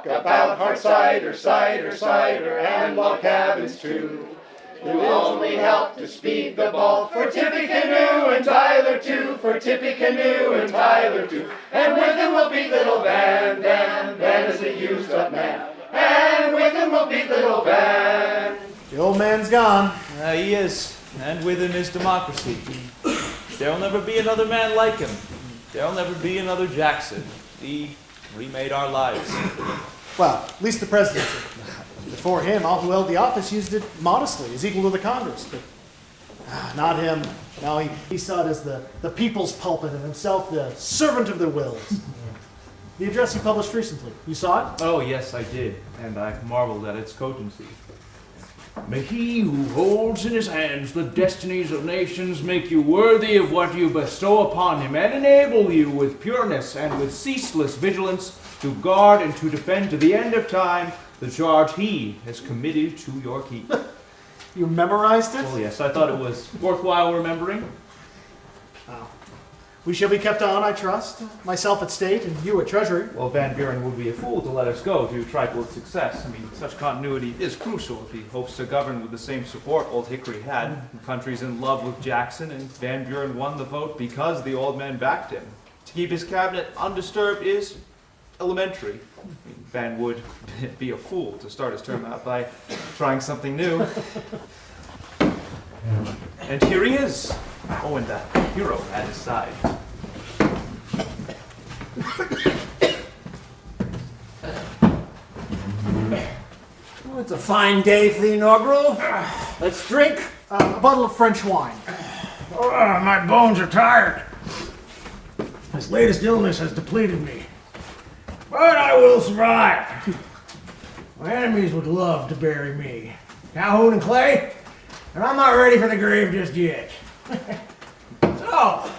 talk about hard cider, cider, cider, and log cabins too. You'll only help to speed the ball for Tippy Canoe and Tyler too, for Tippy Canoe and Tyler too. And with him will be little Van, Van is a used up man. And with him will be little Van. The old man's gone. He is, and with him is democracy. There'll never be another man like him. There'll never be another Jackson. He remade our lives. Well, at least the presidency. Before him, all who held the office used it modestly, as equal to the Congress. But not him. No, he saw it as the people's pulpit and himself the servant of their wills. The address he published recently. You saw it? Oh, yes, I did, and I marveled at its cogency. May he who holds in his hands the destinies of nations make you worthy of what you bestow upon him, and enable you with pureness and with ceaseless vigilance to guard and to defend to the end of time the charge he has committed to your keep. You memorized it? Oh, yes, I thought it was worthwhile remembering. Oh. We shall be kept on, I trust. Myself at State and you at Treasury. Well, Van Buren would be a fool to let us go to trifle with success. I mean, such continuity is crucial if he hopes to govern with the same support Old Hickory had. The country's in love with Jackson, and Van Buren won the vote because the old man backed him. To keep his cabinet undisturbed is elementary. I mean, Van would be a fool to start his term out by trying something new. And here he is. Oh, and that hero at his side. Well, it's a fine day for the inaugural. Let's drink. A bottle of French wine. Oh, my bones are tired. This latest illness has depleted me. But I will survive. My enemies would love to bury me. Calhoun and Clay, and I'm not ready for the grave just yet. So,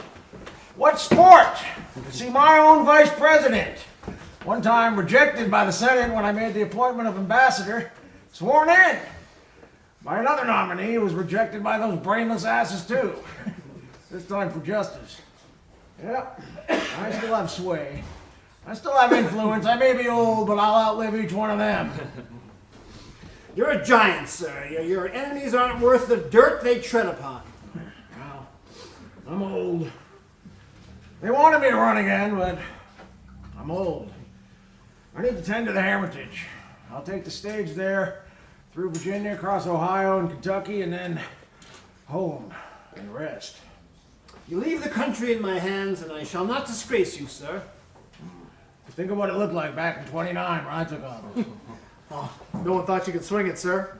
what sport? To see my own vice president. One time rejected by the Senate when I made the appointment of ambassador, sworn in. By another nominee who was rejected by those brainless asses too. This time for justice. Yep, I still have sway. I still have influence. I may be old, but I'll outlive each one of them. You're a giant, sir. Your enemies aren't worth the dirt they tread upon. Well, I'm old. They wanted me to run again, but I'm old. I need to tend to the Hermitage. I'll take the stage there, through Virginia, across Ohio and Kentucky, and then home and rest. You leave the country in my hands, and I shall not disgrace you, sir. Think of what it looked like back in '29 when I took office. Oh, no one thought you could swing it, sir.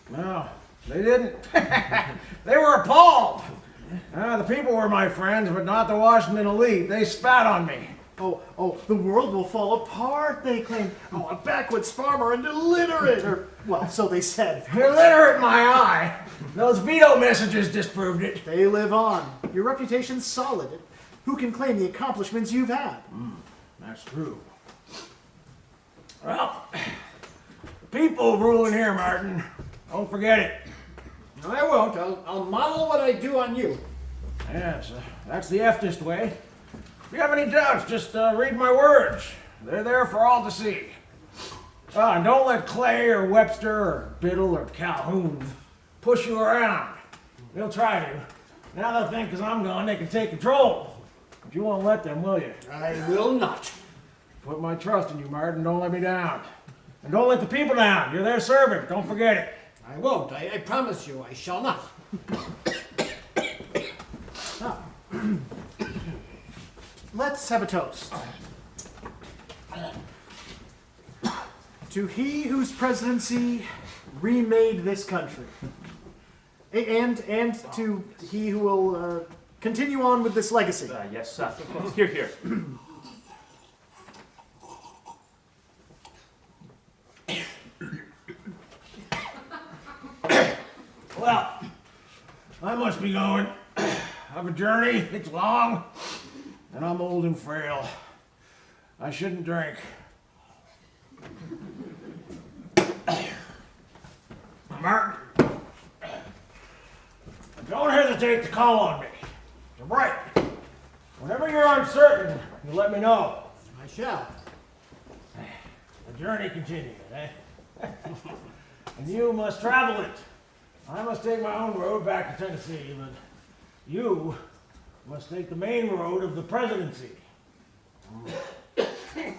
No, they didn't. They were appalled. The people were my friends, but not the Washington elite. They spat on me. Oh, the world will fall apart, they claim. Oh, a backwoods farmer and illiterate. Or, well, so they said. Illiterate, my eye. Those veto messages disproved it. They live on. Your reputation's solid. Who can claim the accomplishments you've had? That's true. Well, the people ruling here, Martin. Don't forget it. No, I won't. I'll model what I do on you. Yes, that's the eftest way. If you have any doubts, just read my words. They're there for all to see. And don't let Clay or Webster or Biddle or Calhoun push you around. They'll try to. Now they'll think because I'm gone they can take control. But you won't let them, will you? I will not. Put my trust in you, Martin. Don't let me down. And don't let the people down. You're their servant. Don't forget it. I won't. I promise you, I shall not. Let's have a toast. To he whose presidency remade this country. And to he who will continue on with this legacy. Yes, here, here. Well, I must be going. I have a journey. It's long. And I'm old and frail. I shouldn't drink. Martin, don't hesitate to call on me. You're right. Whenever you're uncertain, you let me know. I shall. The journey continues, eh? And you must travel it. I must take my own road back to Tennessee, but you must take the main road of the presidency. All right.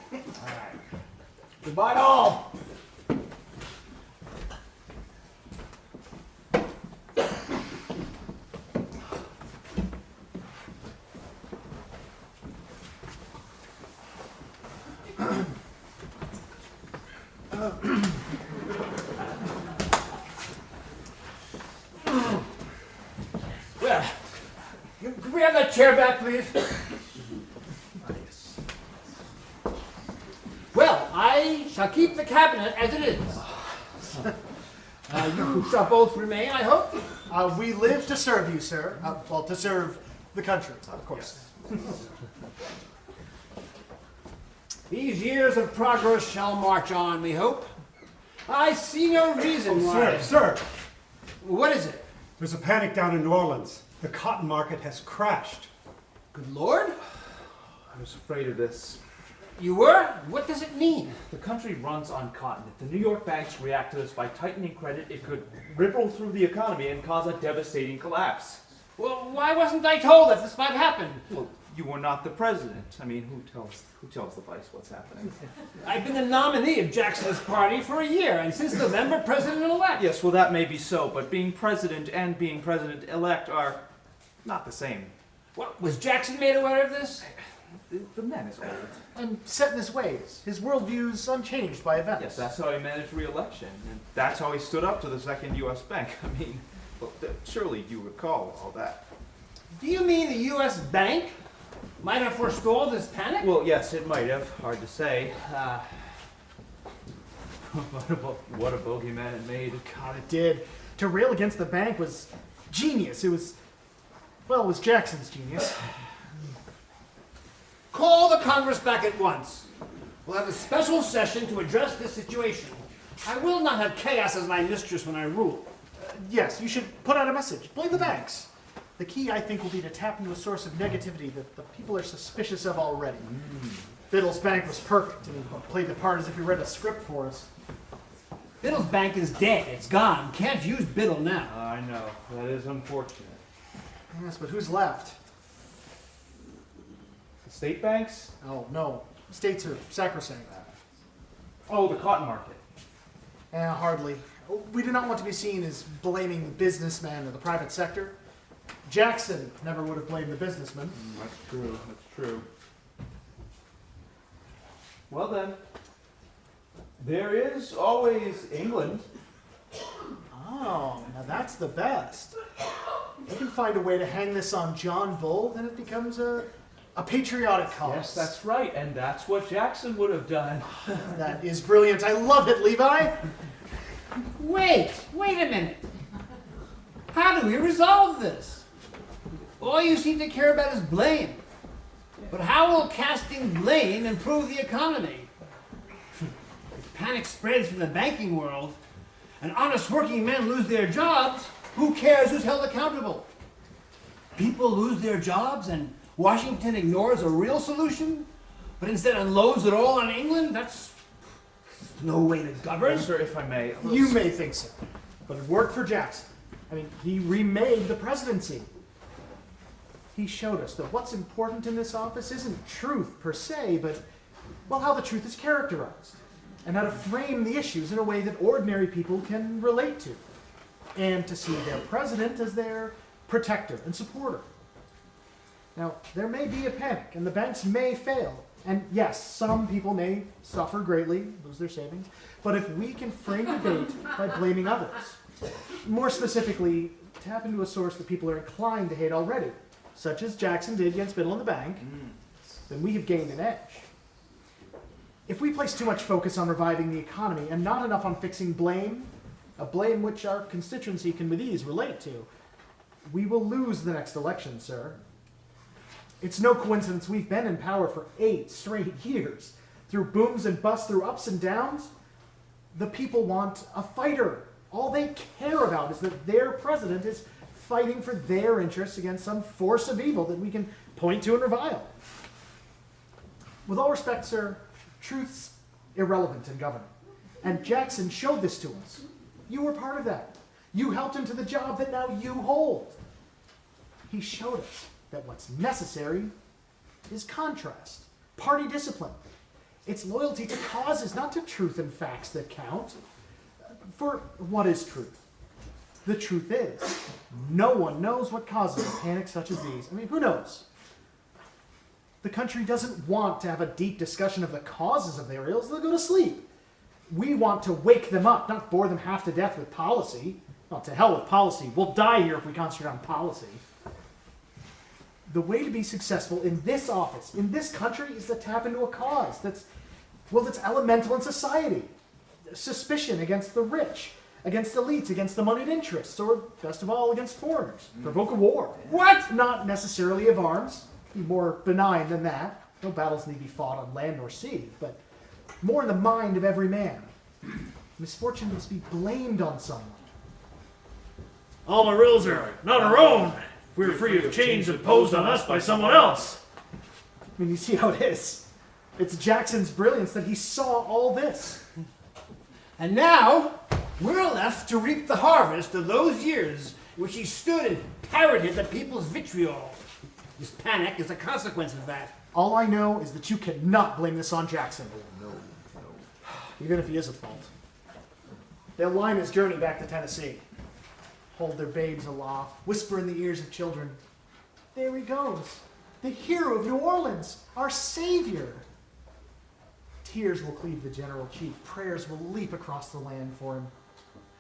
Goodbye to all. Well, can we have that chair back, please? Well, I shall keep the cabinet as it is. You shall both remain, I hope. We live to serve you, sir. Well, to serve the country, of course. These years of progress shall march on, we hope. I see no reason why. Sir, What is it? there's a panic down in New Orleans. The cotton market has crashed. Good Lord? I was afraid of this. You were? What does it mean? The country runs on cotton. If the New York banks react to this by tightening credit, it could ripple through the economy and cause a devastating collapse. Well, why wasn't I told that this might happen? Well, you were not the president. I mean, who tells the vice what's happening? I've been the nominee of Jackson's party for a year, and since November, president-elect. Yes, well, that may be so, but being president and being president-elect are not the same. What, was Jackson made aware of this? The man is old. And set in his ways, his worldview's unchanged by events. Yes, that's how he managed re-election, and that's how he stood up to the second U.S. bank. I mean, well, surely you recall all that. Do you mean the U.S. Bank might have forestalled this panic? Well, yes, it might have. Hard to say. What a bogeyman it made. God, it did. To rail against the bank was genius. It was Jackson's genius. Call the Congress back at once. We'll have a special session to address this situation. I will not have chaos as my mistress when I rule. Yes, you should put out a message. Blame the banks. The key, I think, will be to tap into a source of negativity that the people are suspicious of already. Biddle's bank was perfect. He played the part as if he read a script for us. Biddle's Bank is dead. It's gone. Can't use Biddle now. I know. That is unfortunate. Yes, but who's left? The state banks? Oh, no. States are sacrosanct. Oh, the cotton market. Hardly. We do not want to be seen as blaming the businessman or the private sector. Jackson never would have blamed the businessman. That's true. That's true. Well then, there is always England. Oh, now that's the best. We can find a way to hang this on John Bull, then it becomes a patriotic cause. Yes, that's right, and that's what Jackson would have done. That is brilliant. I love it, Levi. Wait a minute. How do we resolve this? All you seem to care about is blame. But how will casting blame improve the economy? If panic spreads from the banking world and honest working men lose their jobs, who cares who's held accountable? People lose their jobs and Washington ignores a real solution, but instead unloads it all on England? That's no way to govern. Sir, if I may. You may think so, but it worked for Jackson. I mean, he remade the presidency. He showed us that what's important in this office isn't truth per se, but, well, how the truth is characterized, and how to frame the issues in a way that ordinary people can relate to, and to see their president as their protector and supporter. Now, there may be a panic, and the banks may fail, and yes, some people may suffer greatly, lose their savings, but if we can frame debate by blaming others, more specifically, tap into a source that people are inclined to hate already, such as Jackson did against Biddle and the bank, then we have gained an edge. If we place too much focus on reviving the economy and not enough on fixing blame, a blame which our constituency can with ease relate to, we will lose the next election, sir. It's no coincidence we've been in power for 8 straight years. Through booms and busts, through ups and downs, the people want a fighter. All they care about is that their president is fighting for their interests against some force of evil that we can point to and revile. With all respect, sir, truth's irrelevant in government. And Jackson showed this to us. You were part of that. You helped him to the job that now you hold. He showed us that what's necessary is contrast, party discipline. It's loyalty to causes, not to truth and facts that count. For what is truth? The truth is, no one knows what causes a panic such as these. I mean, who knows? The country doesn't want to have a deep discussion of the causes of their ills. They'll go to sleep. We want to wake them up, not bore them half to death with policy. Well, to hell with policy. We'll die here if we concentrate on policy. The way to be successful in this office, in this country, is to tap into a cause that's elemental in society. Suspicion against the rich, against elites, against the moneyed interests, or best of all, against foreigners. Provoke a war. What? Not necessarily of arms. Be more benign than that. No battles need be fought on land or sea, but more in the mind of every man. Misfortune must be blamed on someone. All our ills are not our own. We were free of chains imposed on us by someone else. I mean, you see how it is. It's Jackson's brilliance that he saw all this. And now, we're left to reap the harvest of those years which he stood and parroted the people's vitriol. This panic is a consequence of that. All I know is that you cannot blame this on Jackson. No. Even if he is at fault. They'll line his journey back to Tennessee. Hold their babes aloft, whisper in the ears of children. There he goes, the hero of New Orleans, our savior. Tears will cleave the general chief. Prayers will leap across the land for him.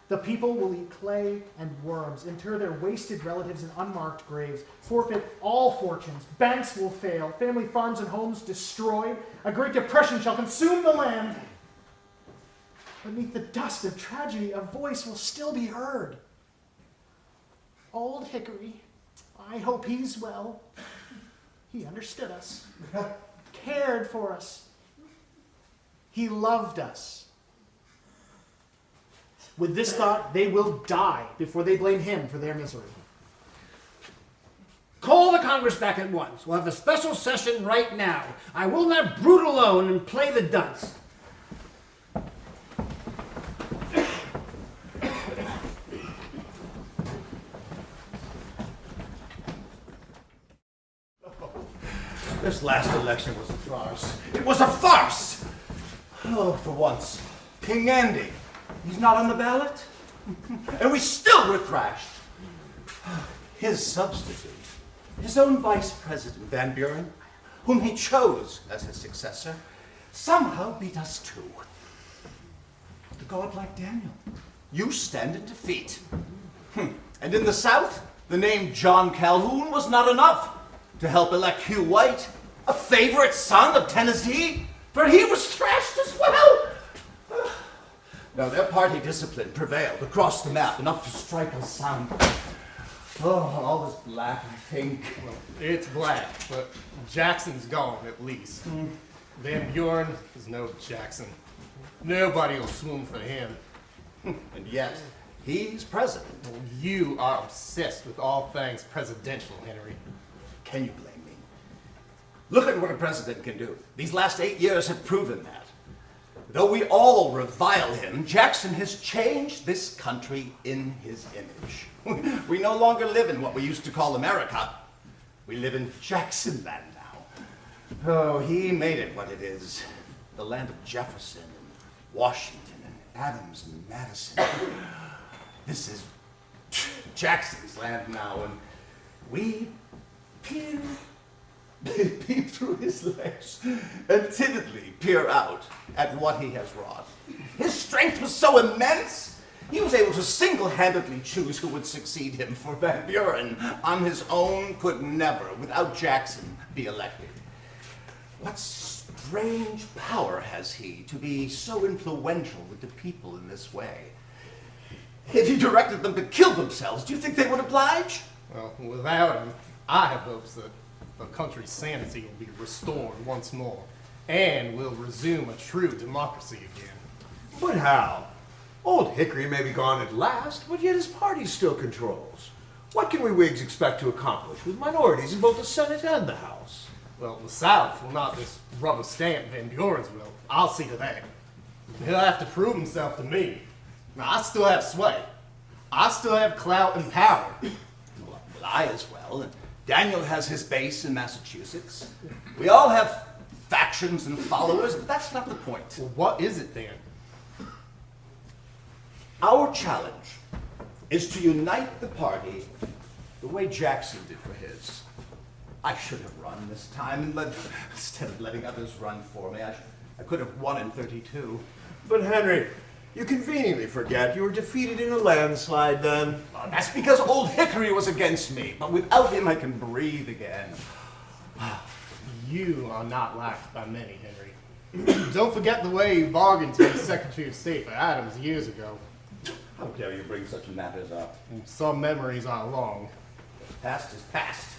The people will eat clay and worms, inter their wasted relatives in unmarked graves, forfeit all fortunes, banks will fail, family farms and homes destroyed. A great depression shall consume the land. Beneath the dust of tragedy, a voice will still be heard. Old Hickory, I hope he's well. He understood us, cared for us. He loved us. With this thought, they will die before they blame him for their misery. Call the Congress back at once. We'll have a special session right now. I will not brood alone and play the dunce. This last election was a farce. It was a farce! Oh, for once, King Andy, he's not on the ballot. And we still were thrashed. His substitute, his own Vice President Van Buren, whom he chose as his successor, somehow beat us too. The god like Daniel, you stand in defeat. And in the South, the name John Calhoun was not enough to help elect Hugh White, a favorite son of Tennessee, for he was thrashed as well. Now their party discipline prevailed across the map, enough to strike us sound. Oh, all is black, I think. Well, it's black, but Jackson's gone at least. Van Buren is no Jackson. Nobody will swoon for him. And yet, he's president. Well, you are obsessed with all things presidential, Henry. Can you blame me? Look at what a president can do. These last 8 years have proven that. Though we all revile him, Jackson has changed this country in his image. We no longer live in what we used to call America. We live in Jackson land now. Oh, he made it what it is. The land of Jefferson and Washington and Adams and Madison. This is Jackson's land now, and we peep through his legs and timidly peer out at what he has wrought. His strength was so immense, he was able to single-handedly choose who would succeed him, for Van Buren on his own could never, without Jackson, be elected. What strange power has he to be so influential with the people in this way? If he directed them to kill themselves, do you think they would oblige? Well, without him, I have hopes that the country's sanity will be restored once more, and we'll resume a true democracy again. But how? Old Hickory may be gone at last, but yet his party still controls. What can we Whigs expect to accomplish with minorities in both the Senate and the House? Well, the South will not just rubber stamp Van Buren's will. I'll see to that. He'll have to prove himself to me. Now, I still have sway. I still have clout and power. Well, I as well. And Daniel has his base in Massachusetts. We all have factions and followers, but that's not the point. Well, what is it then? Our challenge is to unite the party the way Jackson did for his. I should have run this time instead of letting others run for me. I could have won in 32. But Henry, you conveniently forget you were defeated in a landslide then. Well, that's because old Hickory was against me, but without him I can breathe again. You are not liked by many, Henry. Don't forget the way you bargained to be Secretary of State for Adams years ago. How dare you bring such matters up? Some memories are long. Past is past.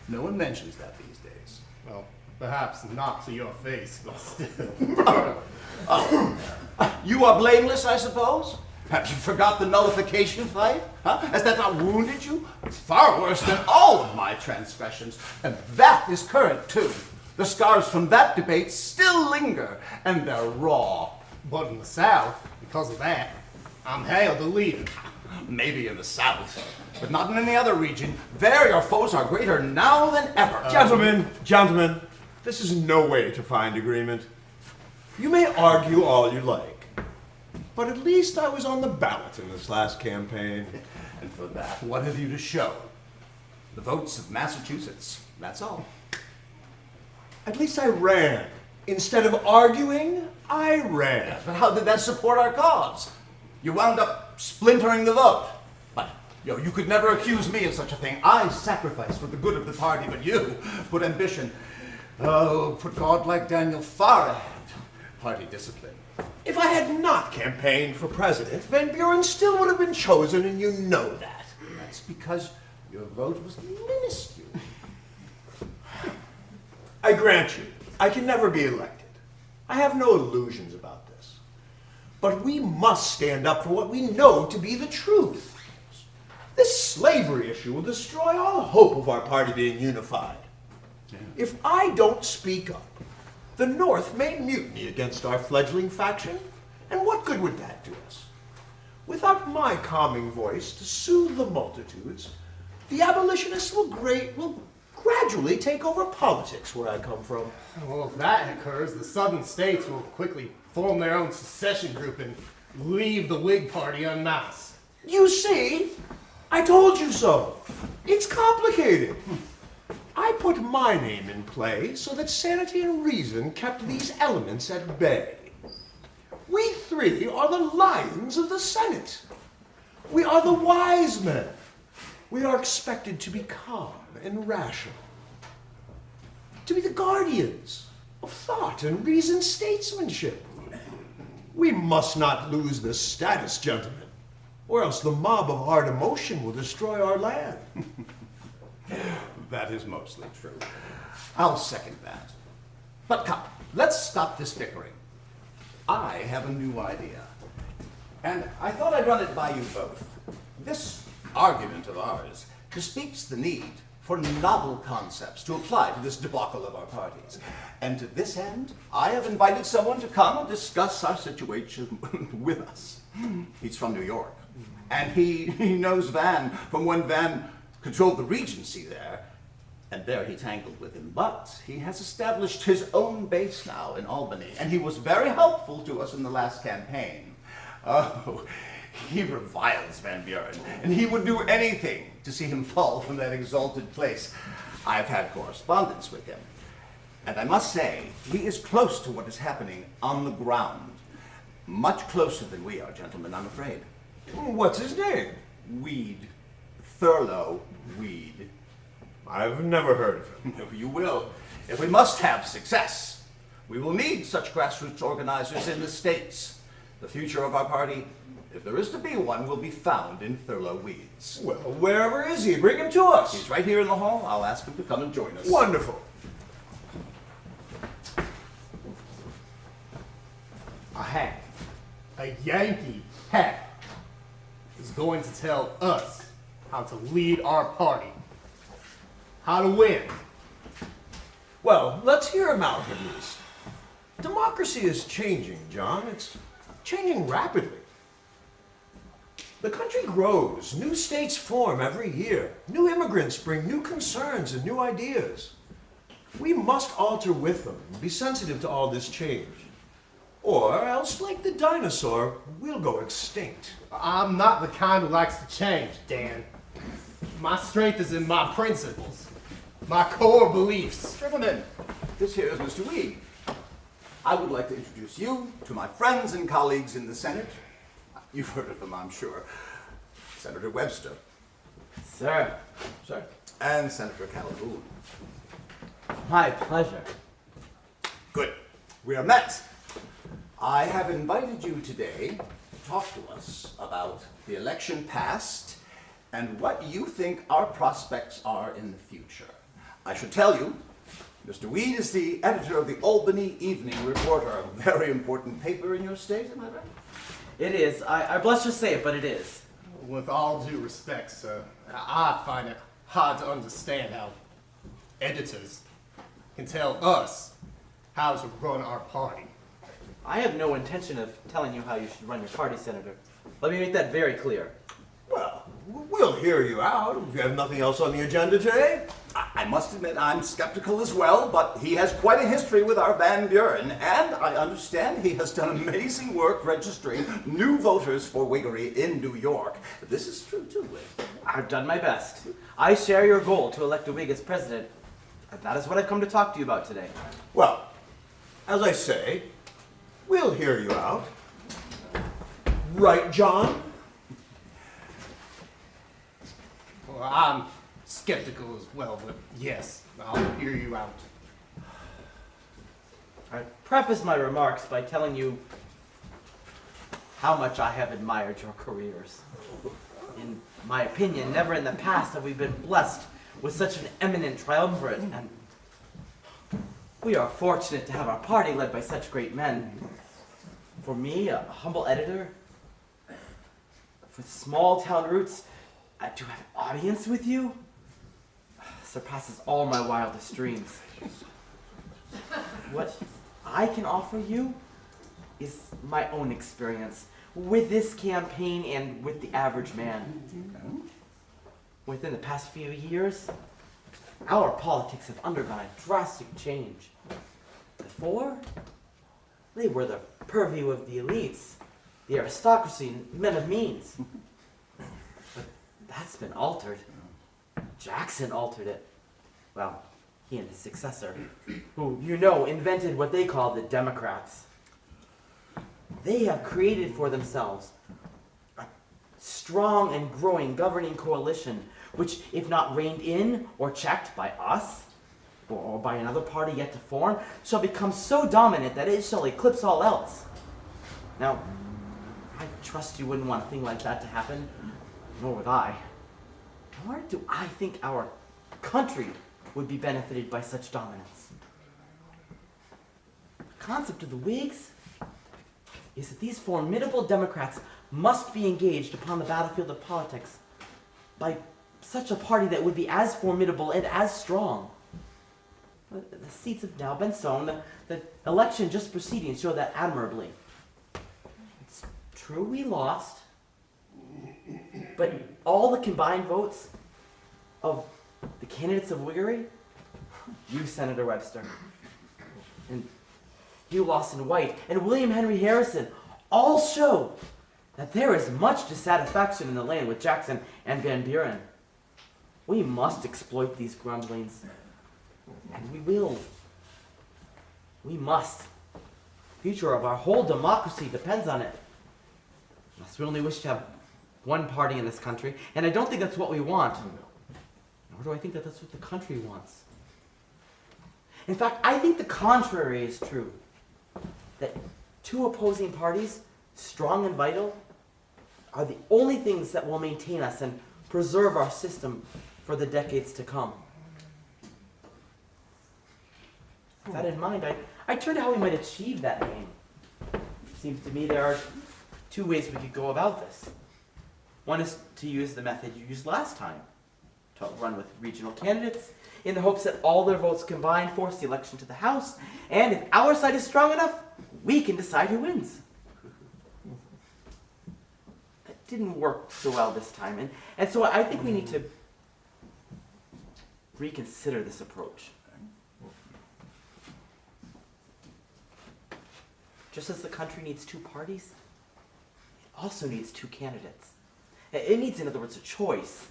No one mentions that these days. Well, perhaps not to your face, but still. You are blameless, I suppose? Perhaps you forgot the nullification fight? Huh? Has that not wounded you? Far worse than all of my transgressions. And that is current, too. The scars from that debate still linger, and they're raw. But in the South, because of that, I'm hailed a leader. Maybe in the South, but not in any other region. There your foes are greater now than ever. Gentlemen, this is no way to find agreement. You may argue all you like, but at least I was on the ballot in this last campaign. And for that, what have you to show? The votes of Massachusetts, that's all. At least I ran. Instead of arguing, I ran. But how did that support our cause? You wound up splintering the vote. But you could never accuse me of such a thing. I sacrificed for the good of the party, but you put ambition, put God like Daniel far ahead. Party discipline. If I had not campaigned for president, Van Buren still would have been chosen, and you know that. That's because your vote was minuscule. I grant you, I can never be elected. I have no illusions about this. But we must stand up for what we know to be the truth. This slavery issue will destroy all hope of our party being unified. Yeah. If I don't speak up, the North may mutiny against our fledgling faction, and what good would that do us? Without my calming voice to soothe the multitudes, the abolitionists will gradually take over politics where I come from. Well, if that occurs, the southern states will quickly form their own secession group and leave the Whig Party en masse. You see? I told you so. It's complicated. I put my name in play so that sanity and reason kept these elements at bay. We three are the lions of the Senate. We are the wise men. We are expected to be calm and rational, to be the guardians of thought and reasoned statesmanship. We must not lose this status, gentlemen, or else the mob of hard emotion will destroy our land. That is mostly true. I'll second that. But come, let's stop this bickering. I have a new idea, and I thought I'd run it by you both. This argument of ours bespeaks the need for novel concepts to apply to this debacle of our parties. And to this end, I have invited someone to come and discuss our situation with us. He's from New York, and he knows Van from when Van controlled the Regency there, and there he tangled with him. But he has established his own base now in Albany, and he was very helpful to us in the last campaign. Oh, he reviles Van Buren, and he would do anything to see him fall from that exalted place. I've had correspondence with him, and I must say, he is close to what is happening on the ground. Much closer than we are, gentlemen, I'm afraid. What's his name? Weed. Thurlow Weed. I've never heard of him. You will. If we must have success, we will need such grassroots organizers in the states. The future of our party, if there is to be one, will be found in Thurlow Weeds. Well, wherever is he? Bring him to us. He's right here in the hall. I'll ask him to come and join us. Wonderful. A hack, a Yankee hack, is going to tell us how to lead our party, how to win. Well, let's hear him out at least. To my Democracy is changing, John. It's changing rapidly. The country grows. New states form every year. New immigrants bring new concerns and new ideas. We must alter with them and be sensitive to all this change. Or else, like the dinosaur, we'll go extinct. I'm not the kind who likes to change, Dan. My strength is in my principles, my core beliefs. Gentlemen, this here is Mr. Weed. I would like to introduce you to my friends and colleagues in the Senate. You've heard of them, I'm sure. Senator Webster. Sir, Sir. And Senator Calhoun. my pleasure. Good. We are met. I have invited you today to talk to us about the election past and what you think our prospects are in the future. I should tell you, Mr. Weed is the editor of the Albany Evening Reporter, a very important paper in your state, am I right? It is. I blush to say it, but it is. With all due respect, sir, I find it hard to understand how editors can tell us how to run our party. I have no intention of telling you how you should run your party, Senator. Let me make that very clear. Well, we'll hear you out if you have nothing else on the agenda today. I must admit I'm skeptical as well, but he has quite a history with our Van Buren, and I understand he has done amazing work registering new voters for Whiggery in New York. This is true too, Whig. I've done my best. I share your goal to elect a Whig as president. And that is what I've come to talk to you about today. Well, as I say, we'll hear you out. Right, John? Well, I'm skeptical as well, but yes, I'll hear you out. I preface my remarks by telling you how much I have admired your careers. In my opinion, never in the past have we been blessed with such an eminent triumvirate, and we are fortunate to have our party led by such great men. For me, a humble editor, with small town roots, to have an audience with you surpasses all my wildest dreams. What I can offer you is my own experience with this campaign and with the average man. Within the past few years, our politics have undergone a drastic change. Before, they were the purview of the elites, the aristocracy, and men of means. But that's been altered. Jackson altered it. Well, he and his successor, who, you know, invented what they call the Democrats. They have created for themselves a strong and growing governing coalition, which, if not reined in or checked by us, or by another party yet to form, shall become so dominant that it shall eclipse all else. Now, I trust you wouldn't want a thing like that to happen, nor would I. Nor do I think our country would be benefited by such dominance. The concept of the Whigs is that these formidable Democrats must be engaged upon the battlefield of politics by such a party that would be as formidable and as strong. The seats have now been sown. The election just proceeding showed that admirably. It's true we lost, but all the combined votes of the candidates of Whiggery, you, Senator Webster, and Hugh Lawson White, and William Henry Harrison, all show that there is much dissatisfaction in the land with Jackson and Van Buren. We must exploit these grumblings, and we will. We must. The future of our whole democracy depends on it. Unless we only wish to have one party in this country, and I don't think that's what we want. Nor do I think that that's what the country wants. In fact, I think the contrary is true. That two opposing parties, strong and vital, are the only things that will maintain us and preserve our system for the decades to come. With that in mind, I turn to how we might achieve that aim. It seems to me there are two ways we could go about this. One is to use the method you used last time, to run with regional candidates in the hopes that all their votes combined force the election to the House, and if our side is strong enough, we can decide who wins. That didn't work so well this time, and so I think we need to reconsider this approach. Just as the country needs two parties, it also needs two candidates. It needs, in other words, a choice.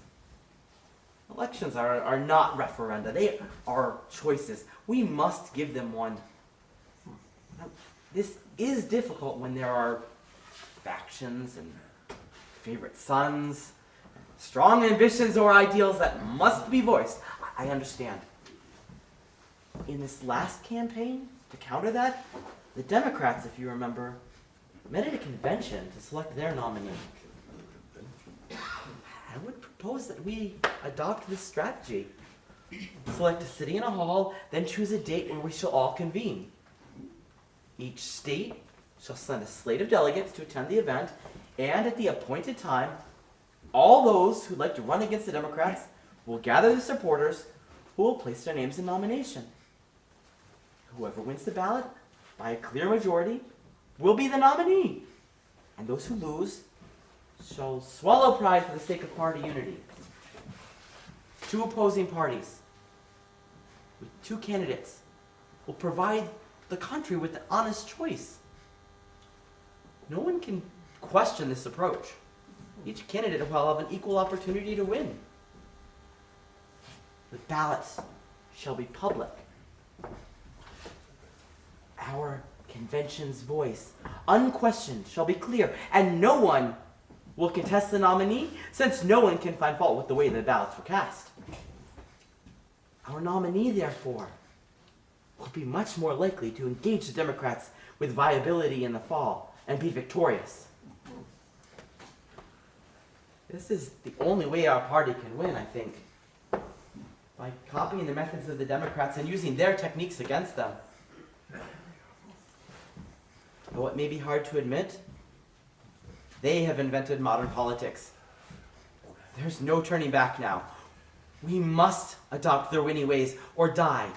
Elections are not referenda. They are choices. We must give them one. Now, this is difficult when there are factions and favorite sons, strong ambitions or ideals that must be voiced. I understand. In this last campaign, to counter that, the Democrats, if you remember, met at a convention to select their nominee. I would propose that we adopt this strategy. Select a city and a hall, then choose a date where we shall all convene. Each state shall send a slate of delegates to attend the event, and at the appointed time, all those who'd like to run against the Democrats will gather the supporters who will place their names in nomination. Whoever wins the ballot by a clear majority will be the nominee, and those who lose shall swallow pride for the sake of party unity. Two opposing parties with two candidates will provide the country with an honest choice. No one can question this approach. Each candidate will have an equal opportunity to win. The ballots shall be public. Our convention's voice, unquestioned, shall be clear, and no one will contest the nominee, since no one can find fault with the way the ballots were cast. Our nominee, therefore, will be much more likely to engage the Democrats with viability in the fall and be victorious. This is the only way our party can win, I think. By copying the methods of the Democrats and using their techniques against them. Though it may be hard to admit, they have invented modern politics. There's no turning back now. We must adopt their winning ways or die.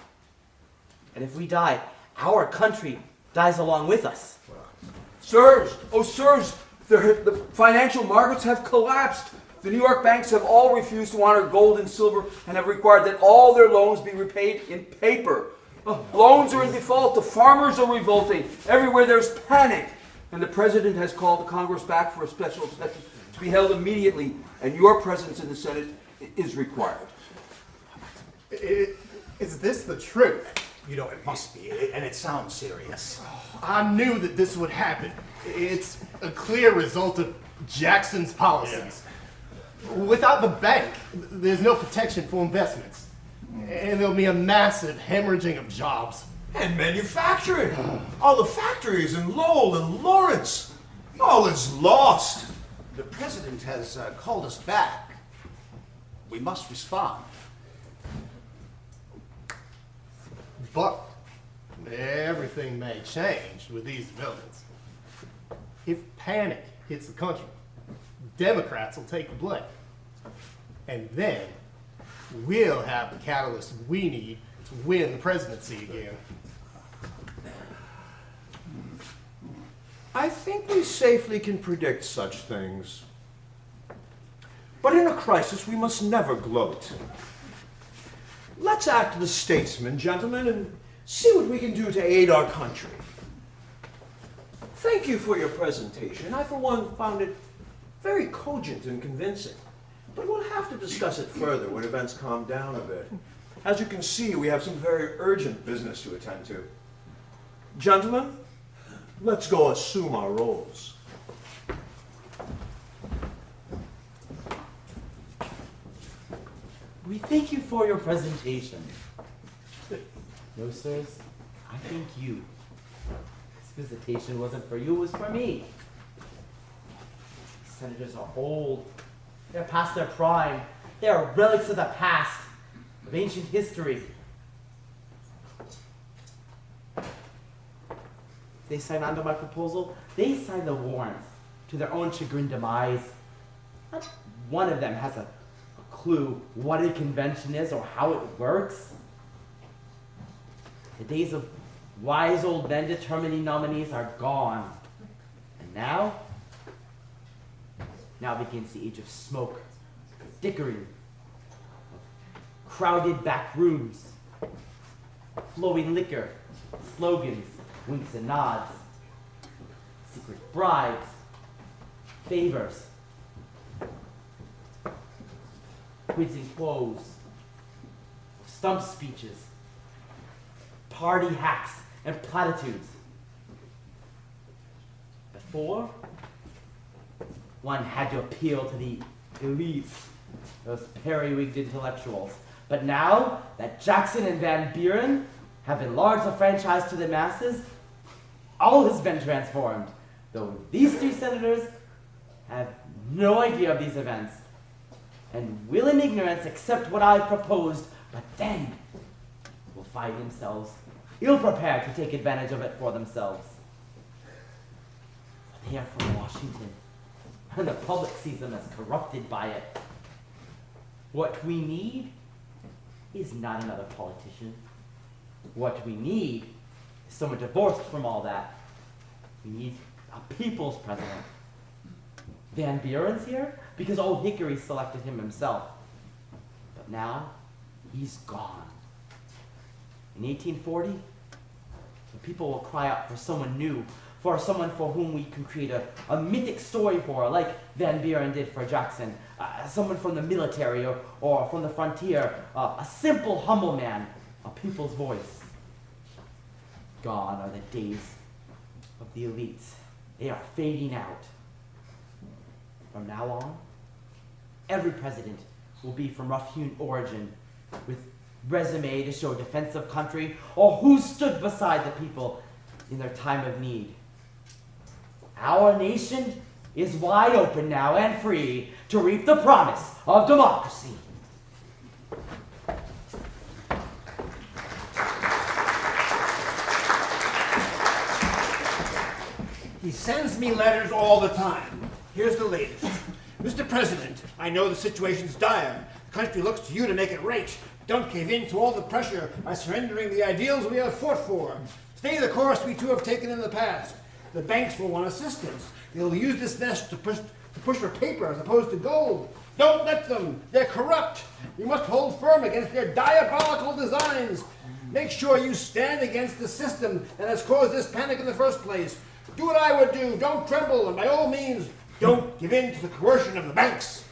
And if we die, our country dies along with us. Sirs, oh sirs, the financial markets have collapsed. The New York banks have all refused to honor gold and silver and have required that all their loans be repaid in paper. Loans are in default. The farmers are revolting. Everywhere there's panic. And the president has called the Congress back for a special session to be held immediately, and your presence in the Senate is required. Is this the truth? You know, it must be, and it sounds serious. I knew that this would happen. It's a clear result of Jackson's policies. Without the bank, there's no protection for investments. And there'll be a massive hemorrhaging of jobs. And manufacturing. All the factories in Lowell and Lawrence. All is lost. The president has called us back. We must respond. But everything may change with these villains. If panic hits the country, Democrats will take the blame. And then we'll have the catalyst we need to win the presidency again. I think we safely can predict such things. But in a crisis, we must never gloat. Let's act as statesmen, gentlemen, and see what we can do to aid our country. Thank you for your presentation. I, for one, found it very cogent and convincing. But we'll have to discuss it further when events calm down a bit. As you can see, we have some very urgent business to attend to. Gentlemen, let's go assume our roles. We thank you for your presentation. No, sirs, I thank you. This visitation wasn't for you, it was for me. Senators are old. They're past their prime. They are relics of the past, of ancient history. They sign on to my proposal. They sign the warrant to their own chagrin demise. Not one of them has a clue what a convention is or how it works. The days of Wise old men determining nominees are gone. And now begins the age of smoke, dickering, crowded back rooms, flowing liquor, slogans, winks and nods, secret bribes, favors, quids and quos, stump speeches, party hacks and platitudes. Before, one had to appeal to the elites, those periwigged intellectuals. But now that Jackson and Van Buren have enlarged the franchise to the masses, all has been transformed, though these three senators have no idea of these events and will in ignorance accept what I've proposed, but then will find themselves ill-prepared to take advantage of it for themselves. They are from Washington, and the public sees them as corrupted by it. What we need is not another politician. What we need is someone divorced from all that. We need a people's president. Van Buren's here because Old Hickory selected him himself. But now, he's gone. In 1840, the people will cry out for someone new, for someone for whom we can create a mythic story for, like Van Buren did for Jackson, someone from the military or from the frontier, a simple, humble man, a people's voice. Gone are the days of the elites. They are fading out. From now on, every president will be from rough-hewn origin, with resume to show defense of country, or who stood beside the people in their time of need. Our nation is wide open now and free to reap the promise of democracy. He sends me letters all the time. Here's the latest. Mr. President, I know the situation's dire. The country looks to you to make it right. Don't give in to all the pressure by surrendering the ideals we have fought for. Stay the course we too have taken in the past. The banks will want assistance. They'll use this mess to push for paper as opposed to gold. Don't let them. They're corrupt. You must hold firm against their diabolical designs. Make sure you stand against the system that has caused this panic in the first place. Do what I would do. Don't tremble, and by all means, don't give in to the coercion of the banks.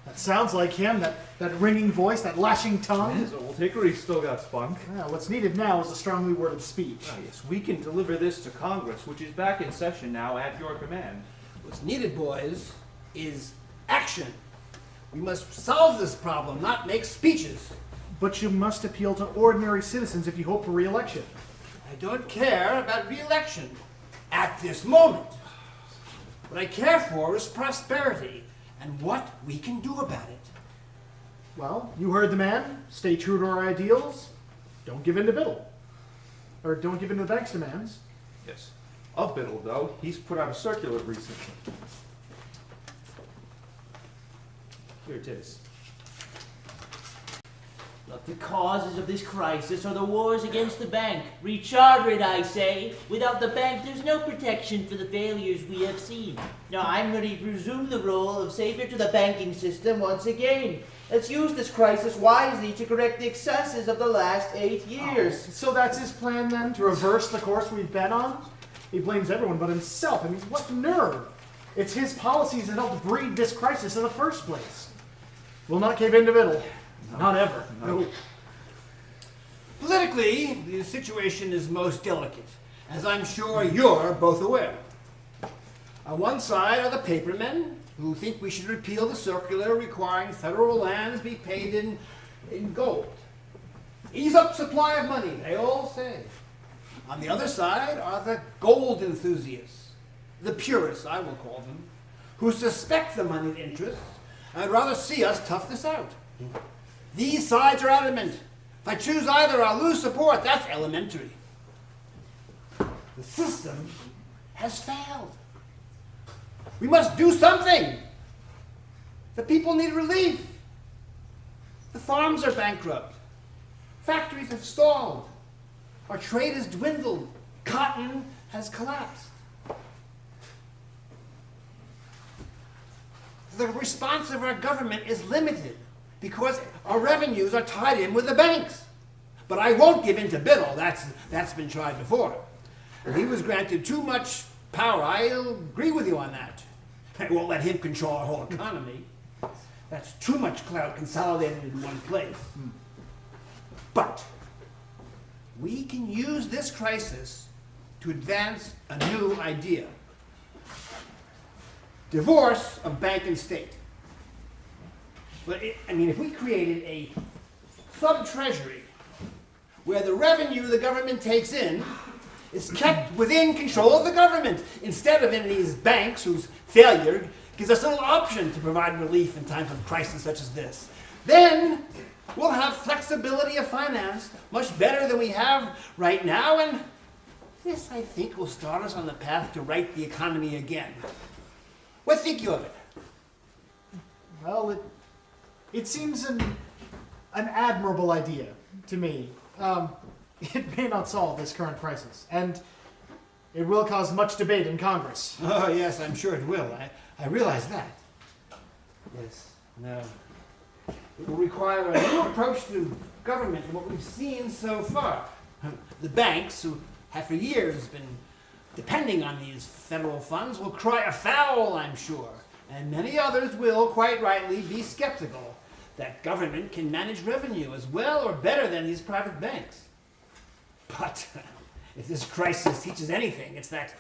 That sounds like him, that ringing voice, that lashing tongue. Yes, Old Hickory's still got spunk. Yeah, what's needed now is a strongly worded speech. Ah, yes, we can deliver this to Congress, which is back in session now at your command. What's needed, boys, is action. We must solve this problem, not make speeches. But you must appeal to ordinary citizens if you hope for re-election. I don't care about re-election at this moment. What I care for is prosperity and what we can do about it. Well, you heard the man. Stay true to our ideals. Don't give in to Biddle. Or don't give in to the bank's demands. Yes. Of Biddle, though, he's put out a circular recently. Here it is. Look, the causes of this crisis are the wars against the bank. Recharter it, I say. Without the bank, there's no protection for the failures we have seen. Now, I'm ready to resume the role of savior to the banking system once again. Let's use this crisis wisely to correct the excesses of the last 8 years. So that's his plan then, to reverse the course we've been on? He blames everyone but himself. I mean, what nerve? It's his policies that helped breed this crisis in the first place. We'll not cave in to Biddle. Not ever. No. Politically, the situation is most delicate, as I'm sure you're both aware. On one side are the papermen, who think we should repeal the circular requiring federal lands be paid in gold. Ease up supply of money, they all say. On the other side are the gold enthusiasts, the purists, I will call them, who suspect the moneyed interests and would rather see us tough this out. These sides are adamant. If I choose either, I'll lose support. That's elementary. The system has failed. We must do something. The people need relief. The farms are bankrupt. Factories have stalled. Our trade has dwindled. cotton has collapsed. The response of our government is limited because our revenues are tied in with the banks. But I won't give in to Biddle. That's been tried before. He was granted too much power. I'll agree with you on that. I won't let him control our whole economy. That's too much clout consolidated in one place. But we can use this crisis to advance a new idea. Divorce of bank and state. But if we created a sub-treasury where the revenue the government takes in is kept within control of the government instead of in these banks whose failure gives us little option to provide relief in times of crisis such as this, then we'll have flexibility of finance much better than we have right now, and this, I think, will start us on the path to right the economy again. What think you of it? Well, it seems an admirable idea to me. It may not solve this current crisis, and it will cause much debate in Congress. Oh, yes, I'm sure it will. I realize that. Yes, no. It will require a new approach to government than what we've seen so far. The banks, who have for years been depending on these federal funds, will cry afoul, I'm sure. And many others will, quite rightly, be skeptical that government can manage revenue as well or better than these private banks. But if this crisis teaches anything, it's that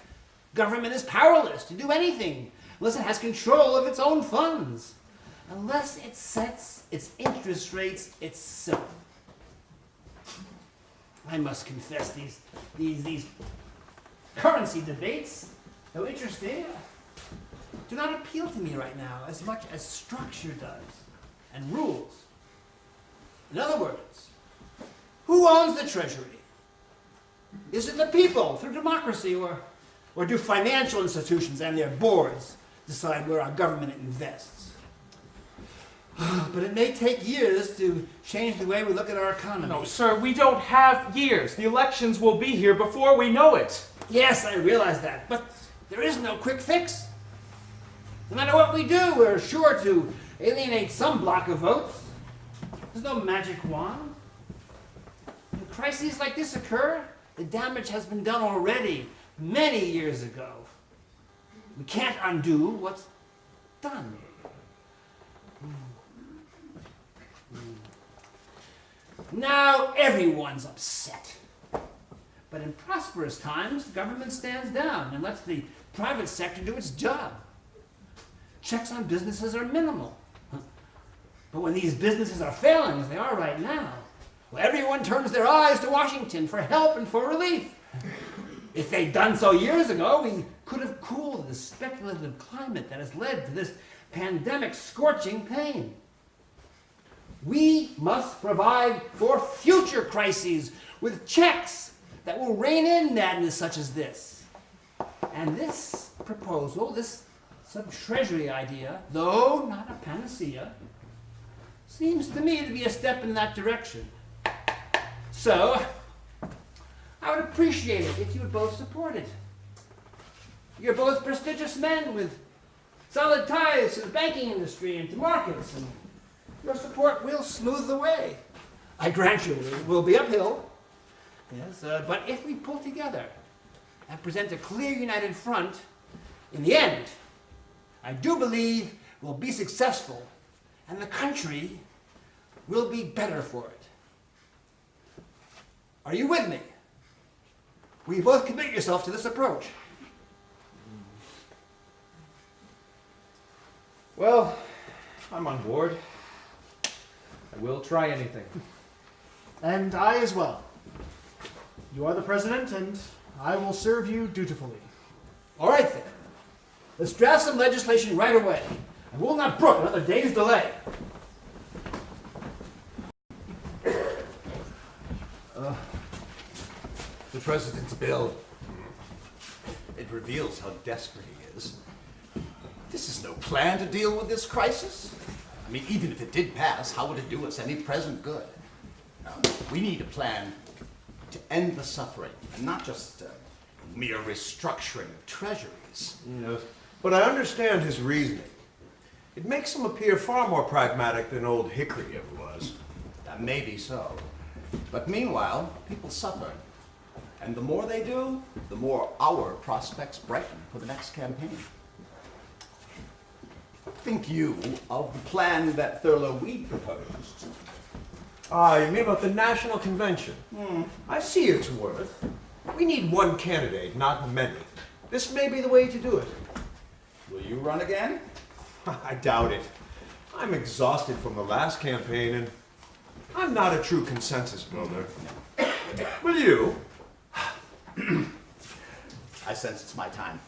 government is powerless to do anything unless it has control of its own funds, unless it sets its interest rates itself. I must confess, these currency debates, though interesting, do not appeal to me right now as much as structure does and rules. In other words, who owns the treasury? Is it the people through democracy, or do financial institutions and their boards decide where our government invests? But it may take years to change the way we look at our economy. No, sir, we don't have years. The elections will be here before we know it. Yes, I realize that, but there is no quick fix. No matter what we do, we're sure to alienate some block of votes. There's no magic wand. When crises like this occur, the damage has been done already, many years ago. We can't undo what's done. Now everyone's upset. But in prosperous times, the government stands down and lets the private sector do its job. Checks on businesses are minimal. But when these businesses are failing, as they are right now, well, everyone turns their eyes to Washington for help and for relief. If they'd done so years ago, we could have cooled the speculative climate that has led to this pandemic scorching pain. We must provide for future crises with checks that will rein in madness such as this. And this proposal, this sub-treasury idea, though not a panacea, seems to me to be a step in that direction. So, I would appreciate it if you would both support it. You're both prestigious men with solid ties to the banking industry and to markets, and your support will smooth the way. I grant you it will be uphill, yes, but if we pull together and present a clear united front, in the end, I do believe we'll be successful, and the country will be better for it. Are you with me? Will you both commit yourself to this approach? Well, I'm on board. I will try anything. And I as well. You are the president, and I will serve you dutifully. All right, then. Let's draft some legislation right away. I will not brook another day's delay. The president's bill. It reveals how desperate he is. This is no plan to deal with this crisis. I mean, even if it did pass, how would it do us any present good? We need a plan to end the suffering, and not just mere restructuring of treasuries. Yes. But I understand his reasoning. It makes him appear far more pragmatic than old Hickory ever was. That may be so. But meanwhile, people suffer. And the more they do, the more our prospects brighten for the next campaign. What think you of the plan that Thurlow Weed proposed? Ah, you mean about the National Convention? I see its worth. We need one candidate, not many. This may be the way to do it. Will you run again? I doubt it. I'm exhausted from the last campaign, and I'm not a true consensus builder. Will you? I sense it's my time.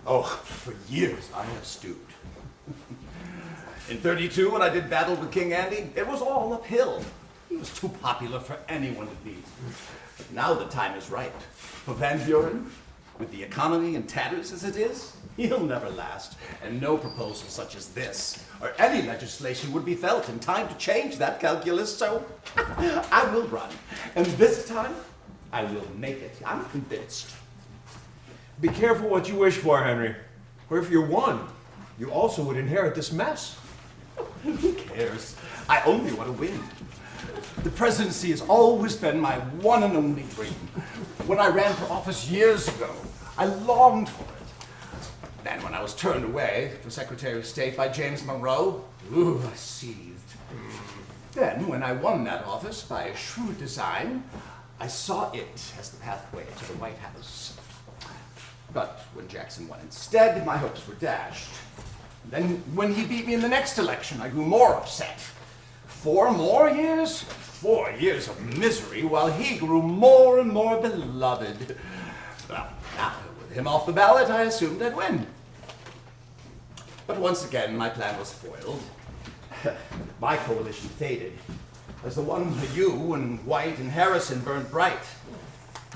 Oh, for years I have stewed. In 32, when I did battle with King Andy, it was all uphill. He was too popular for anyone to beat. But now the time is right. For Van Buren, with the economy in tatters as it is, he'll never last. And no proposal such as this, or any legislation, would be felt in time to change that calculus, so I will run. And this time, I will make it. I'm convinced. Be careful what you wish for, Henry. Or if you're won, you also would inherit this mess. Who cares? I only want to win. The presidency has always been my one and only dream. When I ran for office years ago, I longed for it. And when I was turned away for Secretary of State by James Monroe, I seethed. Then, when I won that office by a shrewd design, I saw it as the pathway to the White House. But when Jackson won instead, my hopes were dashed. Then, when he beat me in the next election, I grew more upset. 4 more years? 4 years of misery, while he grew more and more beloved. Well, now, with him off the ballot, I assumed I'd win. But once again, my plan was foiled. My coalition faded, as the one you and White and Harrison burned bright.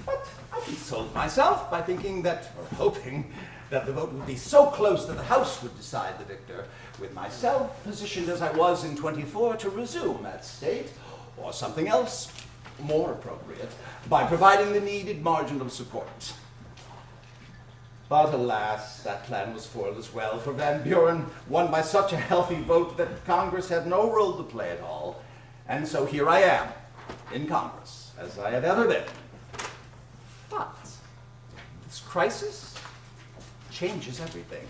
But I consoled myself by thinking that, or hoping, that the vote would be so close that the House would decide the victor, with myself positioned as I was in 24 to resume that state, or something else more appropriate, by providing the needed margin of support. But alas, that plan was foiled as well, for Van Buren won by such a healthy vote that Congress had no role to play at all. And so here I am, in Congress, as I have ever been. But this crisis changes everything.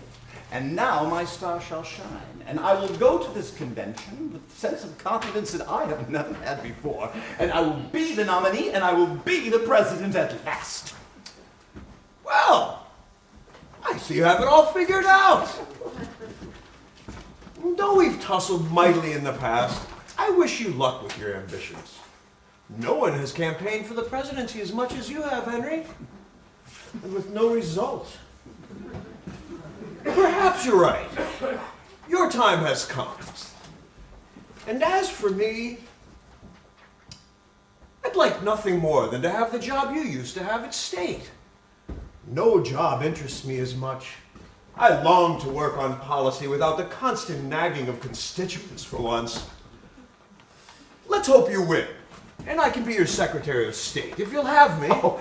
And now my star shall shine, and I will go to this convention with a sense of confidence that I have never had before, and I will be the nominee, and I will be the president at last. Well, I see you have it all figured out. Though we've tussled mightily in the past, I wish you luck with your ambitions. No one has campaigned for the presidency as much as you have, Henry, and with no result. Perhaps you're right. Your time has come. And as for me, I'd like nothing more than to have the job you used to have at State. No job interests me as much. I long to work on policy without the constant nagging of constituents for once. Let's hope you win, and I can be your Secretary of State, if you'll have me. Oh,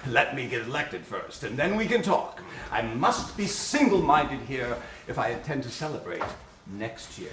let me get elected first, and then we can talk. I must be single-minded here if I intend to celebrate next year.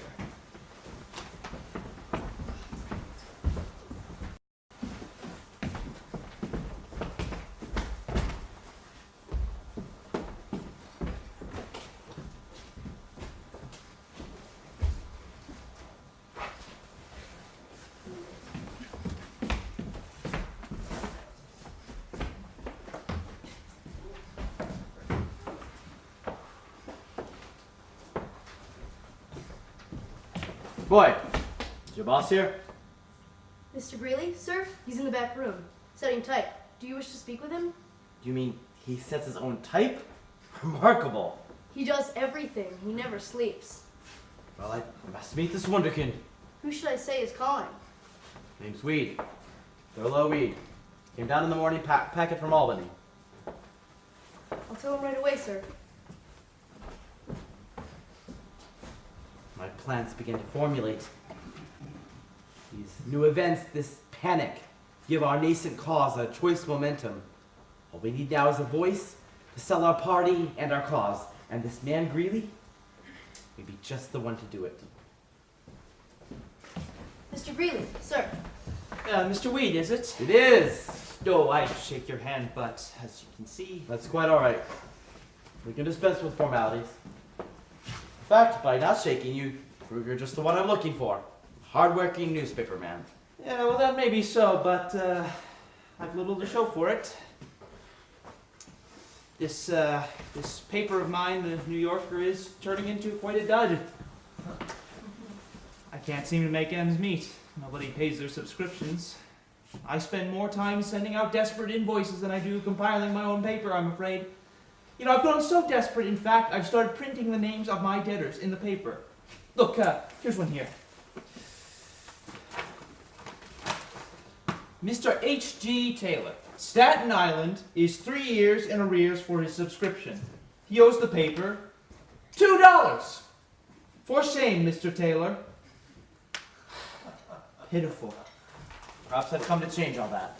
Boy, is your boss here? Mr. Greeley, sir, he's in the back room, setting type. Do you wish to speak with him? You mean he sets his own type? Remarkable. He does everything. He never sleeps. Well, I must meet this wonderkind. Who should I say is calling? Name's Weed. Thurlow Weed. Came down in the morning, packet from Albany. I'll tell him right away, sir. My plans begin to formulate. These new events, this panic, give our nascent cause a choice momentum, a All we need now is a voice to sell our party and our cause. And this man Greeley would be just the one to do it. Mr. Greeley, sir. Mr. Weed, is it? It is! No, I'd shake your hand, but as you can see... That's quite all right. We can dispense with formalities. In fact, by not shaking, you prove you're just the one I'm looking for. Hard-working newspaper man. Yeah, well, that may be so, but I've little to show for it. This paper of mine, the New Yorker, is turning into quite a dud. I can't seem to make ends meet. Nobody pays their subscriptions. I spend more time sending out desperate invoices than I do compiling my own paper, I'm afraid. You know, I've grown so desperate, in fact, I've started printing the names of my debtors in the paper. Look, here's one here. Mr. H.G. Taylor, Staten Island, is 3 years in arrears for his subscription. He owes the paper $2. For shame, Mr. Taylor. Pitiful. Perhaps I've come to change all that.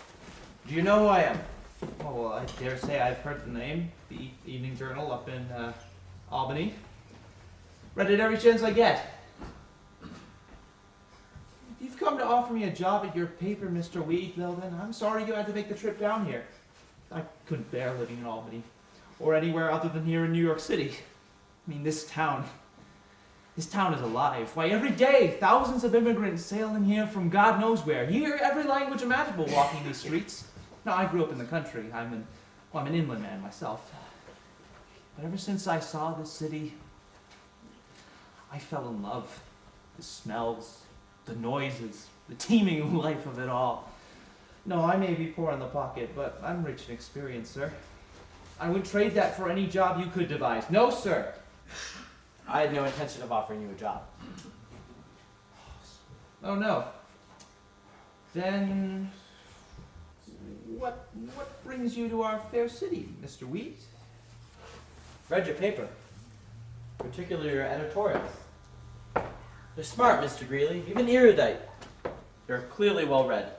Do you know who I am? Oh, well, I dare say I've heard the name. The Evening Journal up in Albany. Read it every chance I get. If you've come to offer me a job at your paper, Mr. Weed, well then I'm sorry you had to make the trip down here. I couldn't bear living in Albany. Or anywhere other than here in New York City. I mean, this town is alive. Why, every day, thousands of immigrants sail in here from God knows where. You hear every language imaginable walking these streets. Now, I grew up in the country. I'm an inland man myself. But ever since I saw this city, I fell in love. The smells, the noises, the teeming life of it all. No, I may be poor in the pocket, but I'm rich in experience, sir. I would trade that for any job you could devise. No, sir. I had no intention of offering you a job. Oh, no. Then, what brings you to our fair city, Mr. Weed? Read your paper, particularly your editorials. They're smart, Mr. Greeley, even erudite. You're clearly well read.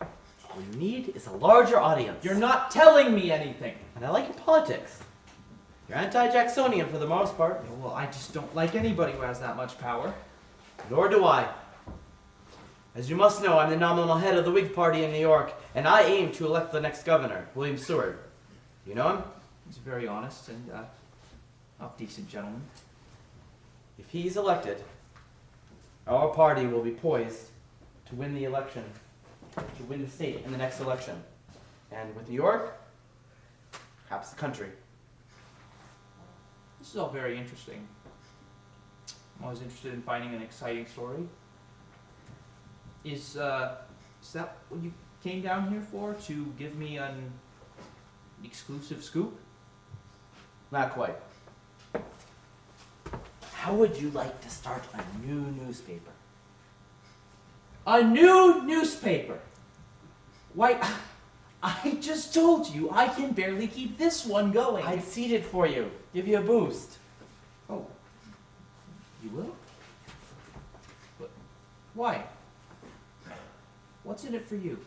All you need is a larger audience. You're not telling me anything. And I like your politics. You're anti-Jacksonian for the most part. Yeah, well, I just don't like anybody who has that much power. Nor do I. As you must know, I'm the nominal head of the Whig Party in New York, and I aim to elect the next governor, William Seward. You know him? He's a very honest and decent gentleman. If he's elected, our party will be poised to win the election, to win the state in the next election. And with New York, perhaps the country. This is all very interesting. I'm always interested in finding an exciting story. Is that what you came down here for? To give me an exclusive scoop? Not quite. How would you like to start a new newspaper? A new newspaper? Why, I just told you I can barely keep this one going. I'd seed it for you. Give you a boost. Oh. You will? But why? What's in it for you?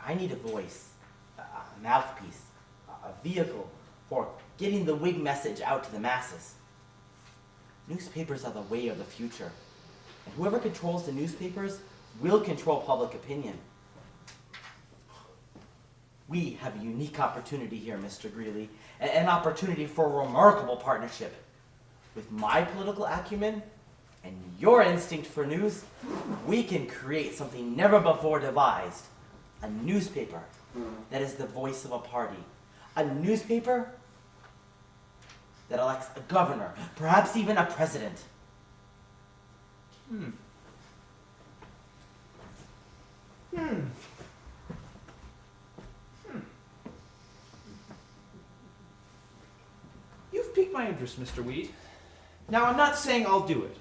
I need a voice, a mouthpiece, a vehicle for getting the Whig message out to the masses. Newspapers are the way of the future. And whoever controls the newspapers will control public opinion. We have a unique opportunity here, Mr. Greeley, an opportunity for a remarkable partnership. With my political acumen and your instinct for news, we can create something never before devised. A newspaper that is the voice of a party. A newspaper that elects a governor, perhaps even a president. You've piqued my interest, Mr. Weed. Now, I'm not saying I'll do it,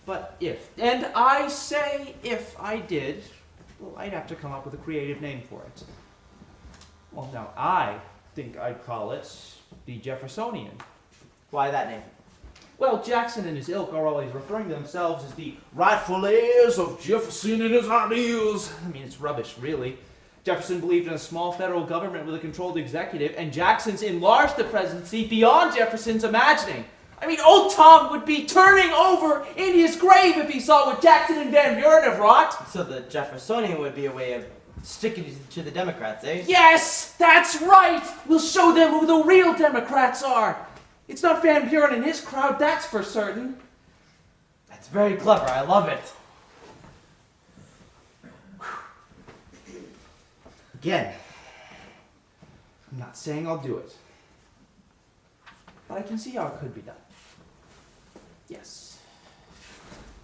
but if, and I say if I did, well, I'd have to come up with a creative name for it. Well, now, I think I'd call it the Jeffersonian. Why that name? Well, Jackson and his ilk are always referring to themselves as the rightful heirs of Jefferson and his ideals. I mean, it's rubbish, really. Jefferson believed in a small federal government with a controlled executive, and Jackson's enlarged the presidency beyond Jefferson's imagining. I mean, old Tom would be turning over in his grave if he saw what Jackson and Van Buren have wrought. So the Jeffersonian would be a way of sticking to the Democrats, eh? Yes, that's right. We'll show them who the real Democrats are. It's not Van Buren and his crowd, that's for certain. That's very clever. I love it. Again, I'm not saying I'll do it, but I can see how it could be done. Yes.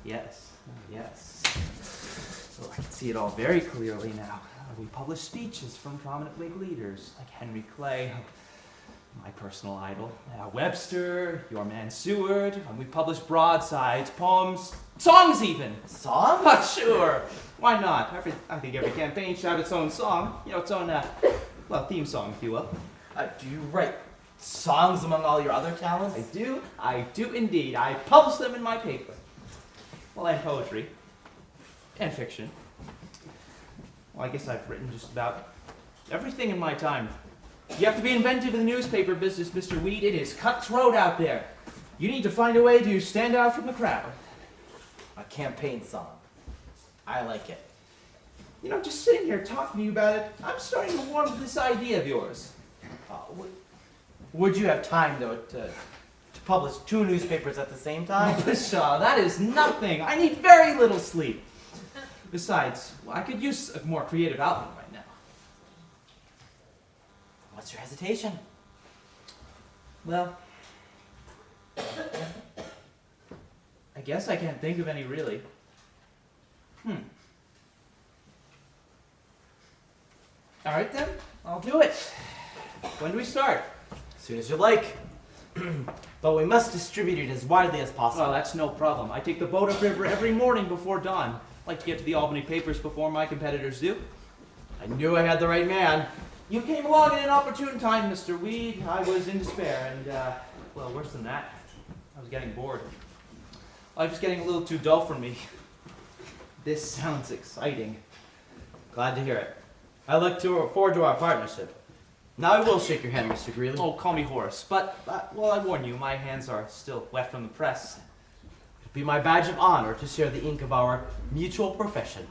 Yes. Yes. So I can see it all very clearly now. We publish speeches from prominent Whig leaders like Henry Clay, my personal idol, Webster, your man Seward, and we publish broadsides, poems, songs even. Songs? Sure. Why not? I think every campaign should have its own song. You know, its own, theme song, if you will. Do you write songs among all your other talents? I do indeed. I publish them in my paper. Well, and poetry. And fiction. Well, I guess I've written just about everything in my time. You have to be inventive in the newspaper business, Mr. Weed. It is cutthroat out there. You need to find a way to stand out from the crowd. A campaign song. I like it. You know, just sitting here talking to you about it, I'm starting to warm to this idea of yours. Would you have time, though, to publish 2 newspapers at the same time? Pshaw, that is nothing. I need very little sleep. Besides, I could use a more creative outlet right now. What's your hesitation? Well, I guess I can't think of any really. All right then, I'll do it. When do we start? As soon as you like. But we must distribute it as widely as possible. Well, that's no problem. I take the boat upriver every morning before dawn. I like to get to the Albany papers before my competitors do. I knew I had the right man. You came along at an opportune time, Mr. Weed. I was in despair, and, well, worse than that, I was getting bored. Life was getting a little too dull for me. This sounds exciting. Glad to hear it. I look forward to our partnership. Now I will shake your hand, Mr. Greeley. Oh, call me Horace, but, well, I warn you, my hands are still wet from the press. It'd be my badge of honor to share the ink of our mutual profession.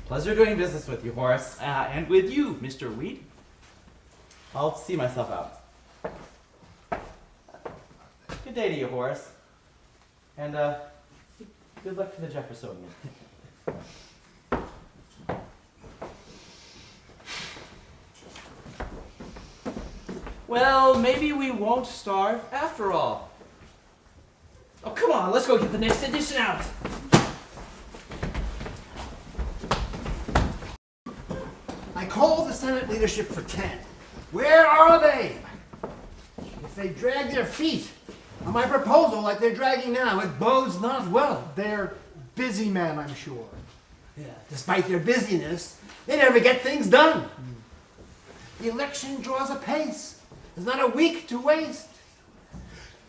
Pleasure doing business with you, Horace. And with you, Mr. Weed. I'll see myself out. Good day to you, Horace. And, good luck to the Jeffersonian. Well, maybe we won't starve after all. Oh, come on, let's go get the next edition out. I called the Senate leadership for 10. Where are they? If they drag their feet on my proposal like they're dragging now, it bodes not well. They're busy men, I'm sure. Yeah, despite their busyness, they never get things done. The election draws apace. There's not a week to waste.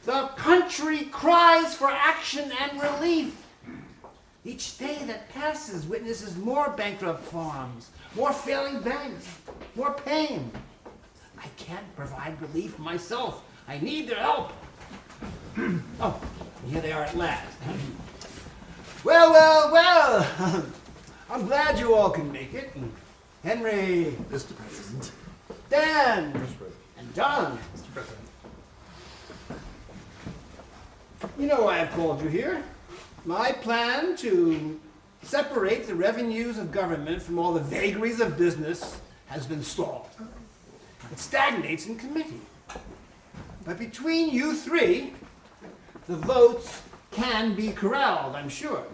The country cries for action and relief. Each day that passes witnesses more bankrupt farms, more failing banks, more pain. I can't provide relief myself. I need their help. Oh, here they are at last. Well. I'm glad you all can make it. Henry. Mr. President. Dan. Mr. President. And John. Mr. President. You know why I've called you here. My plan to separate the revenues of government from all the vagaries of business has been stalled. It stagnates in committee. But between you 3, the votes can be corralled, I'm sure.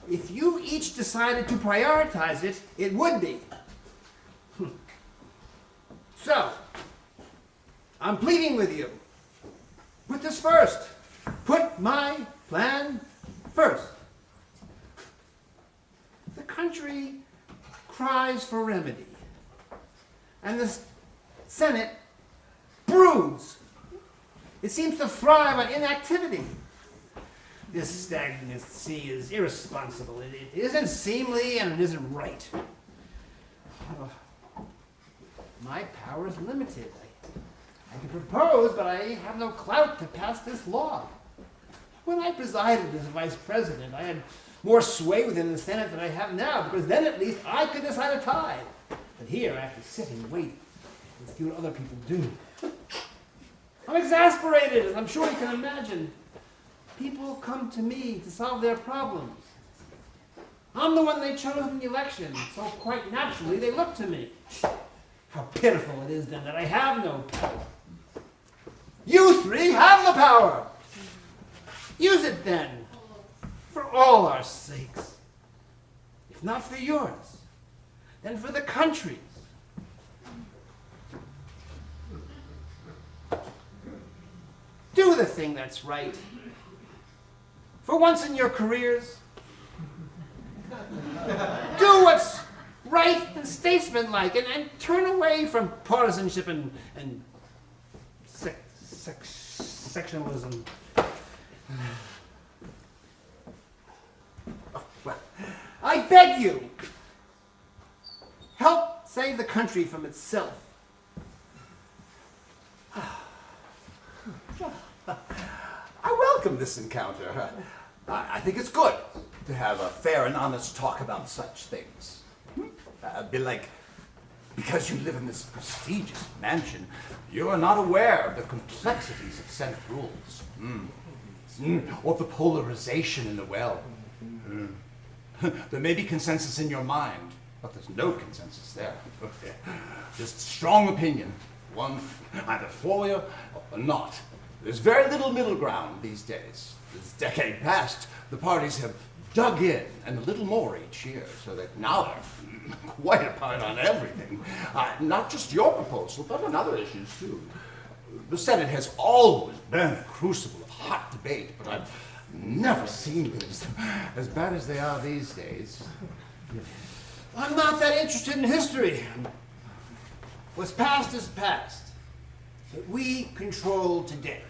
If you each decided to prioritize it, it would be. So, I'm pleading with you. Put this first. Put my plan first. The country cries for remedy. And the Senate broods. It seems to thrive on inactivity. This stagnancy is irresponsible. It isn't seemly and it isn't right. My power is limited. I can propose, but I have no clout to pass this law. When I presided as vice president, I had more sway within the Senate than I have now, because then at least I could decide a tide. But here I have to sit and wait and see what other people do. I'm exasperated, as I'm sure you can imagine. People come to me to solve their problems. I'm the one they chose in the election, so quite naturally they look to me. How pitiful it is then that I have no power. You three have the power. Use it then, for all our sakes. If not for yours, then for the country's. Do the thing that's right. For once in your careers, do what's right and statesmanlike, and turn away from partisanship and sectionalism. Well, I beg you, help save the country from itself. I welcome this encounter. I think it's good to have a fair and honest talk about such things. Because you live in this prestigious mansion, you are not aware of the complexities of Senate rules, or the polarization in the well. There may be consensus in your mind, but there's no consensus there. Just strong opinion, one either for you or not. There's very little middle ground these days. This decade past, the parties have dug in and a little more each year, so that now they're quite apart on everything. Not just your proposal, but on other issues too. The Senate has always been a crucible of hot debate, but I've never seen things as bad as they are these days. I'm not that interested in history. What's past is past. But we control today.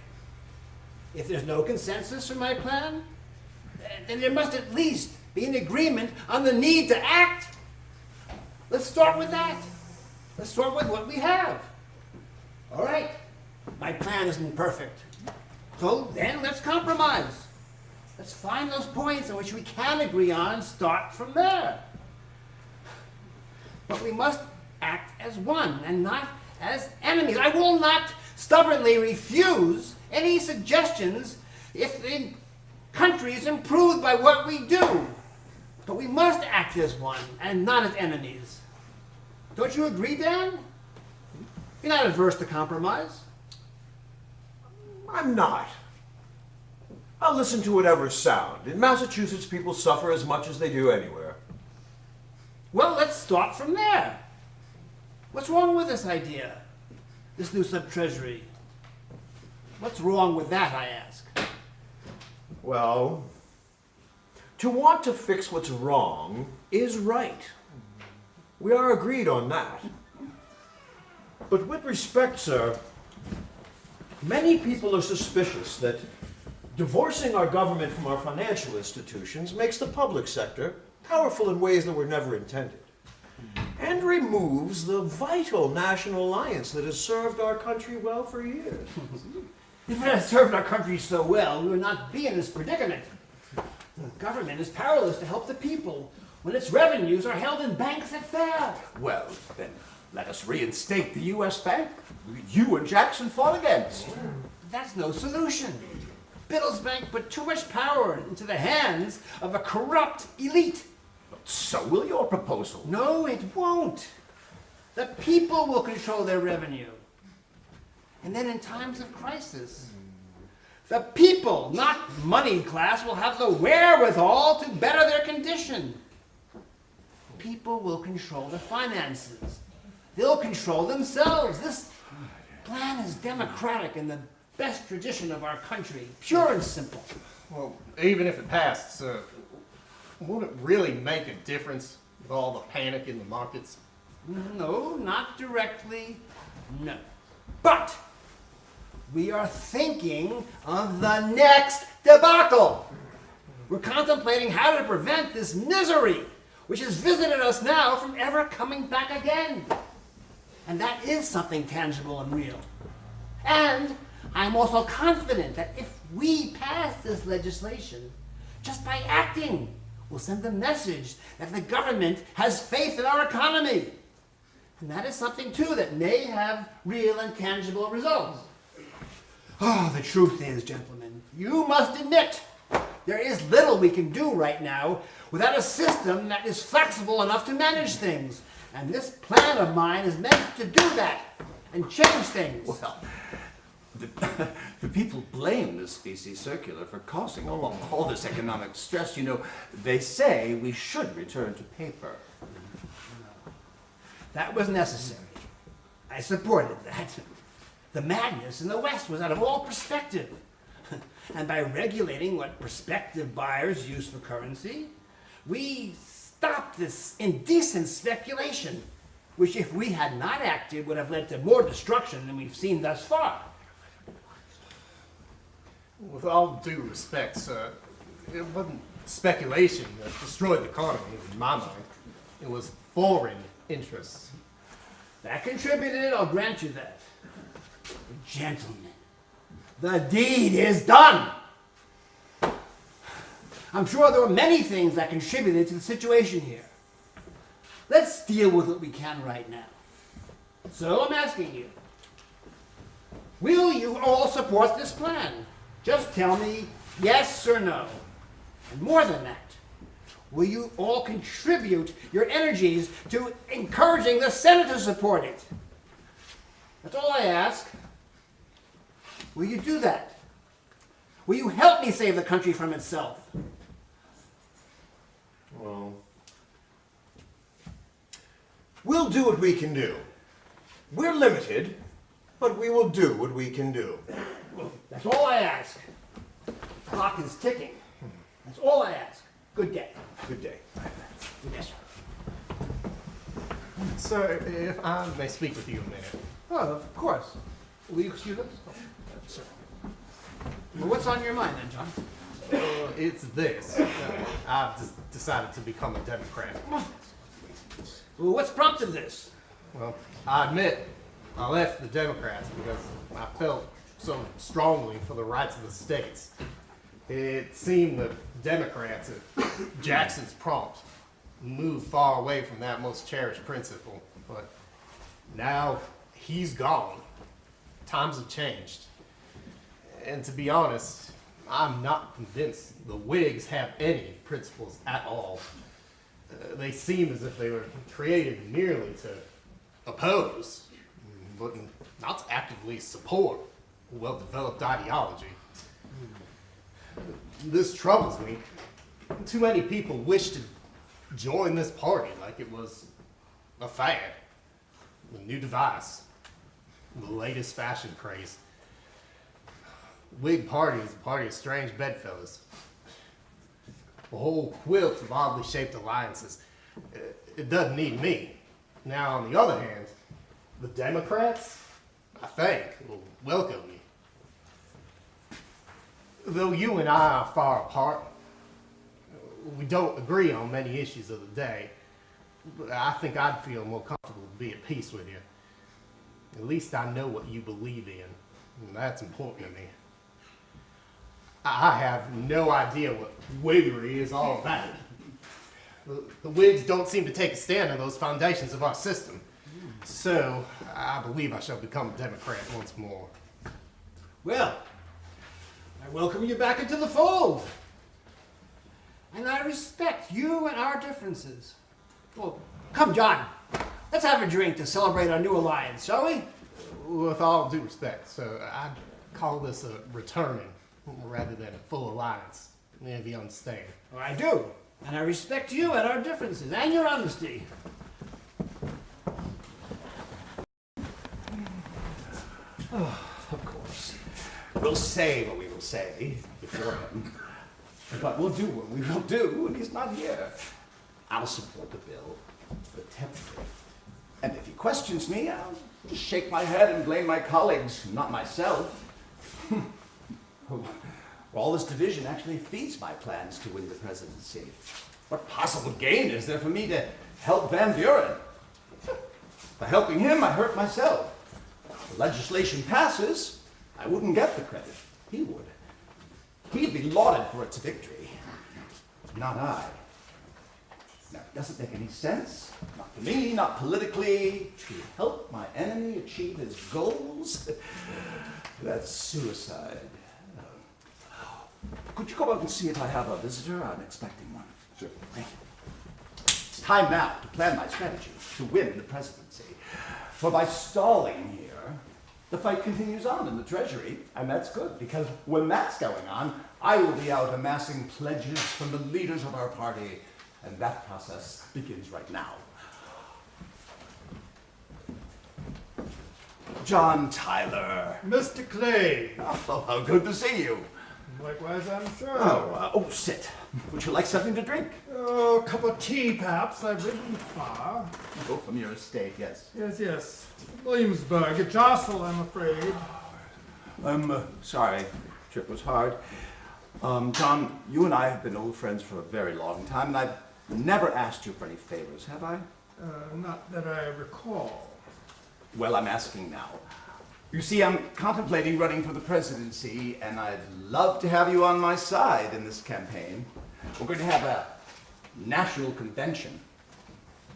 If there's no consensus for my plan, then there must at least be an agreement on the need to act. Let's start with that. Let's start with what we have. All right, my plan isn't perfect. So then let's compromise. Let's find those points on which we can agree on and start from there. But we must act as one and not as enemies. I will not stubbornly refuse any suggestions if the country is improved by what we do. But we must act as one and not as enemies. Don't you agree, Dan? You're not averse to compromise. I'm not. I'll listen to whatever's sound. In Massachusetts, people suffer as much as they do anywhere. Well, let's start from there. What's wrong with this idea? This new sub-treasury? What's wrong with that, I ask? Well, to want to fix what's wrong is right. We are agreed on that. But with respect, sir, many people are suspicious that divorcing our government from our financial institutions makes the public sector powerful in ways that were never intended, and removes the vital national alliance that has served our country well for years. If it had served our country so well, we would not be in this predicament. The government is powerless to help the people when its revenues are held in banks that fail. Well, then let us reinstate the U.S. Bank you and Jackson fought against. That's no solution. Biddle's Bank put too much power into the hands of a corrupt elite. So will your proposal. No, it won't. The people will control their revenue. And then in times of crisis, the people, not money class, will have the wherewithal to better their condition. People will control the finances. They'll control themselves. This plan is democratic in the best tradition of our country, pure and simple. Well, even if it passed, sir, won't it really make a difference with all the panic in the markets? No, not directly, no. But we are thinking of the next debacle. We're contemplating how to prevent this misery, which has visited us now from ever coming back again. And that is something tangible and real. And I'm also confident that if we pass this legislation, just by acting, we'll send the message that the government has faith in our economy. And that is something, too, that may have real and tangible results. Oh, the truth is, gentlemen, you must admit there is little we can do right now without a system that is flexible enough to manage things. And this plan of mine is meant to do that and change things. Well, the people blame the species circular for causing all this economic stress. You know, they say we should return to paper. That was necessary. I supported that. The madness in the West was out of all perspective. And by regulating what prospective buyers use for currency, we stopped this indecent speculation, which if we had not acted would have led to more destruction than we've seen thus far. With all due respect, sir, it wasn't speculation that destroyed the economy, in my mind. It was foreign interests. That contributed, I'll grant you that. Gentlemen, the deed is done. I'm sure there were many things that contributed to the situation here. Let's deal with what we can right now. So I'm asking you, will you all support this plan? Just tell me yes or no. And more than that, will you all contribute your energies to encouraging the Senate to support it? That's all I ask. Will you do that? Will you help me save the country from itself? Well, we'll do what we can do. We're limited, but we will do what we can do. That's all I ask. The clock is ticking. That's all I ask. Good day. Good day. Yes, sir. Sir, if I may speak with you a minute. Oh, of course. Will you excuse us? Sir. Well, what's on your mind then, John? It's this. I've decided to become a Democrat. Well, what's prompted this? Well, I admit I left the Democrats because I felt so strongly for the rights of the states. It seemed that Democrats at Jackson's prompt moved far away from that most cherished principle. But now he's gone. Times have changed. And to be honest, I'm not convinced the Whigs have any principles at all. They seem as if they were created merely to oppose, but not to actively support a well-developed ideology. This troubles me. Too many people wish to join this party like it was a fad, a new device, the latest fashion craze. Whig Party is a party of strange bedfellows. A whole quilt of oddly shaped alliances. It doesn't need me. Now, on the other hand, the Democrats, I think, will welcome me. Though you and I are far apart, we don't agree on many issues of the day, but I think I'd feel more comfortable to be at peace with you. At least I know what you believe in, and that's important to me. I have no idea what Whiggery is all about. The Whigs don't seem to take a stand on those foundations of our system. So, I believe I shall become a Democrat once more. Well, I welcome you back into the fold. And I respect you and our differences. Well, come, John. Let's have a drink to celebrate our new alliance, shall we? With all due respect, so I'd call this a returning rather than a full alliance, if you understand. Well, I do. And I respect you and our differences and your honesty. Oh, of course. We'll say what we will say before him. But we'll do what we will do when he's not here. I'll support the bill, but temporarily. And if he questions me, I'll just shake my head and blame my colleagues, not myself. Well, All this division actually feeds my plans to win the presidency. What possible gain is there for me to help Van Buren? By helping him, I hurt myself. If the legislation passes, I wouldn't get the credit. He would. He'd be lauded for its victory, not I. Now, it doesn't make any sense, not to me, not politically, to help my enemy achieve his goals. That's suicide. Could you go out and see if I have a visitor? I'm expecting one. Sure. Thank you. It's time now to plan my strategy to win the presidency. For by stalling here, the fight continues on in the Treasury, and that's good, because when that's going on, I will be out amassing pledges from the leaders of our party, and that process begins right now. John Tyler. Mr. Clay. Oh, how good to see you. Likewise, I'm sure. Oh, sit. Would you like something to drink? Oh, a cup of tea, perhaps. I've ridden far. Go from your estate, yes. Yes. Williamsburg. A jostle, I'm afraid. I'm sorry. Trip was hard. John, you and I have been old friends for a very long time, and I've never asked you for any favors, have I? Not that I recall. Well, I'm asking now. You see, I'm contemplating running for the presidency, and I'd love to have you on my side in this campaign. We're going to have a national convention.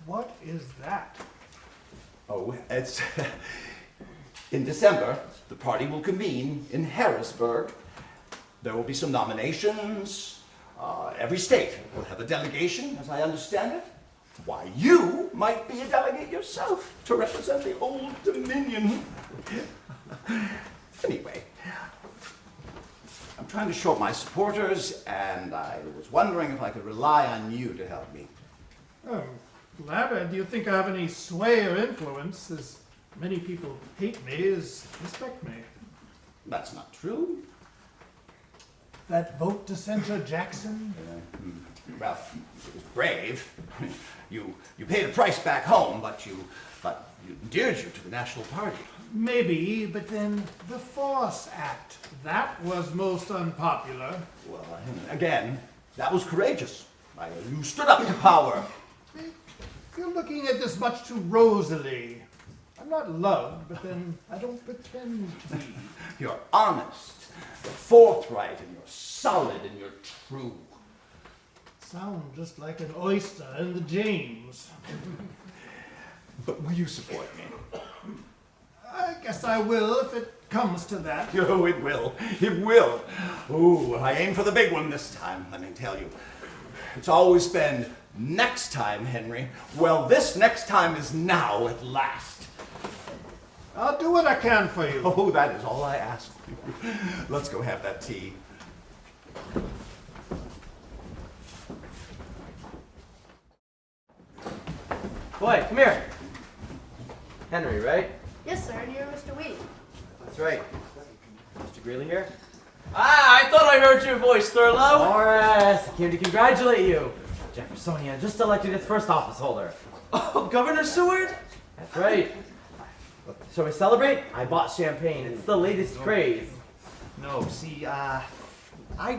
What is that? Oh, it's in December. The party will convene in Harrisburg. There will be some nominations. Every state will have a delegation, as I understand it. Why, you might be a delegate yourself to represent the Old Dominion. Anyway, I'm trying to show up my supporters, and I was wondering if I could rely on you to help me. Oh, flattered. Do you think I have any sway or influence? As many people hate me as respect me. That's not true. That vote to censure Jackson? Well, it was brave. You paid a price back home, but you endeared you to the National Party. Maybe, but then the Force Act. That was most unpopular. Well, again, that was courageous. You stood up to power. You're looking at this much too rosily. I'm not loved, but then I don't pretend to be. You're honest, you're forthright, and you're solid, and you're true. Sound just like an oyster in the James. But will you support me? I guess I will if it comes to that. Oh, it will. It will. Ooh, I aim for the big one this time, let me tell you. It's always been next time, Henry. Well, this next time is now at last. I'll do what I can for you. Oh, that is all I ask you. Let's go have that tea. Boy, come here. Henry, right? Yes, sir, and you're Mr. Wheaton. That's right. Mr. Greeley here? Ah, I thought I heard your voice, Thurlow. Morris, I came to congratulate you. Jeffersonian just elected its first office holder. Oh, Governor Seward? That's right. Shall we celebrate? I bought champagne. It's the latest craze. No, see, I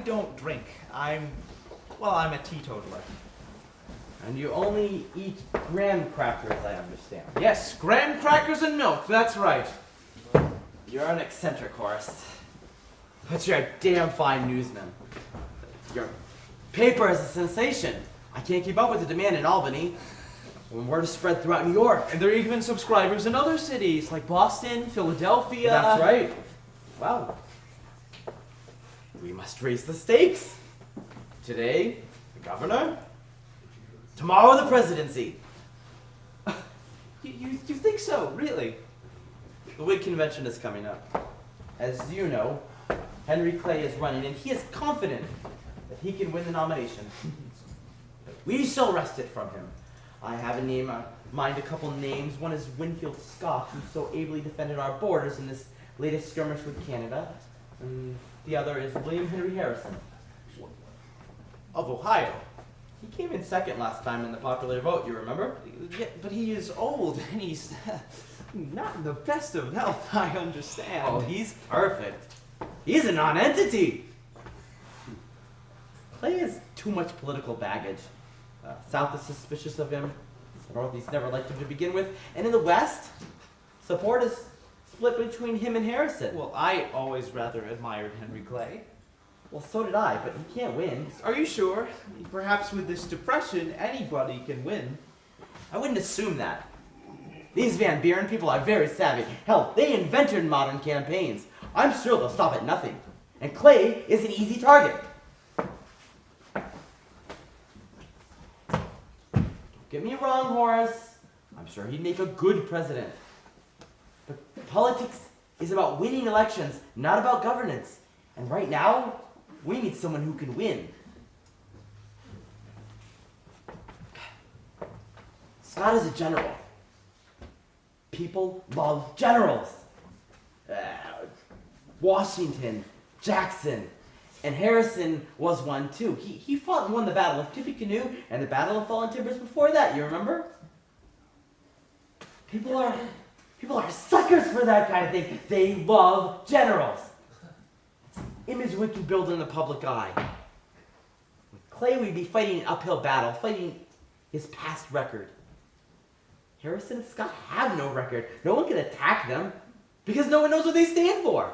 don't drink. I'm a teetotaler. And you only eat graham crackers, I understand. Yes, graham crackers and milk, that's right. You're an eccentric, Horace. But you're a damn fine newsman. Your paper is a sensation. I can't keep up with the demand in Albany. When word is spread throughout New York. And there are even subscribers in other cities, like Boston, Philadelphia. That's right. Well, we must raise the stakes. Today, the governor. Tomorrow, the presidency. You think so, really? The Whig convention is coming up. As you know, Henry Clay is running, and he is confident that he can win the nomination. We shall wrest it from him. I have in mind a couple names. One is Winfield Scott, who so ably defended our borders in this latest skirmish with Canada. And the other is William Henry Harrison of Ohio. He came in second last time in the popular vote, you remember? Yeah, but he is old, and he's not in the best of health, I understand. Oh, he's perfect. He's a non-entity. Clay has too much political baggage. South is suspicious of him. The Northeast never liked him to begin with. And in the West, support is split between him and Harrison. Well, I always rather admired Henry Clay. Well, so did I, but he can't win. Are you sure? Perhaps with this depression, anybody can win. I wouldn't assume that. These Van Buren people are very savvy. Hell, they invented modern campaigns. I'm sure they'll stop at nothing. And Clay is an easy target. Don't get me wrong, Horace. I'm sure he'd make a good president. But politics is about winning elections, not about governance. And right now, we need someone who can win. Scott is a general. People love generals. Washington, Jackson, and Harrison was one too. He fought and won the Battle of Tippecanoe and the Battle of Fallen Timbers before that, you remember? People are suckers for that kind of thing. They love generals. It's an image we can build in the public eye. With Clay, we'd be fighting an uphill battle, fighting his past record. Harrison and Scott have no record. No one can attack them because no one knows what they stand for.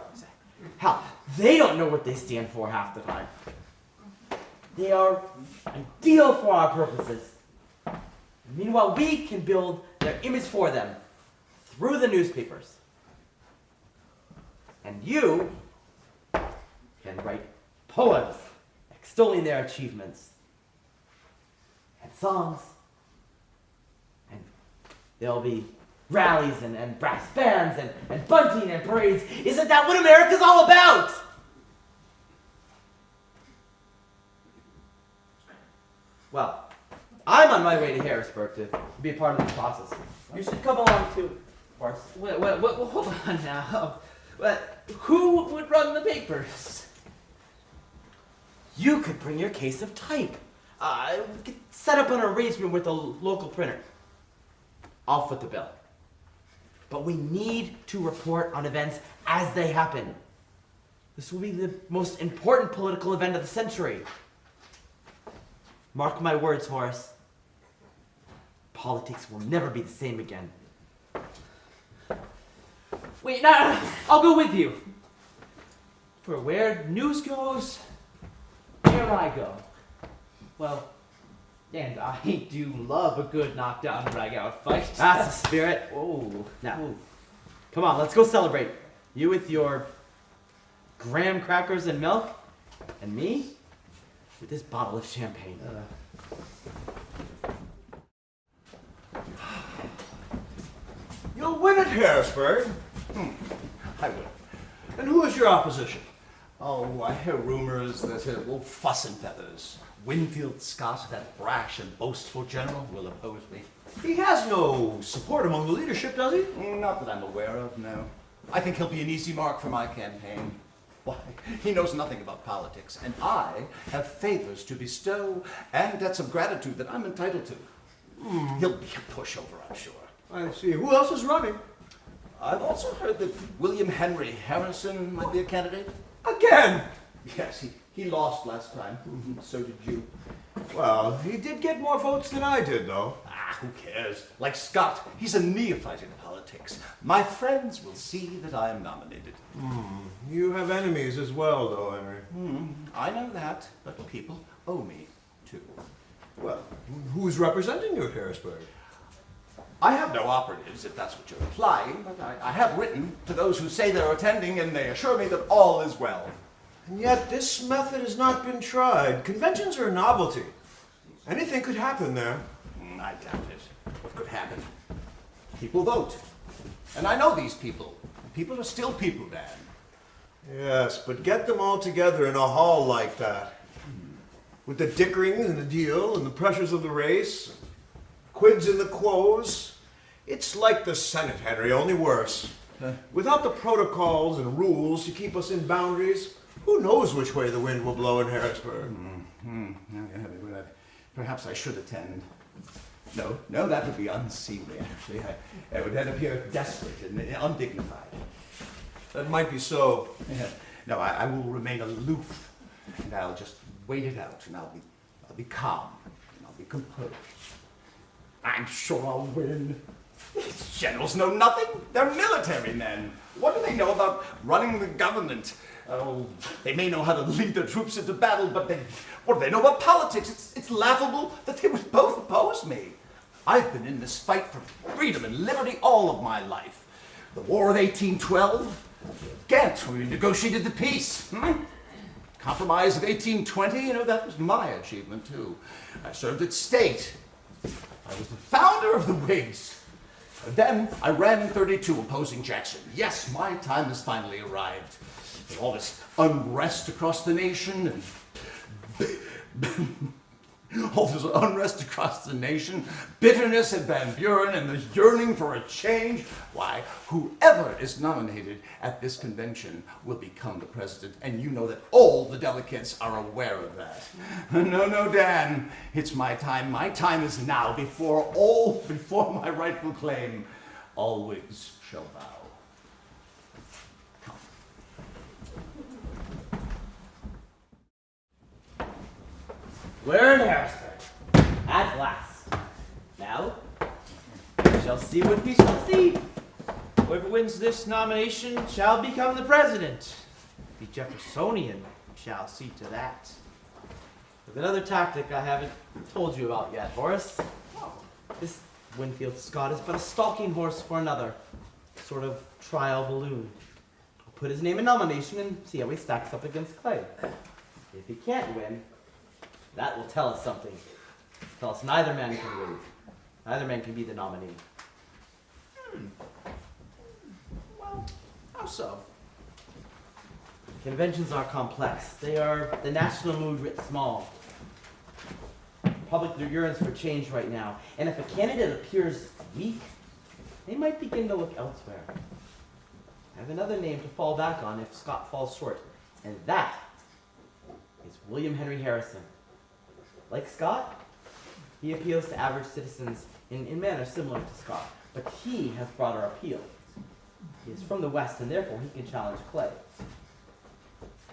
Hell, they don't know what they stand for half the time. They are ideal for our purposes. Meanwhile, we can build their image for them through the newspapers. And you can write poems extolling their achievements and songs. And there'll be rallies and brass bands and bunting and parades. Isn't that what America's all about? Well, I'm on my way to Harrisburg to be a part of the process. You should come along too, of course. Well, hold on now. Who would run the papers? You could bring your case of type. We could set up an arrangement with a local printer. I'll foot the bill. But we need to report on events as they happen. This will be the most important political event of the century. Mark my words, Horace. Politics will never be the same again. Wait, no, I'll go with you. For where news goes, there I go. Well, and I do love a good knockdown drag-out fight. That's the spirit. Oh, now, come on, let's go celebrate. You with your graham crackers and milk, and me with this bottle of champagne. You'll win at Harrisburg. I will. And who is your opposition? Oh, I hear rumors that old Fuss and Feathers, Winfield Scott, that brash and boastful general, will oppose me. He has no support among the leadership, does he? Not that I'm aware of, no. I think he'll be an easy mark for my campaign. Why, he knows nothing about politics, and I have favors to bestow and debts of gratitude that I'm entitled to. He'll be a pushover, I'm sure. I see. Who else is running? I've also heard that William Henry Harrison might be a candidate. Again? Yes, he lost last time. So did you. Well, he did get more votes than I did, though. Who cares? Like Scott, he's a neophyte in politics. My friends will see that I am nominated. You have enemies as well, though, Henry. I know that, but people owe me, too. Well, who's representing you at Harrisburg? I have no operatives, if that's what you're implying, but I have written to those who say they're attending, and they assure me that all is well. And yet this method has not been tried. Conventions are a novelty. Anything could happen there. I doubt it. What could happen? People vote. And I know these people. People are still people, Dan. Yes, but get them all together in a hall like that. With the dickering and the deal and the pressures of the race, quids and the quos. It's like the Senate, Henry, only worse. Without the protocols and rules to keep us in boundaries, who knows which way the wind will blow in Harrisburg? Perhaps I should attend. No, that would be unseemly, actually. I would end up here desperate and undignified. That might be so. No, I will remain aloof, and I'll just wait it out, and I'll be calm, and I'll be composed. I'm sure I'll win. These generals know nothing. They're military men. What do they know about running the government? Oh, they may know how to lead their troops into battle, but what do they know about politics? It's laughable that they would both oppose me. I've been in this fight for freedom and liberty all of my life. The War of 1812, Ghent, we negotiated the peace. Compromise of 1820, that was my achievement too. I served at state. I was the founder of the Whigs. Then I ran in 32 opposing Jackson. Yes, my time has finally arrived. With all this unrest across the nation bitterness at Van Buren, and the yearning for a change. Why, whoever is nominated at this convention will become the president, and you know that all the delegates are aware of that. No, Dan, it's my time. My time is now, before my rightful claim. All Whigs shall bow. We're in Harrisburg, at last. Now, we shall see what we shall see. Whoever wins this nomination shall become the president. The Jeffersonian shall see to that. With another tactic I haven't told you about yet, Horace. This Winfield Scott is but a stalking horse for another, sort of trial balloon. I'll put his name in nomination and see how he stacks up against Clay. If he can't win, that will tell us something. Tell us neither man can win. Neither man can be the nominee. Well, how so? Conventions are complex. They are the national mood writ small. Public yearns for change right now, and if a candidate appears weak, they might begin to look elsewhere. I have another name to fall back on if Scott falls short, and that is William Henry Harrison. Like Scott, he appeals to average citizens in manners similar to Scott, but he has broader appeal. He is from the West, and therefore he can challenge Clay.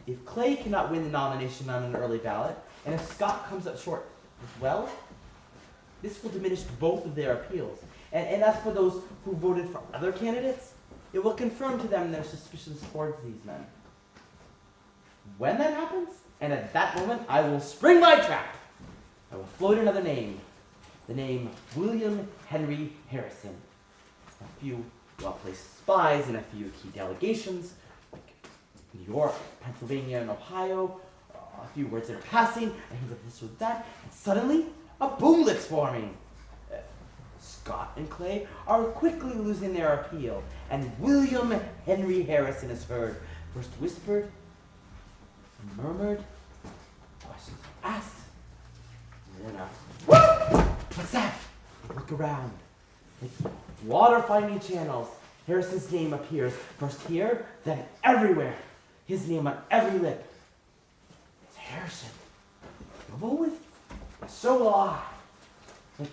If Clay cannot win the nomination on an early ballot, and if Scott comes up short as well, this will diminish both of their appeals. And as for those who voted for other candidates, it will confirm to them their suspicions towards these men. When that happens, and at that moment, I will spring my trap. I will float another name, the name William Henry Harrison. A few well-placed spies and a few key delegations, like New York, Pennsylvania, and Ohio, a few words in passing, a hint of this or that, and suddenly, a boomlet's forming. Scott and Clay are quickly losing their appeal, and William Henry Harrison is heard, first whispered, murmured, questions asked, and then what's that? They look around. Like water finding channels, Harrison's name appears, first here, then everywhere. His name on every lip. It's Harrison. You'll vote with? So will I. Like,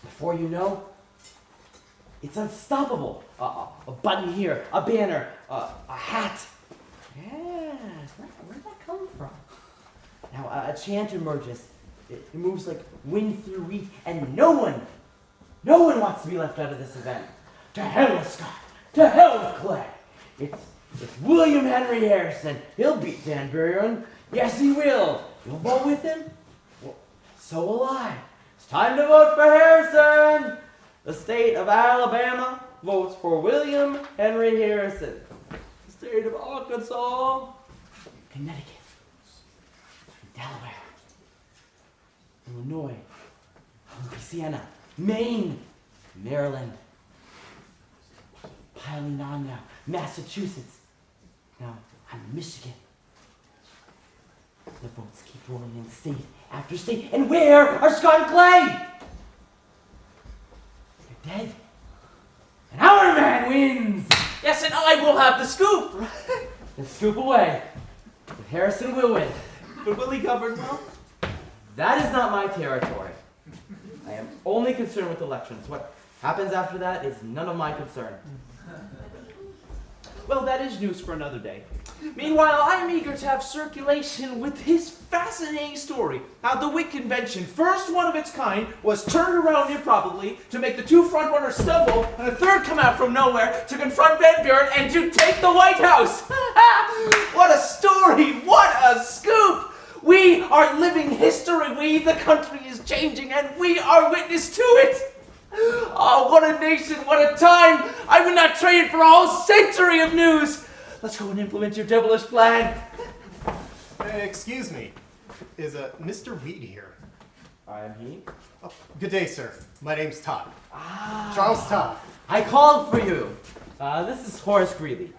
before you know, it's unstoppable. A button here, a banner, a hat. Yes, where'd that come from? Now a chant emerges. It moves like wind through wheat, and no one wants to be left out of this event. To hell with Scott. To hell with Clay. It's William Henry Harrison. He'll beat Van Buren. Yes, he will. You'll vote with him? Well, so will I. It's time to vote for Harrison. The state of Alabama votes for William Henry Harrison. The state of Arkansas, Connecticut, Delaware, Illinois, Louisiana, Maine, Maryland, piling on now, Massachusetts, now I'm Michigan. The votes keep rolling in state after state, and where are Scott and Clay? They're dead. And our man wins! Yes, and I will have the scoop! Then scoop away. But Harrison will win. But will he govern well? That is not my territory. I am only concerned with elections. What happens after that is none of my concern. Well, that is news for another day. Meanwhile, I'm eager to have circulation with this fascinating story. How the Whig Convention, first one of its kind, was turned around improbably to make the two frontrunners stumble and a third come out from nowhere to confront Van Buren and to take the White House. What a story! What a scoop! We are living history. The country is changing and we are witness to it. Oh, what a nation, what a time! I would not trade it for a whole century of news! Let's go and implement your devilish plan. Excuse me. Is Mr. Reed here? I am he. Oh, good day, sir. My name's Todd. Charles Todd. I called for you. This is Horace Greeley.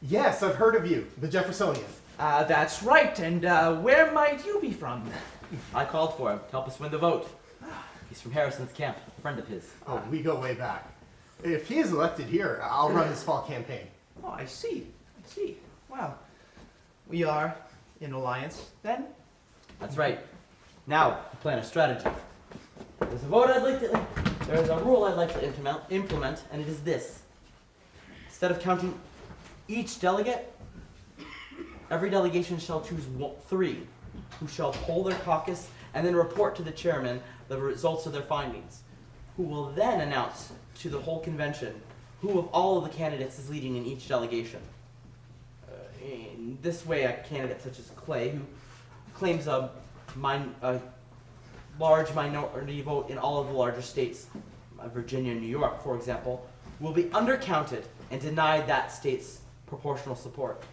Yes, I've heard of you, the Jeffersonian. That's right, and where might you be from? I called for him to help us win the vote. He's from Harrison's camp, a friend of his. Oh, we go way back. If he is elected here, I'll run his fall campaign. Oh, I see. Wow. We are in alliance, then? That's right. Now, to plan a strategy. There's a rule I'd like to implement, and it is this. Instead of counting each delegate, every delegation shall choose 3 who shall poll their caucus and then report to the chairman the results of their findings, who will then announce to the whole convention who of all of the candidates is leading in each delegation. In this way, a candidate such as Clay, who claims a large minority vote in all of the larger states, Virginia and New York, for example, will be undercounted and denied that state's proportional support.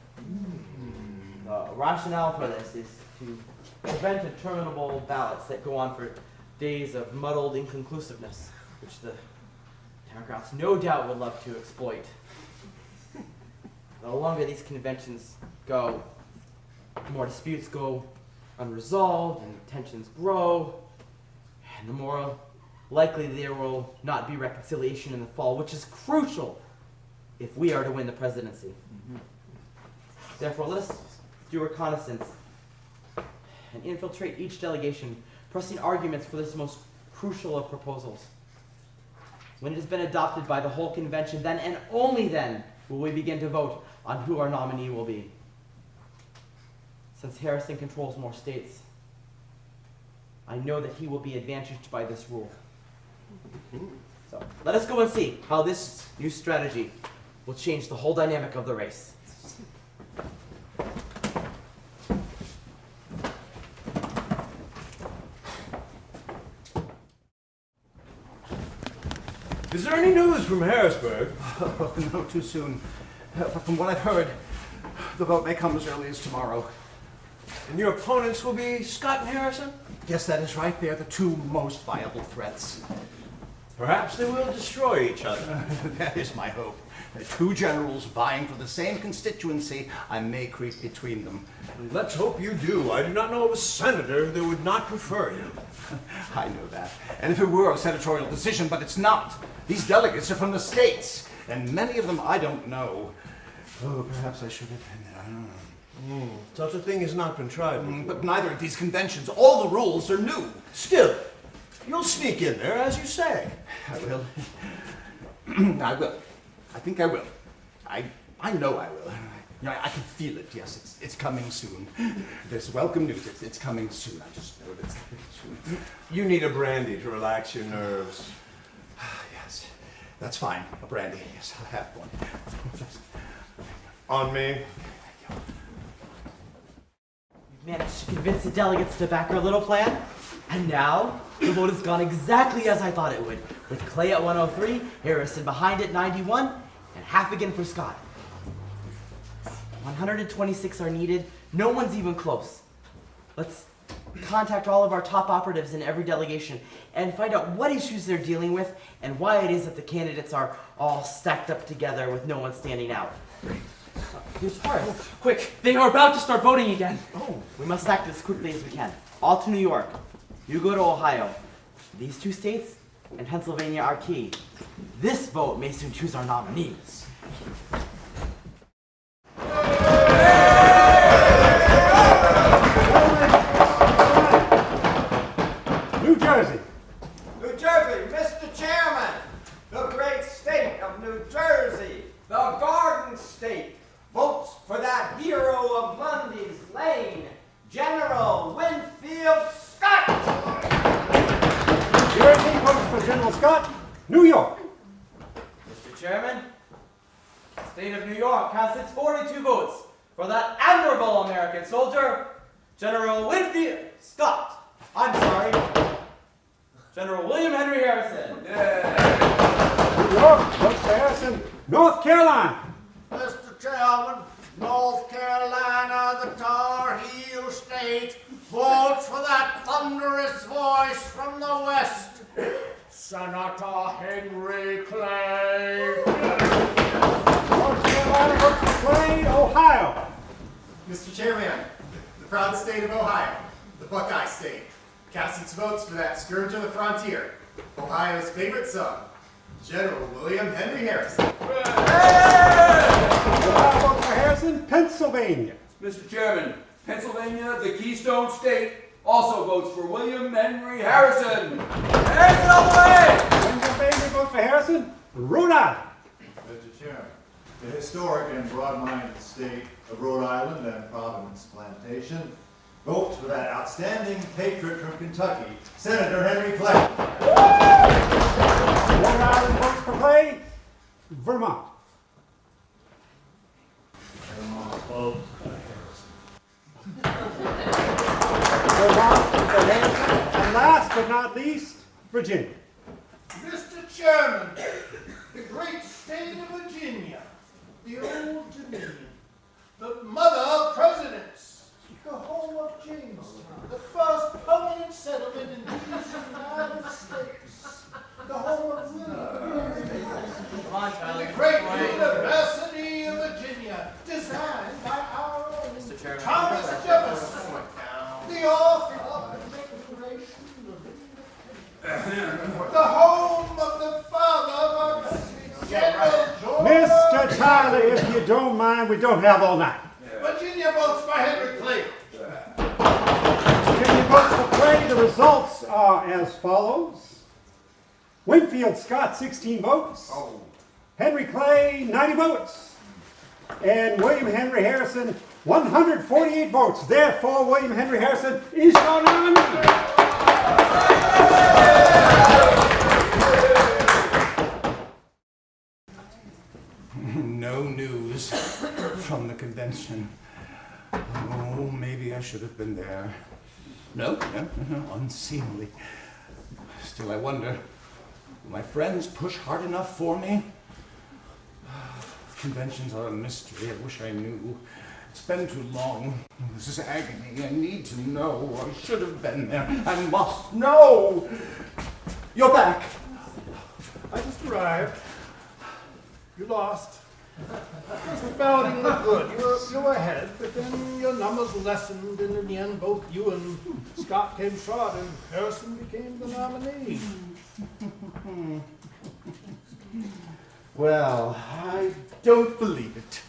The rationale for this is to prevent interminable ballots that go on for days of muddled inconclusiveness, which the Democrats no doubt would love to exploit. The longer these conventions go, the more disputes go unresolved and tensions grow, and the more likely there will not be reconciliation in the fall, which is crucial if we are to win the presidency. Therefore, let us do reconnaissance and infiltrate each delegation, pressing arguments for this most crucial of proposals. When it has been adopted by the whole convention, then and only then will we begin to vote on who our nominee will be. Since Harrison controls more states, I know that he will be advantaged by this rule. So let us go and see how this new strategy will change the whole dynamic of the race. Is there any news from Harrisburg? Oh, no, too soon. But from what I've heard, the vote may come as early as tomorrow. And your opponents will be Scott and Harrison? Yes, that is right. They're the 2 most viable threats. Perhaps they will destroy each other. That is my hope. 2 generals vying for the same constituency. I may creep between them. Let's hope you do. I do not know of a senator that would not prefer you. I know that. And if it were a senatorial decision, but it's not. These delegates are from the states, and many of them I don't know. Oh, perhaps I should have been there. I don't know. Such a thing has not been tried before. But neither of these conventions. All the rules are new. Still, you'll sneak in there, as you say. I will. I will. I think I will. I know I will. You know, I can feel it. Yes, it's coming soon. There's welcome news. It's coming soon. I just know that it's coming soon. You need a brandy to relax your nerves. Yes, that's fine. A brandy. Yes, I'll have one. On me. We've managed to convince the delegates to back our little plan, and now the vote has gone exactly as I thought it would, with Clay at 103, Harrison behind at 91, and half again for Scott. 126 are needed. No one's even close. Let's contact all of our top operatives in every delegation and find out what issues they're dealing with and why it is that the candidates are all stacked up together with no one standing out. Here's Horace. Quick, they are about to start voting again. Oh, we must act as quickly as we can. All to New York. You go to Ohio. These 2 states and Pennsylvania are key. This vote may soon choose our nominees. New Jersey. New Jersey, Mr. Chairman, the great state of New Jersey, the Garden State, Chairman, the state of New York casts its 42 votes for that admirable American soldier, General Winfield Scott. I'm sorry, General William Henry Harrison. New York votes for Harrison. North Carolina. Mr. Chairman, North Carolina, the Tar Heel State, votes for that thunderous voice from the West, Senator Henry Clay. North Carolina votes for Clay. Ohio. Mr. Chairman, the proud state of Ohio, the Buckeye State, casts its votes for that scourge of the frontier, Ohio's favorite son, General William Henry Harrison. Ohio votes for Harrison. Pennsylvania. Mr. Chairman, Pennsylvania, the Keystone State, also votes for William Henry Harrison. Harrison all the way! Pennsylvania votes for Harrison. Rhode Island. Mr. Chairman, the historic and broad-minded state of Rhode Island and Providence Plantation votes for that outstanding patriot from Kentucky, Senator Henry Clay. Rhode Island votes for Clay. Vermont. Vermont votes for Vermont for Harrison. And last but not least, Virginia. Mr. Chairman, the great state of Virginia, the old Dominion, the mother of presidents, the home of Jamestown, the first permanent settlement in these United States, the home of William, and the great University of Virginia, designed by our own Thomas Jefferson, the author of the Declaration of Independence, the home of the father of our country, General George. Mr. Tyler, if you don't mind, we don't have all night. Virginia votes for Henry Clay. Virginia votes for Clay. The results are as follows. Winfield Scott, 16 votes. Henry Clay, 90 votes. And William Henry Harrison, 148 votes. Therefore, William Henry Harrison is your nominee. No news from the convention. Oh, maybe I should have been there. No, unseemly. Still, I wonder, will my friends push hard enough for me? Conventions are a mystery. I wish I knew. It's been too long. This is agony. I need to know. I should have been there. I must know. You're back. I just arrived. You lost. The balloting looked good. You were ahead, but then your numbers lessened, and in the end, both you and Scott came short, and Harrison became the nominee. Well, I don't believe it.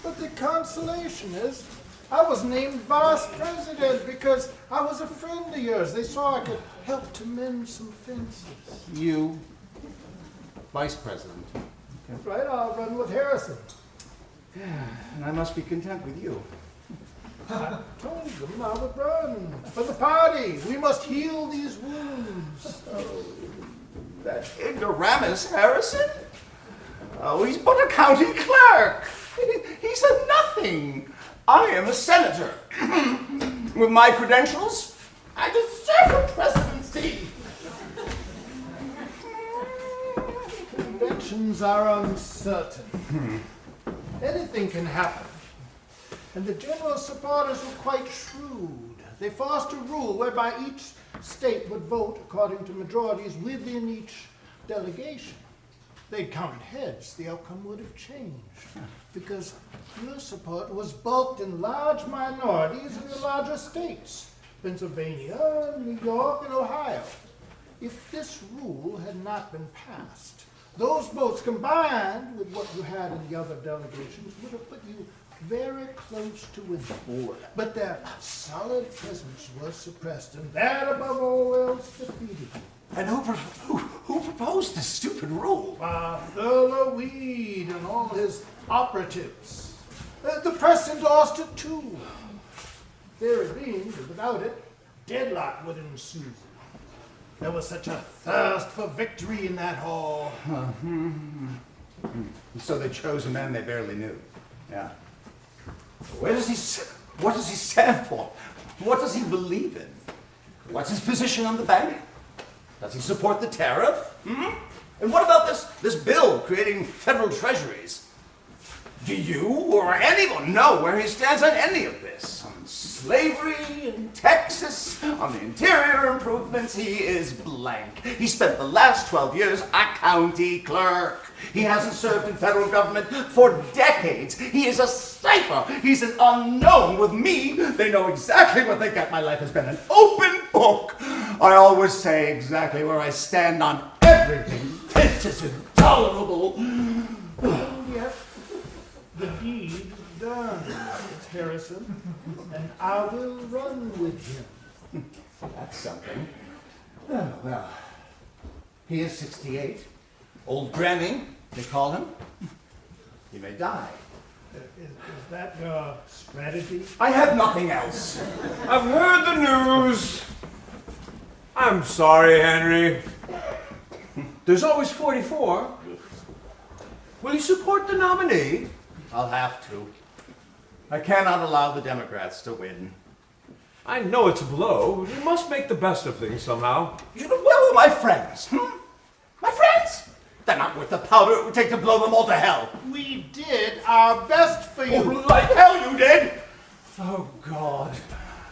But the consolation is, I was named vice president because I was a friend of yours. They saw I could help to mend some fences. You, vice president. That's right, I'll run with Harrison. And I must be content with you. I told them I would run for the party. We must heal these wounds. Oh, that ignoramus Harrison? Oh, he's but a county clerk. He's a nothing. I am a senator. With my credentials, I deserve a presidency. Conventions are uncertain. Anything can happen. And the general supporters were quite shrewd. They forced a rule whereby each state would vote according to majorities within each delegation. They'd counted heads, the outcome would have changed. Because your support was bulked in large minorities in the larger states, Pennsylvania, New York, and Ohio. If this rule had not been passed, those votes combined with what you had in the other delegations would have put you very close to winning. But their solid presence was suppressed, and that above all else defeated you. And who proposed this stupid rule? Thurlow Weed and all his operatives. The press endorsed it too. Theory being that without it, deadlock would ensue. There was such a thirst for victory in that hall. So they chose a man they barely knew. Yeah. What does he stand for? What does he believe in? What's his position on the bank? Does he support the tariff? Hmm? And what about this bill creating federal treasuries? Do you or anyone know where he stands on any of this? On slavery in Texas, on the interior improvements, he is blank. He spent the last 12 years a county clerk. He hasn't served in federal government for decades. He is a cipher. He's an unknown. With me, they know exactly what they get. My life has been an open book. I always say exactly where I stand on everything. This is intolerable. Yet, the deed is done, Harrison, and I will run with him. That's something. Oh, well, he is 68. Old Granny, they call him. He may die. Is that your strategy? I have nothing else. I've heard the news. I'm sorry, Henry. There's always 44. Will you support the nominee? I'll have to. I cannot allow the Democrats to win. I know it's a blow, but you must make the best of things somehow. Where are my friends? My friends? They're not worth the powder it would take to blow them all to hell. We did our best for you. Oh, like hell you did! Oh, God.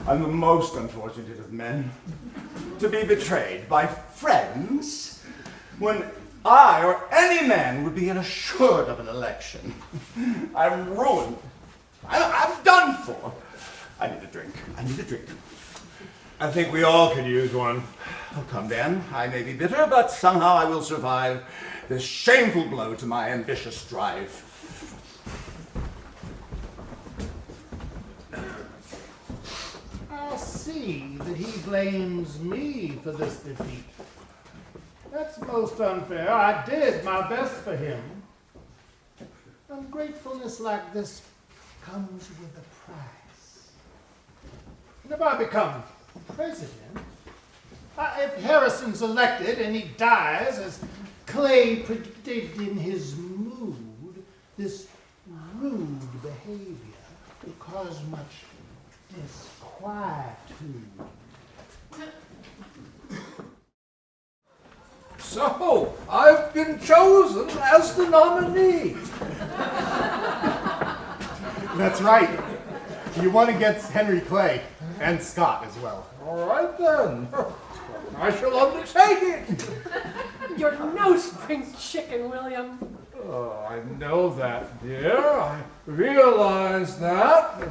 I'm the most unfortunate of men. To be betrayed by friends when I or any man would be assured of an election. I'm ruined. I'm done for. I need a drink. I think we all could use one. Oh, come then. I may be bitter, but somehow I will survive this shameful blow to my ambitious drive. I see that he blames me for this defeat. That's most unfair. I did my best for him. Ungratefulness like this comes with a price. And if I become president, if Harrison's elected and he dies, as Clay predicted in his mood, this rude behavior will cause much disquietude. So, I've been chosen as the nominee. That's right. You won against Henry Clay and Scott as well. All right then. I shall undertake it. You're no spring chicken, William. Oh, I know that, dear. I realize that.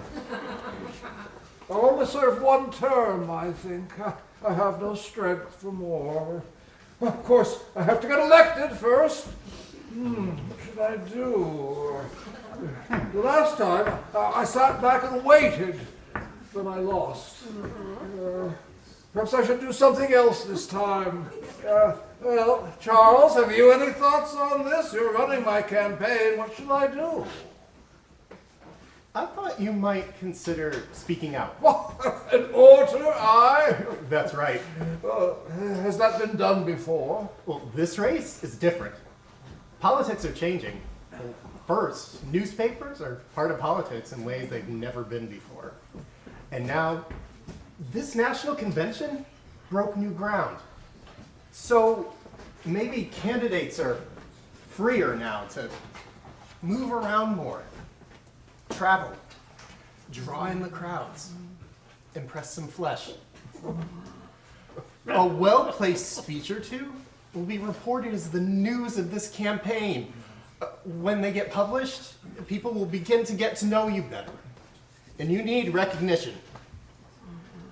I only served one term, I think. I have no strength for more. Of course, I have to get elected first. What should I do? The last time, I sat back and waited, but I lost. Perhaps I should do something else this time. Well, Charles, have you any thoughts on this? You're running my campaign. What should I do? I thought you might consider speaking out. An orator, I? That's right. Has that been done before? Well, this race is different. Politics are changing. First, newspapers are part of politics in ways they've never been before. And now, this national convention broke new ground. So maybe candidates are freer now to move around more, travel, draw in the crowds, impress some flesh. A well-placed speech or two will be reported as the news of this campaign. When they get published, people will begin to get to know you better. And you need recognition.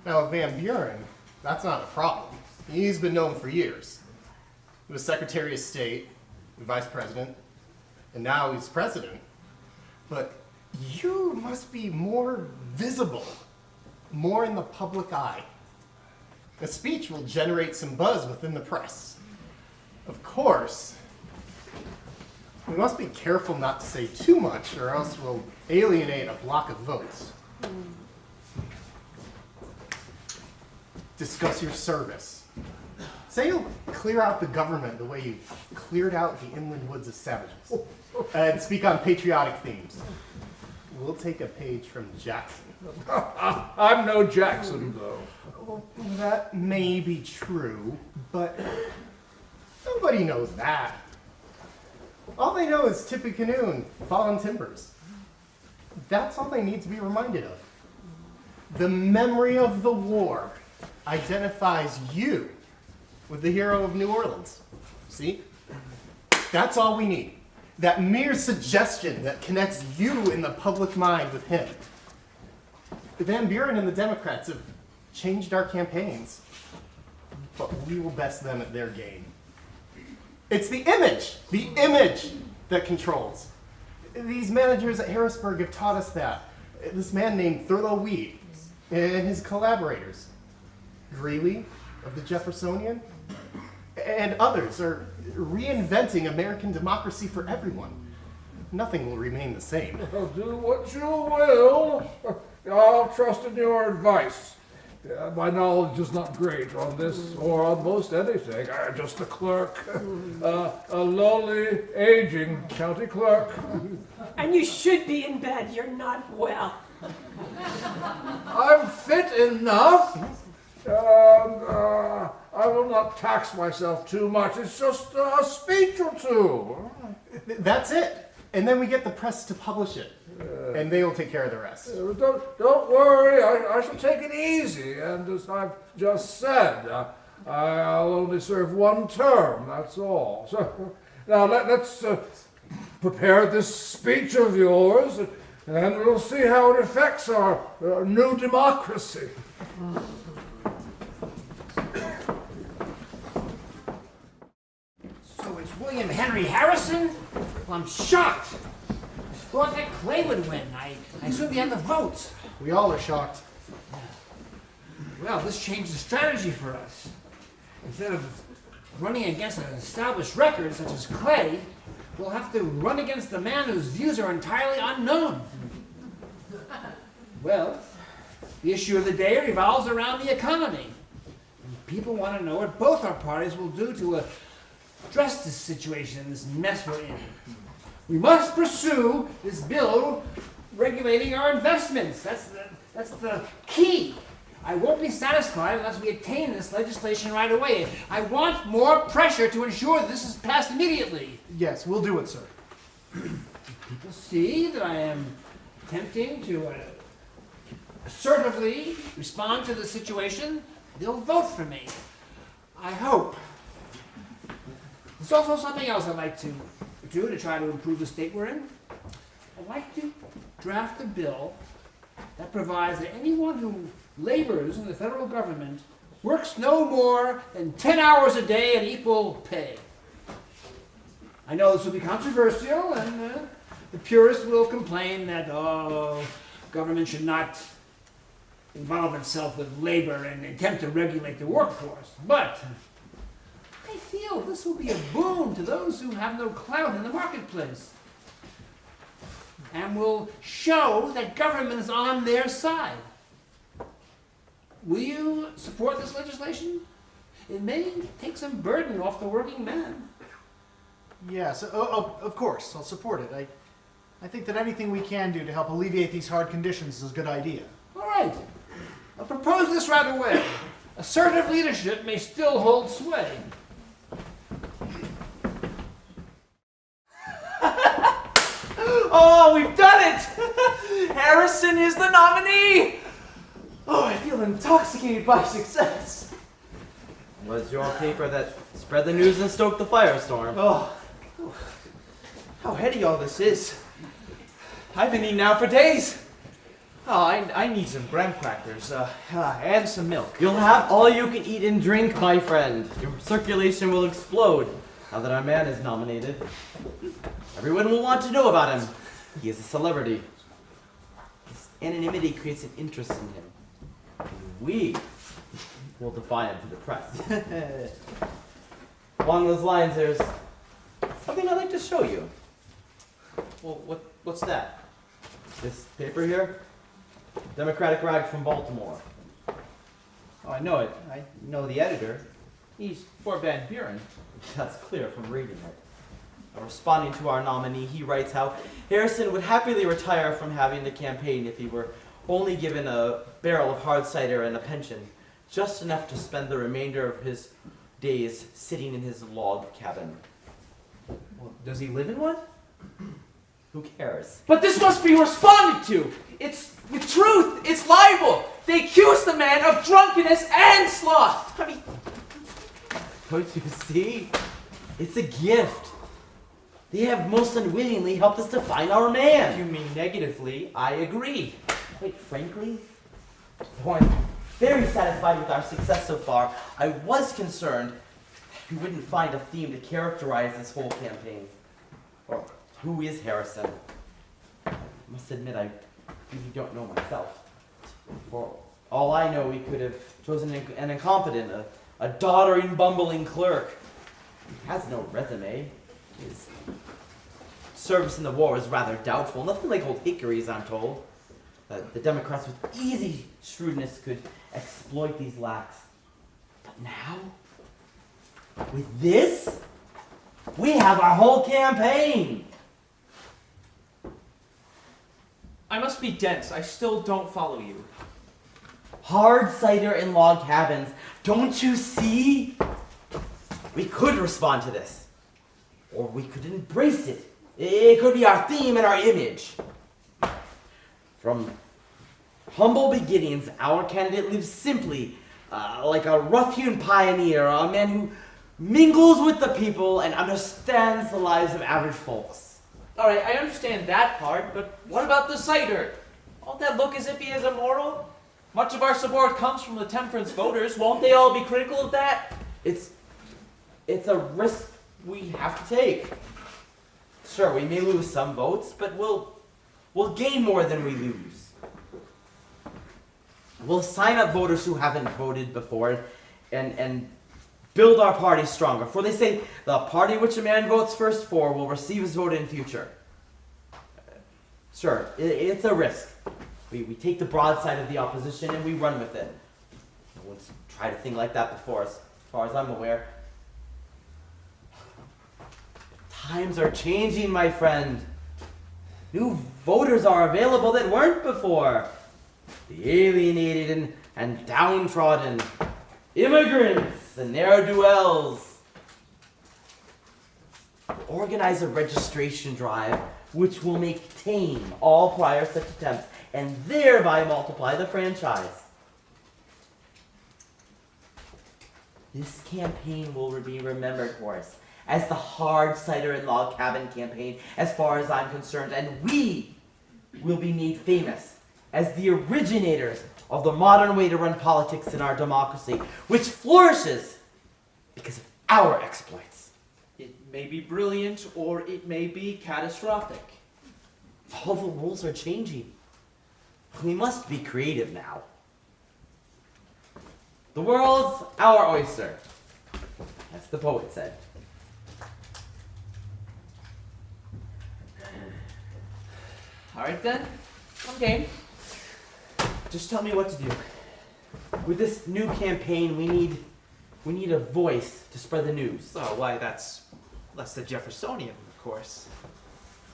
Now, Van Buren, that's not a problem. He's been known for years. He was Secretary of State, Vice President, and now he's President. But you must be more visible, more in the public eye. A speech will generate some buzz within the press. Of course, we must be careful not to say too much, or else we'll alienate a block of votes. Discuss your service. say you'll clear out the government the way you cleared out the inland woods of savages, and speak on patriotic themes. We'll take a page from Jackson. I'm no Jackson, though. Well, that may be true, but nobody knows that. All they know is Tippecanoe and fallen timbers. That's all they need to be reminded of. The memory of the war identifies you with the hero of New Orleans. See? That's all we need. That mere suggestion that connects you in the public mind with him. Van Buren and the Democrats have changed our campaigns, but we will best them at their game. It's the image that controls. These managers at Harrisburg have taught us that. This man named Thurlow Weed and his collaborators, Greeley of the Jeffersonian, and others are reinventing American democracy for everyone. Nothing will remain the same. Do what you will. I'll trust in your advice. My knowledge is not great on this or on most anything. I'm just a clerk, a lowly, aging county clerk. And you should be in bed. You're not well. I'm fit enough. I will not tax myself too much. It's just a speech or two. That's it. And then we get the press to publish it. And they will take care of the rest. Don't worry. I shall take it easy. And as I've just said, I'll only serve one term. That's all. So now let's prepare this speech of yours, and we'll see how it affects our new democracy. So it's William Henry Harrison? Well, I'm shocked. I thought that Clay would win. I assumed he had the votes. We all are shocked. Well, this changed the strategy for us. Instead of running against an established record such as Clay, we'll have to run against the man whose views are entirely unknown. Well, the issue of the day revolves around the economy. And people want to know what both our parties will do to address this situation, this mess we're in. We must pursue this bill regulating our investments. That's the key. I won't be satisfied unless we attain this legislation right away. I want more pressure to ensure that this is passed immediately. Yes, we'll do it, sir. People see that I am attempting to assertively respond to the situation, they'll vote for me. I hope. There's also something else I'd like to do to try to improve the state we're in. I'd like to draft a bill that provides that anyone who labors in the federal government works no more than 10 hours a day at equal pay. I know this will be controversial, and the purists will complain that, government should not involve itself with labor and attempt to regulate the workforce. But I feel this will be a boon to those who have no clout in the marketplace, and will show that government is on their side. Will you support this legislation? It may take some burden off the working man. Yes, of course, I'll support it. I think that anything we can do to help alleviate these hard conditions is a good idea. All right. I'll propose this right away. Assertive leadership may still hold sway. Oh, we've done it! Harrison is the nominee! Oh, I feel intoxicated by success. It was your paper that spread the news and stoked the firestorm. Oh, how heady all this is. I've been eating now for days. Oh, I need some graham crackers, and some milk. You'll have all you can eat and drink, my friend. Your circulation will explode now that our man is nominated. Everyone will want to know about him. He is a celebrity. His anonymity creates an interest in him. And we will defy him to the press. Along those lines, there's something I'd like to show you. Well, what's that? This paper here? Democratic rag from Baltimore. Oh, I know it. I know the editor. He's for Van Buren. That's clear from reading it. Responding to our nominee, he writes how Harrison would happily retire from having to campaign if he were only given a barrel of hard cider and a pension, just enough to spend the remainder of his days sitting in his log cabin. Well, does he live in one? Who cares? But this must be responded to. It's the truth. It's libel. They accuse the man of drunkenness and sloth. I mean, Don't you see? It's a gift. They have most unwittingly helped us to find our man. If you mean negatively, I agree. Quite frankly, though I'm very satisfied with our success so far, I was concerned that we wouldn't find a theme to characterize this whole campaign. Or who is Harrison? I must admit I really don't know myself. For all I know, we could have chosen an incompetent, a doddering, bumbling clerk. He has no resume. His service in the war is rather doubtful. Nothing like old Hickory's, I'm told. The Democrats with easy shrewdness could exploit these lacks. But now, with this, we have our whole campaign. I must be dense. I still don't follow you. Hard cider and log cabins. Don't you see? We could respond to this. Or we could embrace it. It could be our theme and our image. From humble beginnings, our candidate lives simply, like a rough-hewn pioneer, a man who mingles with the people and understands the lives of average folks. All right, I understand that part, but what about the cider? Won't that look as if he is immoral? Much of our support comes from the temperance voters. Won't they all be critical of that? It's a risk we have to take. Sure, we may lose some votes, but we'll gain more than we lose. We'll sign up voters who haven't voted before and build our party stronger. For they say, the party which a man votes first for will receive his vote in future. Sure, it's a risk. We take the broadside of the opposition and we run with it. No one's tried a thing like that before, as far as I'm aware. Times are changing, my friend. New voters are available that weren't before. The alienated and downtrodden. Immigrants and ne'er-do-wells. Organize a registration drive which will make tame all prior such attempts and thereby multiply the franchise. This campaign will be remembered, Horace, as the hard cider and log cabin campaign, as far as I'm concerned, and we will be made famous as the originators of the modern way to run politics in our democracy, which flourishes because of our exploits. It may be brilliant or it may be catastrophic. All the rules are changing. We must be creative now. The world's our oyster, as the poet said. All right then, I'm game. Just tell me what to do. With this new campaign, we need a voice to spread the news. Oh, why, that's the Jeffersonian, of course.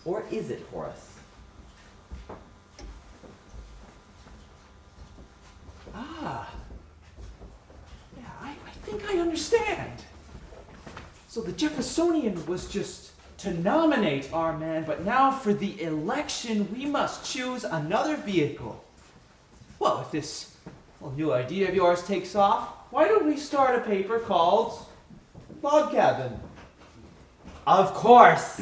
Or is it, Horace? Ah. Yeah, I think I understand. So the Jeffersonian was just to nominate our man, but now for the election, we must choose another vehicle. Well, if this new idea of yours takes off, why don't we start a paper called Log Cabin? Of course!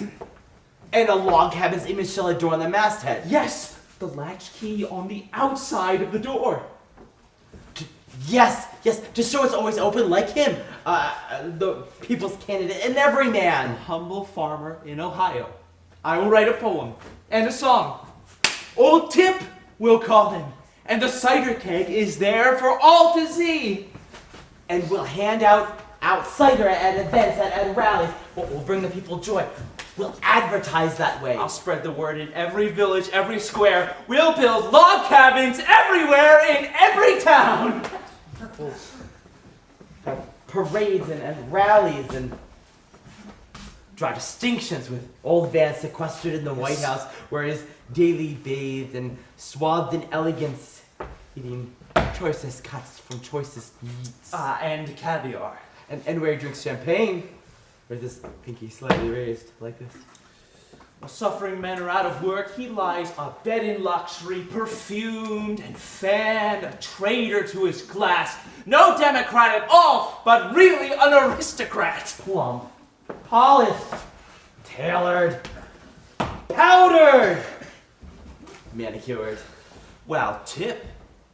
And a log cabin's image shall adorn the masthead. Yes! The latchkey on the outside of the door. Yes, to show it's always open like him, the people's candidate and every man. A humble farmer in Ohio. I will write a poem and a song. Old Tip, we'll call him. And the cider keg is there for all to see. And we'll hand out cider at events, at rallies. We'll bring the people joy. We'll advertise that way. I'll spread the word in every village, every square. We'll build log cabins everywhere in every town. parades and rallies and draw distinctions with old Van sequestered in the White House, where he is daily bathed and swathed in elegance, eating choicest cuts from choicest meats. And caviar. And where he drinks champagne, with his pinky slightly raised, like this. While suffering men are out of work, he lies abed in luxury, perfumed and fanned, a traitor to his class. No Democrat at all, but really an aristocrat. Plump, polished, tailored, powdered, manicured. While Tip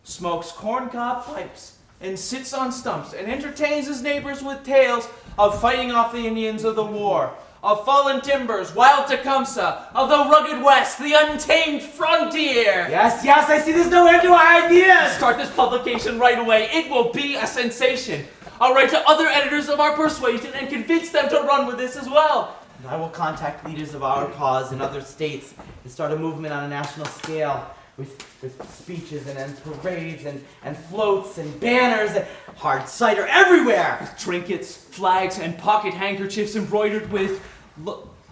smokes corncob pipes and sits on stumps and entertains his neighbors with tales of fighting off the Indians of the war, of fallen timbers, wild Tecumseh, of the rugged West, the untamed frontier. Yes, I see there's no end to our ideas. Start this publication right away. It will be a sensation. I'll write to other editors of our persuasion and convince them to run with this as well. And I will contact leaders of our cause in other states and start a movement on a national scale with speeches and parades and floats and banners and hard cider everywhere. Trinkets, flags, and pocket handkerchiefs embroidered with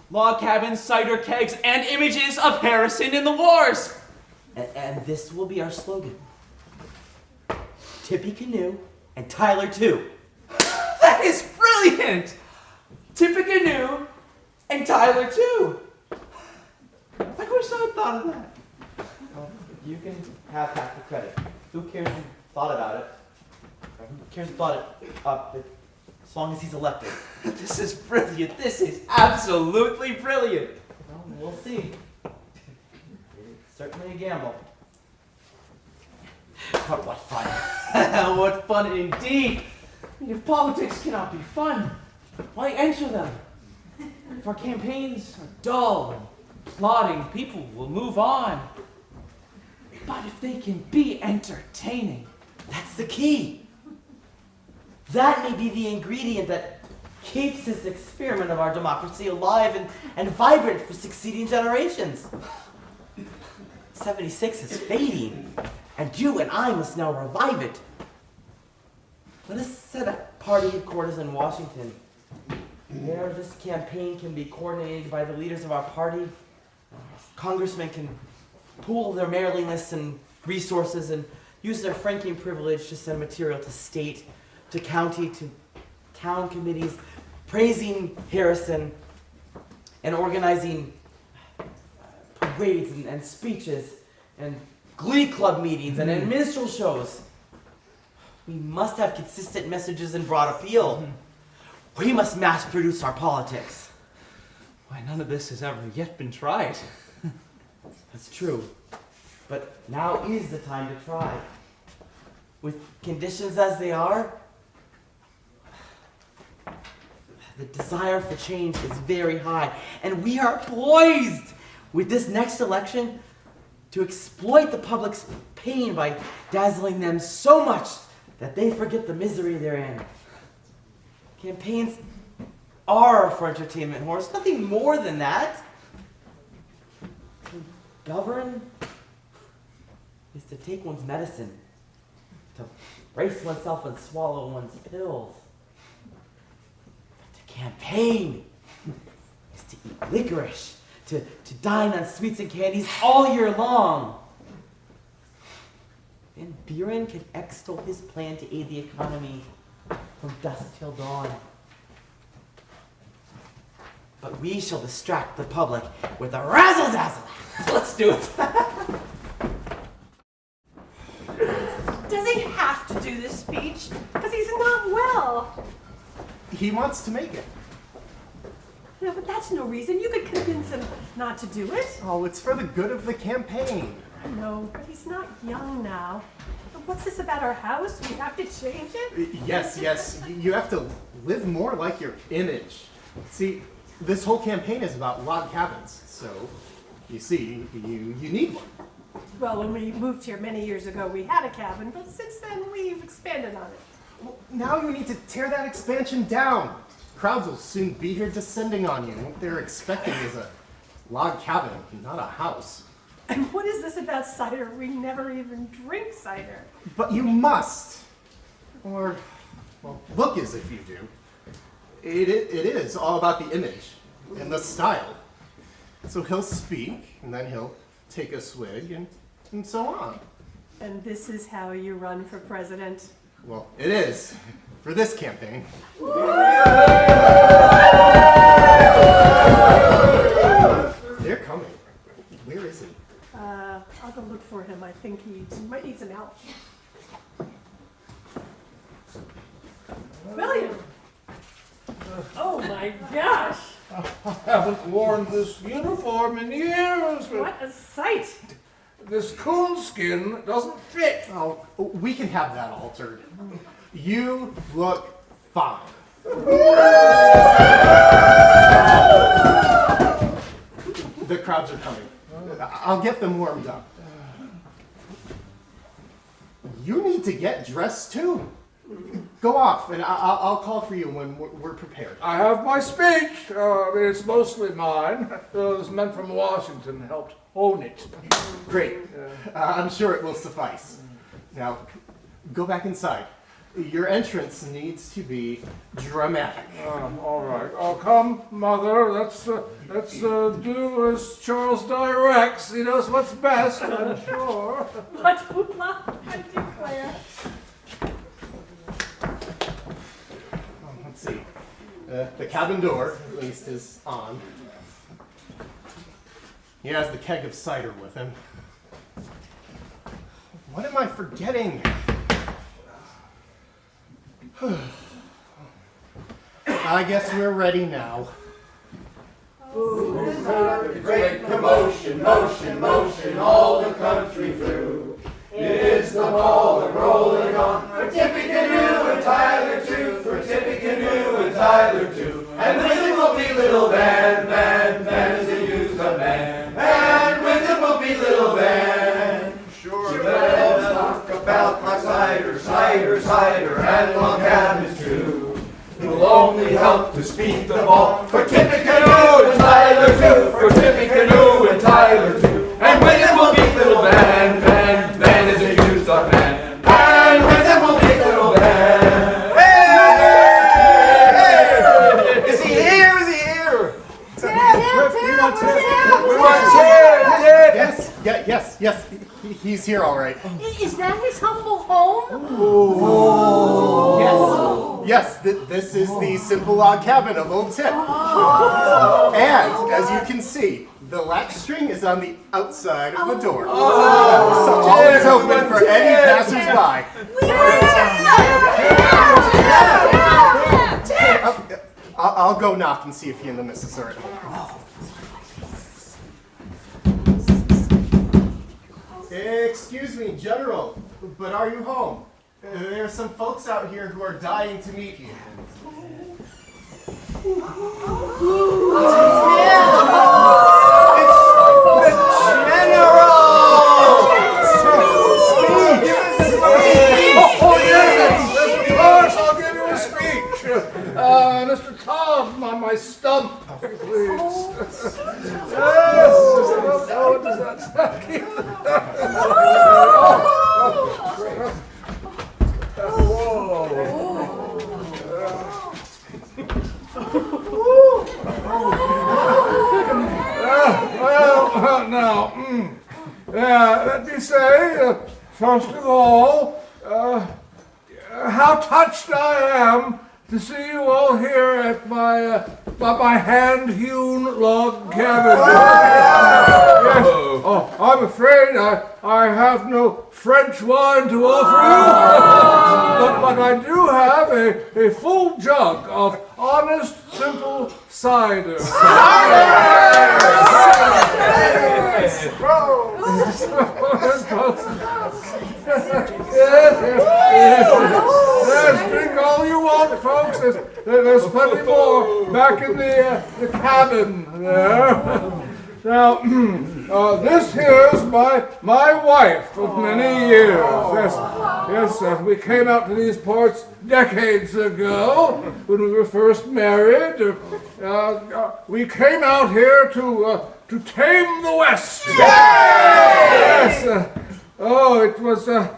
log cabins, cider kegs, and images of Harrison in the wars. And this will be our slogan. Tippy Canoe and Tyler too. That is brilliant! Tippy Canoe and Tyler too. I wish I had thought of that. You can have half the credit. Who cares who thought about it? Who cares who thought it up, as long as he's elected? This is brilliant. This is absolutely brilliant. Well, we'll see. It's certainly a gamble. But what fun. What fun indeed. I mean, if politics cannot be fun, why enter them? If our campaigns are dull and plodding, people will move on. But if they can be entertaining, that's the key. That may be the ingredient that keeps this experiment of our democracy alive and vibrant for succeeding generations. 76 is fading, and you and I must now revive it. Let us set up party headquarters in Washington. There, this campaign can be coordinated by the leaders of our party. Congressmen can pool their mailing lists and resources and use their franking privilege to send material to state, to county, to town committees, praising Harrison and organizing parades and speeches and glee club meetings and minstrel shows. We must have consistent messages and broad appeal. We must mass produce our politics. Why, none of this has ever yet been tried. That's true. But now is the time to try. With conditions as they are, the desire for change is very high. And we are poised with this next election to exploit the public's pain by dazzling them so much that they forget the misery they're in. Campaigns are for entertainment, Horace. Nothing more than that. To govern is to take one's medicine, to brace oneself and swallow one's pills. But to campaign is to eat licorice, to dine on sweets and candies all year long. Van Buren can extol his plan to aid the economy from dusk till dawn. But we shall distract the public with a razzle-dazzle. Let's do it. Does he have to do this speech? Because he's not well. He wants to make it. No, but that's no reason. You could convince him not to do it. Oh, it's for the good of the campaign. I know, but he's not young now. What's this about our house? We have to change it? Yes. You have to live more like your image. See, this whole campaign is about log cabins. So, you see, you need one. Well, when we moved here many years ago, we had a cabin, but since then we've expanded on it. Well, now you need to tear that expansion down. Crowds will soon be here descending on you. What they're expecting is a log cabin, not a house. And what is this about cider? We never even drink cider. But you must. Or Well, look as if you do. It is all about the image and the style. So he'll speak, and then he'll take a swig, and so on. And this is how you run for president? Well, it is, for this campaign. They're coming. Where is he? I'll go look for him. I think he might need some help. William! Oh my gosh! I haven't worn this uniform in years. What a sight! This coonskin doesn't fit. Oh, we can have that altered. You look fine. The crowds are coming. I'll get them warmed up. You need to get dressed too. Go off, and I'll call for you when we're prepared. I have my speech. It's mostly mine. Those men from Washington helped hone it. Great. I'm sure it will suffice. Now, go back inside. Your entrance needs to be dramatic. All right. Oh, come, Mother. Let's do as Charles directs. He knows what's best, I'm sure. What hoopla, I declare. Let's see. The cabin door, at least, is on. He has the keg of cider with him. What am I forgetting? I guess we're ready now. Great commotion, motion, motion, all the country through. Is the ball rolling on for Tippy Canoe and Tyler too, for Tippy Canoe and Tyler too. And with him will be little Van, Van, Van as they use the man. And with him will be little Van. Sure, let's talk about my cider, cider, cider, and long cabins too. It will only help to speed the ball for Tippy Canoe and Tyler too, for Tippy Canoe and Tyler too. And with him will be little Van, Van, Van as they use the man. And with him will be little Van. Hey! Is he here? Is he here? Tim! We want Tim! Yes. He's here, all right. Is that his humble home? Yes, this is the simple log cabin of Old Tip. And, as you can see, the latch string is on the outside of the door. So always open for any passers-by. I'll go knock and see if he and the missus are at home. Excuse me, General, but are you home? There are some folks out here who are dying to meet you. Mr. Tom, on my stump, please. What does that say? Let me say, first of all, how touched I am to see you all here at my hand-hewn log cabin. Yes. Oh, I'm afraid I have no French wine to offer you, but I do have a full jug of honest, simple cider. Yes, drink all you want, folks. There's plenty more back in the cabin there. Now, this here's my wife of many years. Yes, we came out to these parts decades ago when we were first married. We came out here to tame the West. Yes. It was a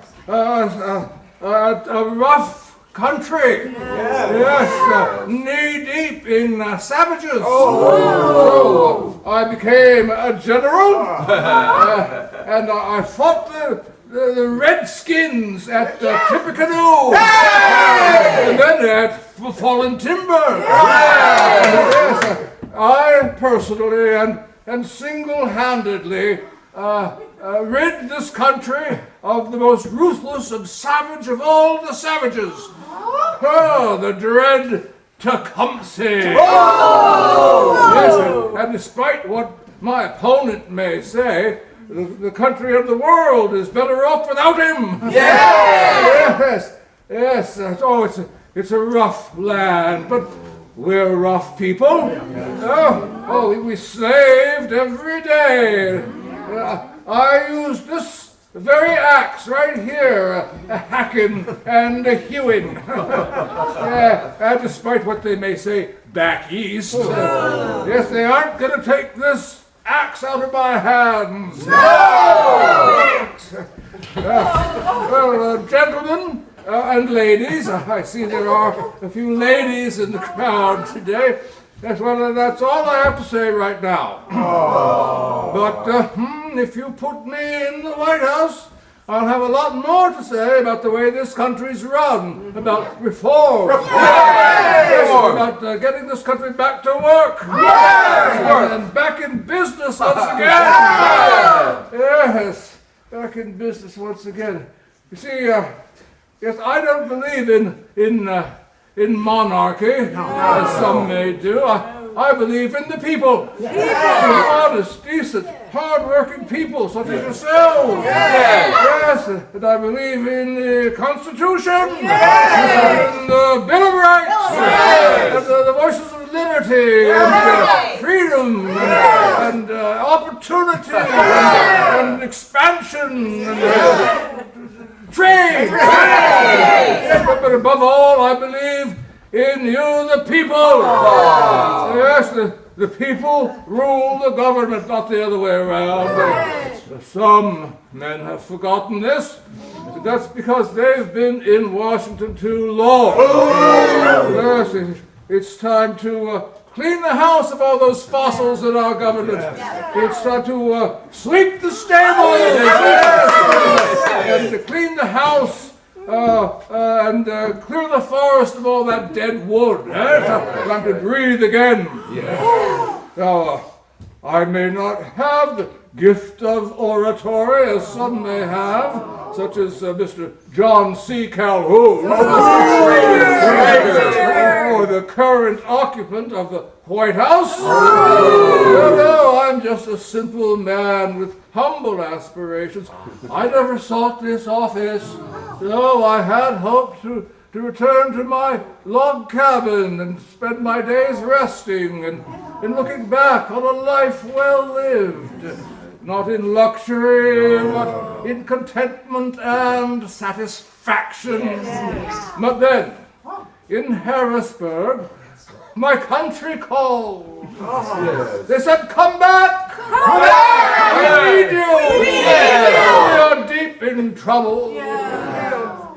rough country. Yes, knee deep in savages. So I became a general, and I fought the Redskins at Tippecanoe, and then at Fallen Timber. Yes, I personally and single-handedly rid this country of the most ruthless and savage of all the savages. The dread Tecumseh. Yes, and despite what my opponent may say, the country and the world is better off without him. Yes. It's a rough land, but we're rough people. We slaved every day. I used this very axe right here, a hacking and a hewing. And despite what they may say back east, yes, they aren't going to take this axe out of my hands. Gentlemen and ladies, I see there are a few ladies in the crowd today. That's all I have to say right now. But if you put me in the White House, I'll have a lot more to say about the way this country's run, about reform. About getting this country back to work. And back in business once again. Yes, back in business once again. You see, yes, I don't believe in monarchy, as some may do. I believe in the people. Honest, decent, hard-working people such as yourselves. Yes, and I believe in the Constitution, and the Bill of Rights, and the voices of liberty, and freedom, and opportunity, and expansion, and trade. Yes, but above all, I believe in you, the people. Yes, the people rule the government, not the other way around. Some men have forgotten this. That's because they've been in Washington too long. Yes, it's time to clean the house of all those fossils in our government. It's time to sweep the stables and to clean the house and clear the forest of all that dead wood. Time to breathe again. Now, I may not have the gift of oratory as some may have, such as Mr. John C. Calhoun, or the current occupant of the White House. No, I'm just a simple man with humble aspirations. I never sought this office. No, I had hoped to return to my log cabin and spend my days resting and looking back on a life well lived. Not in luxury, but in contentment and satisfaction. But then, in Harrisburg, my country called. They said, come back! Come back! We need you! We are deep in trouble.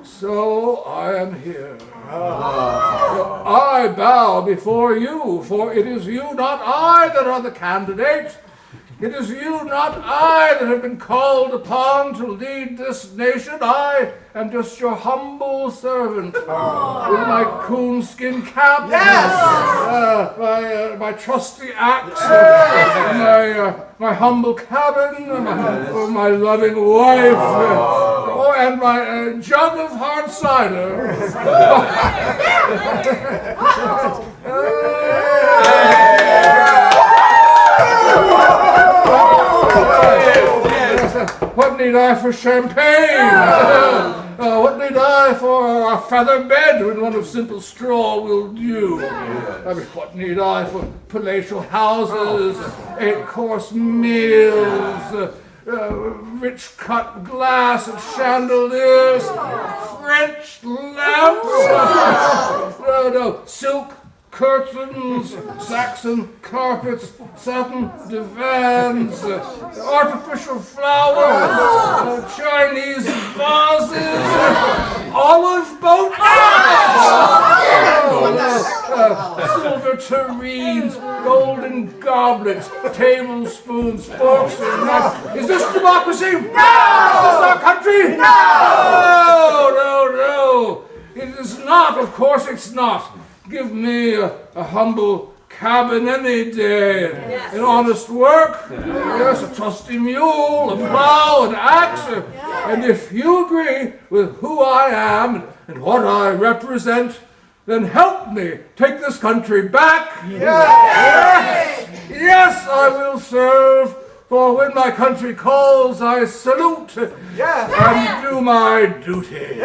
So I am here. I bow before you, for it is you, not I, that are the candidate. It is you, not I, that have been called upon to lead this nation. I am just your humble servant with my coonskin cap, my trusty axe, my humble cabin, my loving wife, and my jug of hard cider. What need I for champagne? What need I for a feather bed when one of simple straw will do? I mean, what need I for palatial houses, 8-course meals, rich cut glass and chandeliers, French lamps? No, silk, curtains, Saxon carpets, satin divans, artificial flowers, Chinese vases, olive boats, silver tureens, golden goblets, tablespoons, forks, and knives. Is this democracy? No! Is this our country? No! No! It is not, of course it's not. Give me a humble cabin any day. An honest work. Yes, a trusty mule, a plow, an axe. And if you agree with who I am and what I represent, then help me take this country back. Yes, I will serve. For when my country calls, I salute and do my duty.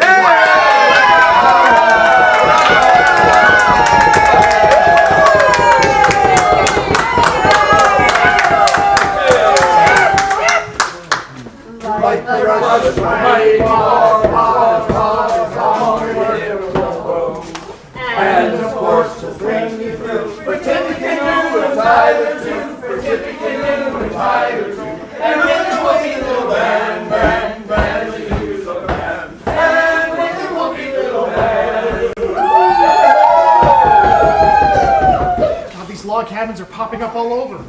Like the rush of mighty and of course to bring you through for Tippy Canoe and Tyler too, for Tippy Canoe and Tyler too, and with the whoopee little band, band, band, the use of the band, and with the whoopee little band. God, these log cabins are popping up all over.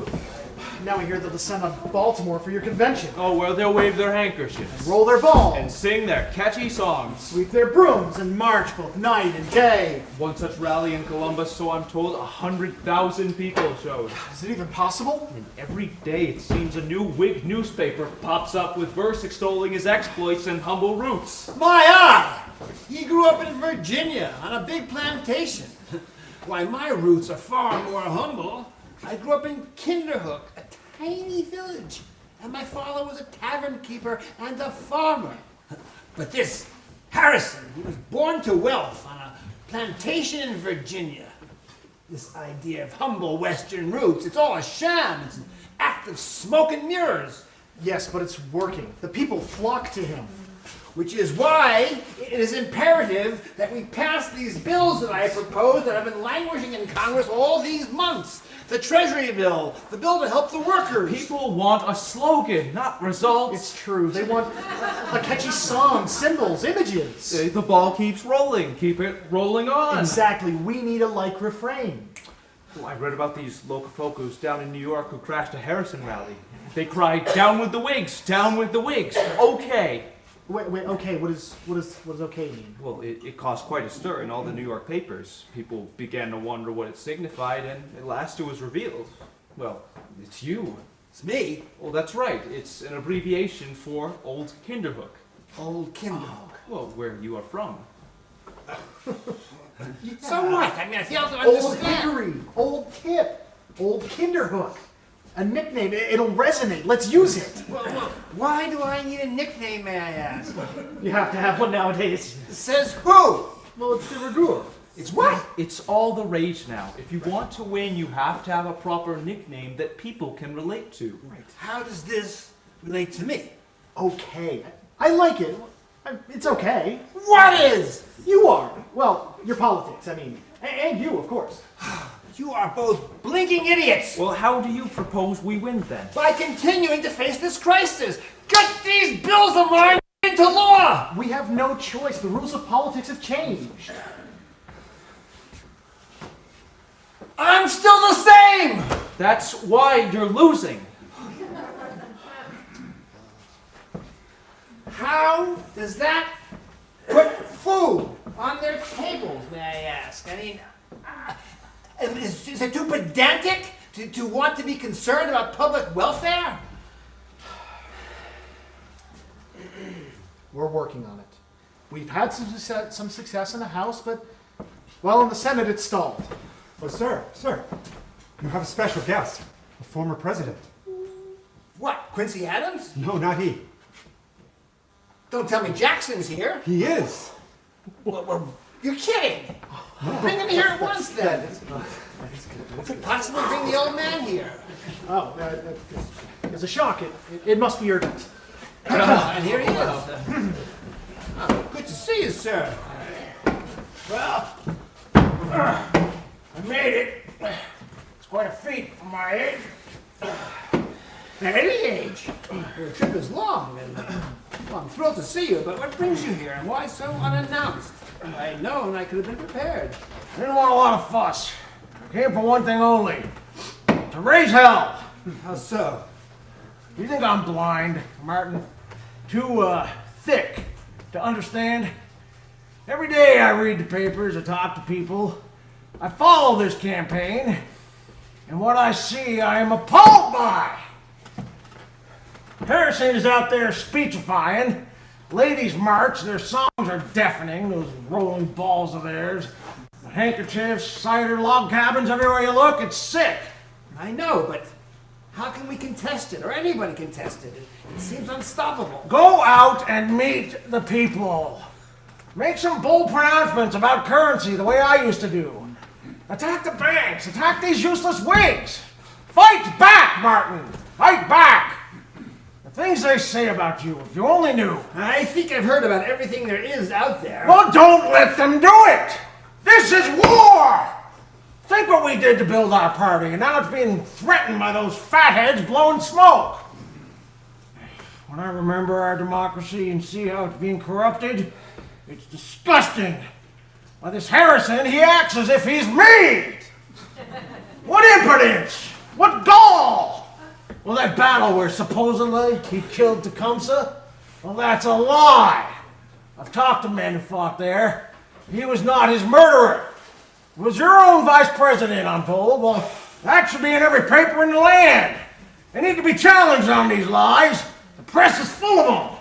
Now we hear they'll descend on Baltimore for your convention. Oh, well, they'll wave their handkerchiefs. Roll their balls. And sing their catchy songs. Sweep their brooms and march both night and day. One such rally in Columbus, so I'm told, 100,000 people showed. Is it even possible? And every day it seems a new Whig newspaper pops up with verse extolling his exploits and humble roots. My eye! He grew up in Virginia on a big plantation. Why, my roots are far more humble. I grew up in Kinderhook, a tiny village, and my father was a tavern keeper and a farmer. But this Harrison, he was born to wealth on a plantation in Virginia. This idea of humble Western roots, it's all a sham. It's an act of smoke and mirrors. Yes, but it's working. The people flock to him. Which is why it is imperative that we pass these bills that I propose that have been languishing in Congress all these months. The Treasury bill, the bill to help the workers. People want a slogan, not results. It's true. They want a catchy song, symbols, images. The ball keeps rolling. Keep it rolling on. Exactly. We need a like refrain. Oh, I read about these locofocus down in New York who crashed a Harrison rally. They cried, "Down with the Whigs! Down with the Whigs!" Okay. Wait, okay, what does okay mean? Well, it caused quite a stir in all the New York papers. People began to wonder what it signified, and at last it was revealed. Well, it's you. It's me? Well, that's right. It's an abbreviation for Old Kinderhook. Old Kinderhook? Well, where you are from. So what? I mean, I fail to Old understand. Hickory, Old Kip, Old Kinderhook. A nickname, it'll resonate. Let's use it. Well, why do I need a nickname, may I ask? You have to have one nowadays. Says who? Well, it's de rigueur. It's what? It's all the rage now. If you want to win, you have to have a proper nickname that people can relate to. Right. How does this relate to me? Okay. I like it. It's okay. What is? You are. Well, your politics, I mean. And you, of course. You are both blinking idiots! Well, how do you propose we win then? By continuing to face this crisis! Get these bills of mine into law! We have no choice. The rules of politics have changed. I'm still the same! That's why you're losing. How does that put food on their tables, may I ask? I mean, is it too pedantic to want to be concerned about public welfare? We're working on it. We've had some success in the House, but, well, in the Senate it's stalled. Oh, sir, you have a special guest, a former president. What, Quincy Adams? No, not he. Don't tell me Jackson's here. He is. Well, you're kidding. Bring him here at once, then. Is it possible to bring the old man here? Oh, it's a shock. It must be urgent. And here he is. Oh, good to see you, sir. Well, I made it. It's quite a feat for my age. At any age, your trip is long, and well, I'm thrilled to see you, but what brings you here, and why so unannounced? If I had known, I could have been prepared. I didn't want a lot of fuss. I came for one thing only, to raise hell. How so? You think I'm blind, Martin? Too, thick to understand? Every day I read the papers, I talk to people, I follow this campaign, and what I see I am appalled by. Harrison is out there speechifying. Ladies march, their songs are deafening, those rolling balls of theirs. Handkerchiefs, cider, log cabins, everywhere you look, it's sick. I know, but how can we contest it, or anybody contest it? It seems unstoppable. Go out and meet the people. Make some bold pronouncements about currency the way I used to do. Attack the banks, attack these useless Whigs. Fight back, Martin, fight back. The things they say about you, if you only knew. I think I've heard about everything there is out there. Well, don't let them do it! This is war! Think what we did to build our party, and now it's being threatened by those fatheads blowing smoke. When I remember our democracy and see how it's being corrupted, it's disgusting. Why, this Harrison, he acts as if he's me! What impudence! What gall! Well, that battle where supposedly he killed Tecumseh? Well, that's a lie. I've talked to men who fought there. He was not his murderer. It was your own vice president, I'm told. Well, that should be in every paper in the land. They need to be challenged on these lies. The press is full of them.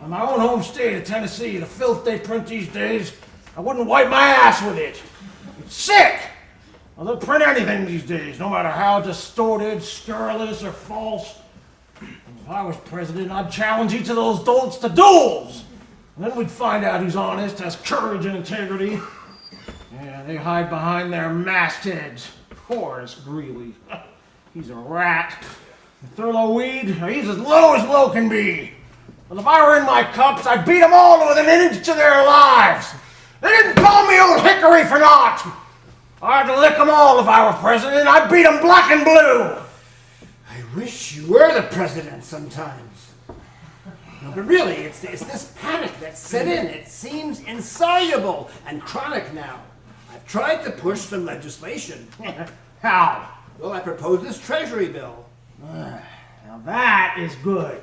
In my own home state of Tennessee, the filth they print these days, I wouldn't wipe my ass with it. It's sick. Well, they'll print anything these days, no matter how distorted, scurrilous, or false. If I was president, I'd challenge each of those dolts to duels. And then we'd find out who's honest, has courage and integrity. Yeah, they hide behind their mastheads. Horace Greeley. He's a rat. Thurlow Weed, he's as low can be. But if I were in my cups, I'd beat them all within an inch of their lives. They didn't call me Old Hickory for naught. I'd lick them all if I were president. I'd beat them black and blue. I wish you were the president sometimes. No, but really, it's this panic that's set in. It seems insoluble and chronic now. I've tried to push some legislation. How? Well, I proposed this treasury bill. Now that is good.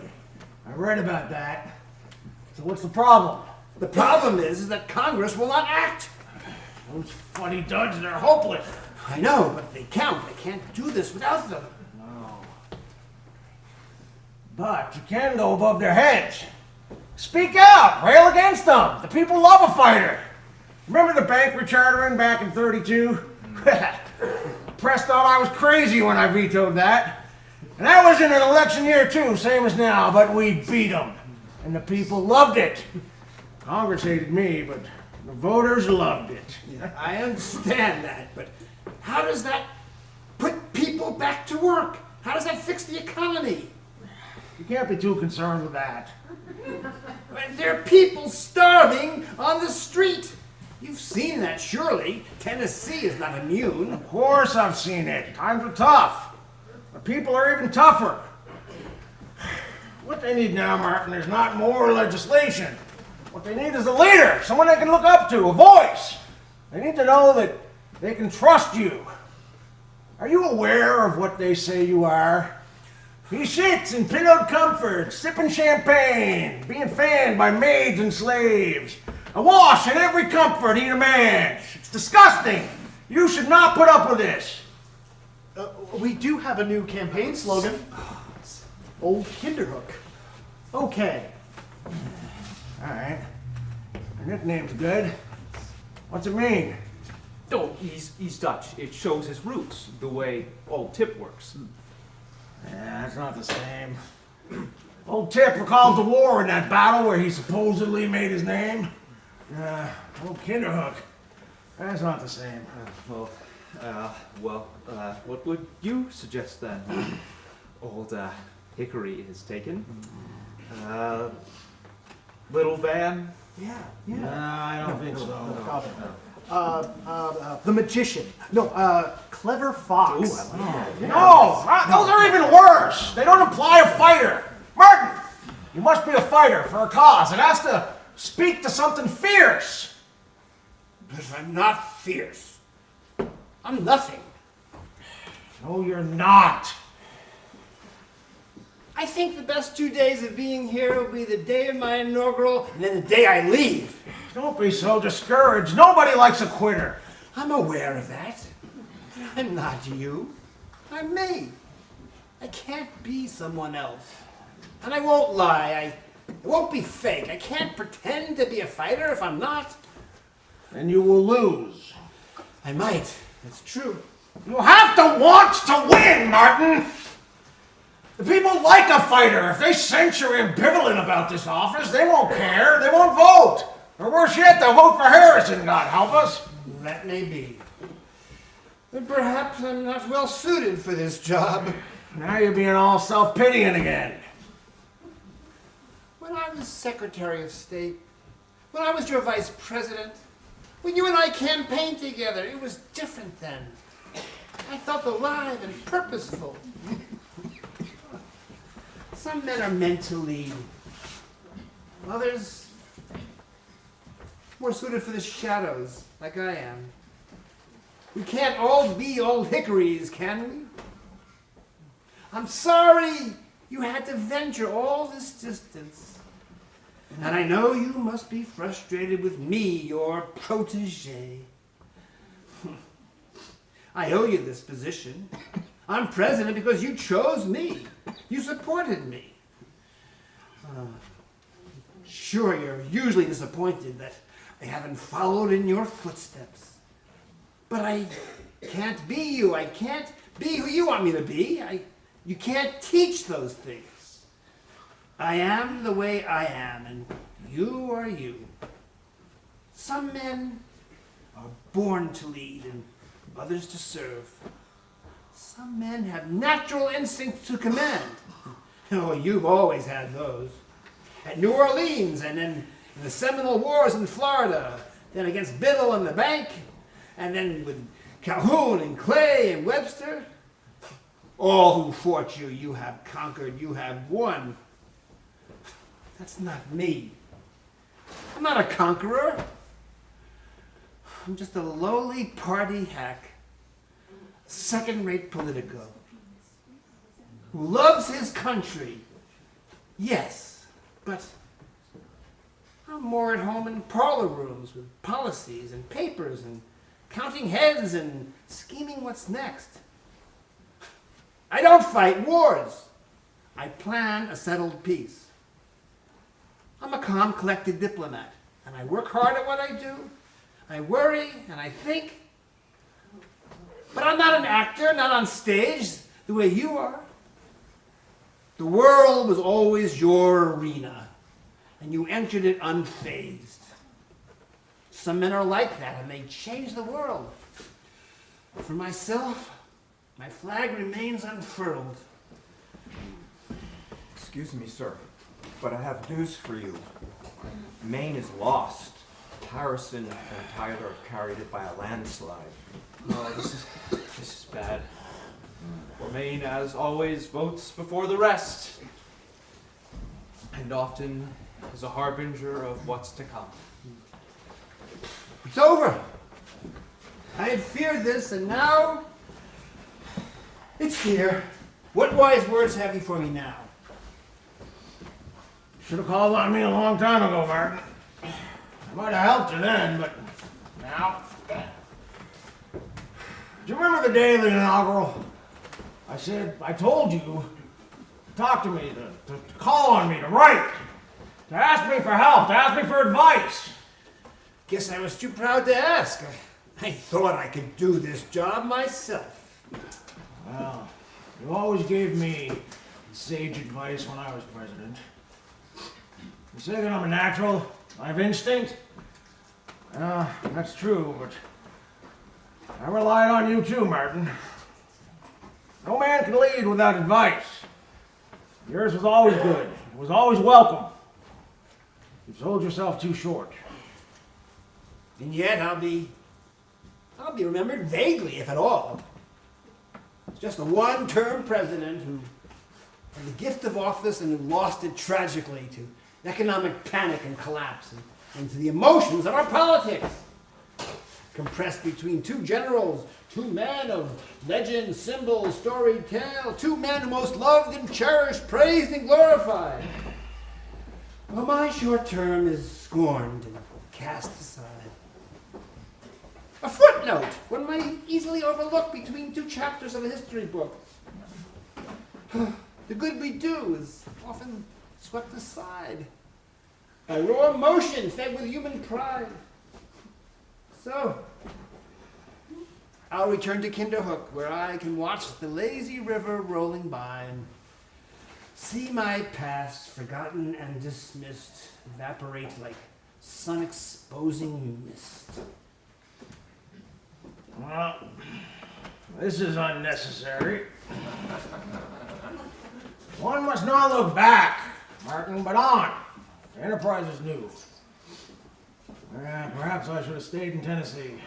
I read about that. So what's the problem? The problem is that Congress will not act. Those fuddy-dudds, they're hopeless. I know, but they count. They can't do this without them. No. But you can go above their heads. Speak out. Rail against them. The people love a fighter. Remember the bank rechartering back in '32? Press thought I was crazy when I vetoed that. And that was in an election year too, same as now, but we beat them. And the people loved it. Congress hated me, but the voters loved it. Yeah, I understand that, but how does that put people back to work? How does that fix the economy? You can't be too concerned with that. There are people starving on the street. You've seen that, surely. Tennessee is not immune. Of course I've seen it. Times are tough. The people are even tougher. What they need now, Martin, is not more legislation. What they need is a leader, someone they can look up to, a voice. They need to know that they can trust you. Are you aware of what they say you are? He sits in pillowed comfort, sipping champagne, being fanned by maids and slaves. A wash in every comfort he demands. It's disgusting. You should not put up with this. We do have a new campaign slogan. Old Kinderhook. Okay. All right. Your nickname's good. What's it mean? Oh, he's Dutch. It shows his roots, the way old Tip works. Yeah, that's not the same. Old Tip recalls the war in that battle where he supposedly made his name. Old Kinderhook. That's not the same. What would you suggest then? Old Hickory is taken. Little Van? Yeah. No, I don't think so. the magician. No, clever fox. No, those are even worse. They don't imply a fighter. Martin, you must be a fighter for a cause. It has to speak to something fierce. But I'm not fierce. I'm nothing. No, you're not. I think the best 2 days of being here will be the day of my inaugural and then the day I leave. Don't be so discouraged. Nobody likes a quitter. I'm aware of that. I'm not you. I'm me. I can't be someone else. And I won't lie. I won't be fake. I can't pretend to be a fighter if I'm not. And you will lose. I might. That's true. You have to want to win, Martin. The people like a fighter. If they sense you're ambivalent about this office, they won't care. They won't vote. Or worse yet, they'll vote for Harrison, God help us. That may be. But perhaps I'm not well suited for this job. Now you're being all self-pitying again. When I was Secretary of State, when I was your Vice President, when you and I campaigned together, it was different then. I felt alive and purposeful. Some men are meant to lead. Others, more suited for the shadows, like I am. We can't all be old hickories, can we? I'm sorry you had to venture all this distance. And I know you must be frustrated with me, your protege. I owe you this position. I'm president because you chose me. You supported me. Sure, you're usually disappointed that I haven't followed in your footsteps. But I can't be you. I can't be who you want me to be. You can't teach those things. I am the way I am, and you are you. Some men are born to lead and others to serve. Some men have natural instincts to command. Oh, you've always had those. At New Orleans, and then in the Seminole Wars in Florida, then against Biddle and the bank, and then with Calhoun and Clay and Webster. All who fought you, you have conquered, you have won. That's not me. I'm not a conqueror. I'm just a lowly party hack, second-rate politico, who loves his country. Yes, but I'm more at home in parlor rooms with policies and papers and counting heads and scheming what's next. I don't fight wars. I plan a settled peace. I'm a calm, collected diplomat, and I work hard at what I do. I worry and I think. But I'm not an actor, not on stage the way you are. The world was always your arena, and you entered it unfazed. Some men are like that, and they change the world. For myself, my flag remains unfurled. Excuse me, sir, but I have news for you. Maine is lost. Harrison and Tyler have carried it by a landslide. Oh, this is bad. For Maine, as always, votes before the rest, and often is a harbinger of what's to come. It's over. I had feared this, and now it's here. What wise words have you for me now? Should have called on me a long time ago, Martin. I might have helped you then, but now. Do you remember the day of the inaugural? I told you to talk to me, to call on me, to write, to ask me for help, to ask me for advice. Guess I was too proud to ask. I thought I could do this job myself. Well, you always gave me sage advice when I was president. You say that I'm a natural, I have instinct. That's true, but I relied on you too, Martin. No man can lead without advice. Yours was always good. It was always welcome. You've sold yourself too short. And yet I'll be I'll be remembered vaguely, if at all. Just a one-term president who had the gift of office and who lost it tragically to economic panic and collapse and to the emotions of our politics. Compressed between two generals, two men of legend, symbol, story, tale, two men most loved and cherished, praised and glorified. Well, my short term is scorned and cast aside. A footnote, one might easily overlook between two chapters of a history book. The good we do is often swept aside by raw emotion fed with human pride. So, I'll return to Kinderhook, where I can watch the lazy river rolling by and see my past, forgotten and dismissed, evaporate like sun-exposing mist. Well, this is unnecessary. One must not look back, Martin, but on. The enterprise is new. Perhaps I should have stayed in Tennessee.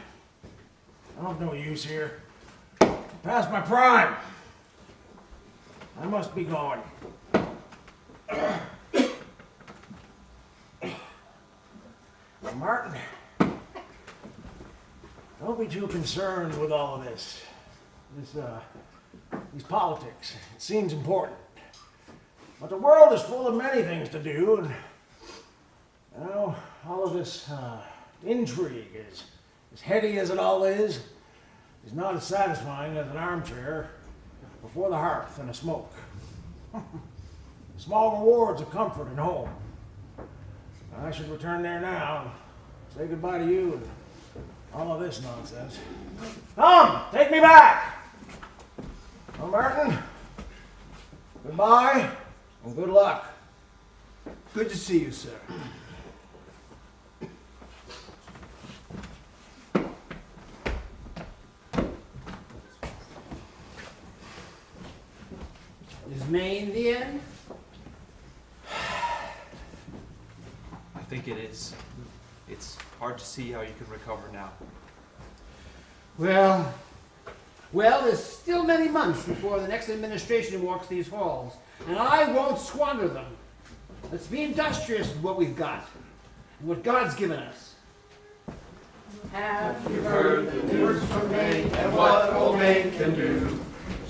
I'm of no use here. Past my prime. I must be going. Martin, don't be too concerned with all of this. These politics. It seems important. But the world is full of many things to do, and you know, all of this intrigue, as heady as it all is not as satisfying as an armchair before the hearth and a smoke. Small rewards of comfort and home. I should return there now and say goodbye to you and all of this nonsense. Tom, take me back! Well, Martin, goodbye and good luck. Good to see you, sir. Is Maine the end? I think it is. It's hard to see how you can recover now. Well, there's still many months before the next administration walks these halls, and I won't squander them. Let's be industrious with what we've got, and what God's given us. Have you heard the news from Maine and what old Maine can do?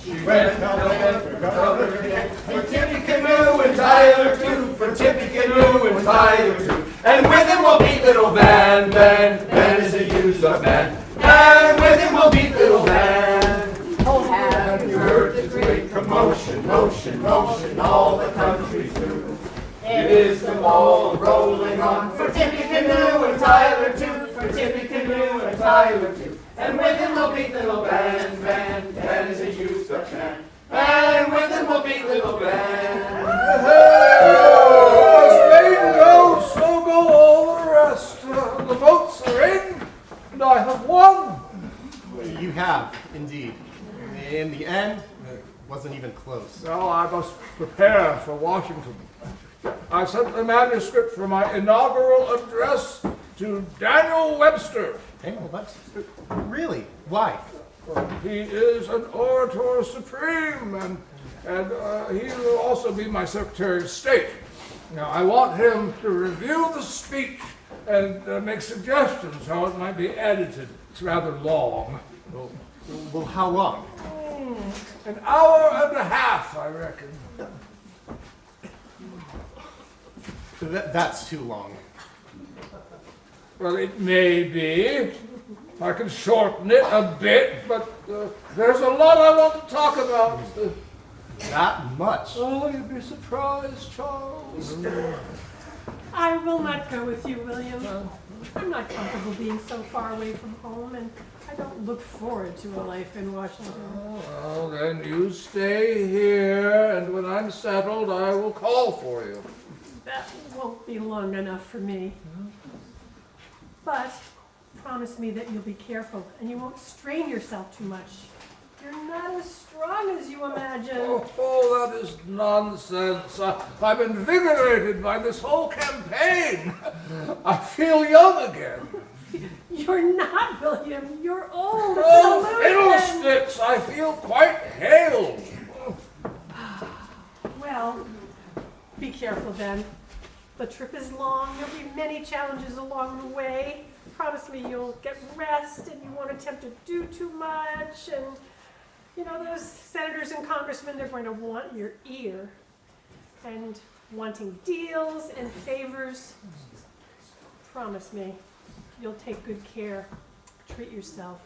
She went for governor again, for Tippy Canoe and Tyler too, for Tippy Canoe and Tyler too. And with him we'll beat little Van. Van is a used up man. And with him we'll beat little Van. Oh, have you heard the great commotion, motion, all the country through? It is the ball rolling on for Tippy Canoe and Tyler too, for Tippy Canoe and Tyler too. And with him we'll beat little Van. Van is a used up man. And with him we'll beat little Van. As Maine goes, so go all the rest. The votes are in, and I have won. You have, indeed. In the end, it wasn't even close. Now I must prepare for Washington. I sent the manuscript for my inaugural address to Daniel Webster. Daniel Webster? Really? Why? He is an orator supreme, and he will also be my Secretary of State. Now, I want him to review the speech and make suggestions how it might be edited. It's rather long. Well, how long? An hour and a half, I reckon. That's too long. Well, it may be. I can shorten it a bit, but there's a lot I want to talk about. That much? Oh, you'd be surprised, Charles. I will not go with you, William. I'm not comfortable being so far away from home, and I don't look forward to a life in Washington. Well, then you stay here, and when I'm settled, I will call for you. That won't be long enough for me. But promise me that you'll be careful and you won't strain yourself too much. You're not as strong as you imagine. Oh, that is nonsense. I'm invigorated by this whole campaign. I feel young again. You're not, William. You're old. Oh, It's an illusion. fiddlesticks! I feel quite hale. Well, be careful then. The trip is long. There'll be many challenges along the way. Promise me you'll get rest and you won't attempt to do too much. And, you know, those senators and congressmen, they're going to want your ear. And wanting deals and favors. Promise me you'll take good care. Treat yourself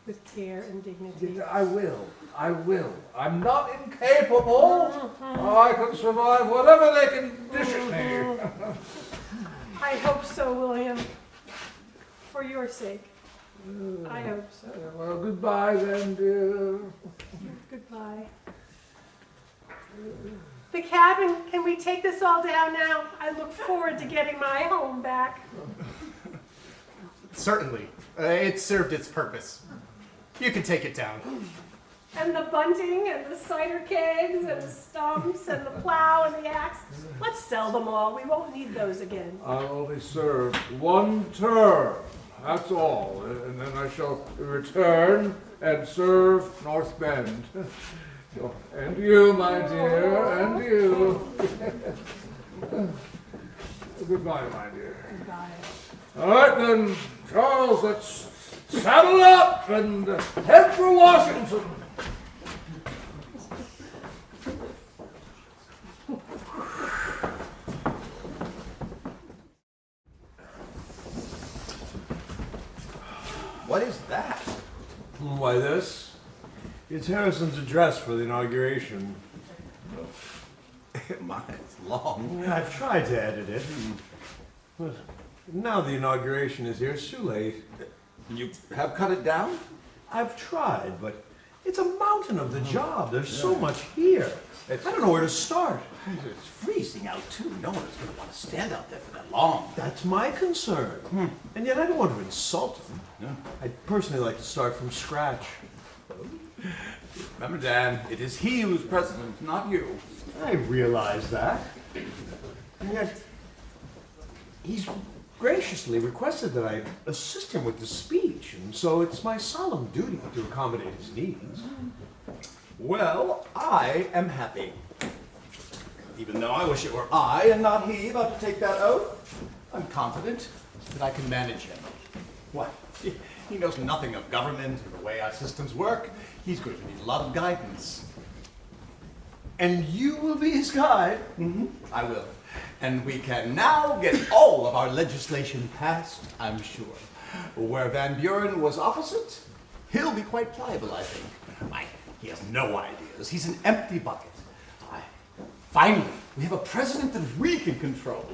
with care and dignity. I will. I will. I'm not incapable. I can survive whatever they can dish at me. I hope so, William. For your sake. I hope so. Well, goodbye then, dear. Goodbye. The cabin, can we take this all down now? I look forward to getting my home back. Certainly. It served its purpose. You can take it down. And the bunting, and the cider kegs, and the stumps, and the plow, and the axe. Let's sell them all. We won't need those again. I'll only serve one term. That's all. And then I shall return and serve North Bend. And you, my dear, and you. Goodbye, my dear. Goodbye. All right, then, Charles, let's saddle up and head for Washington. What is that? Why, this? It's Harrison's address for the inauguration. My, it's long. I've tried to edit it. But now the inauguration is here, it's too late. You have cut it down? I've tried, but it's a mountain of the job. There's so much here. I don't know where to start. It's freezing out, too. No one is going to want to stand out there for that long. That's my concern. And yet I don't want to insult him. Yeah. I'd personally like to start from scratch. Remember, Dan, it is he who's president, not you. I realize that. And yet, he's graciously requested that I assist him with the speech, and so it's my solemn duty to accommodate his needs. Well, I am happy. Even though I wish it were I and not he about to take that oath, I'm confident that I can manage him. What? He knows nothing of government or the way our systems work. He's going to need a lot of guidance. And you will be his guide? Mm-hmm. I will. And we can now get all of our legislation passed, I'm sure. Where Van Buren was opposite, he'll be quite pliable, I think. He has no ideas. He's an empty bucket. Finally, we have a president that we can control.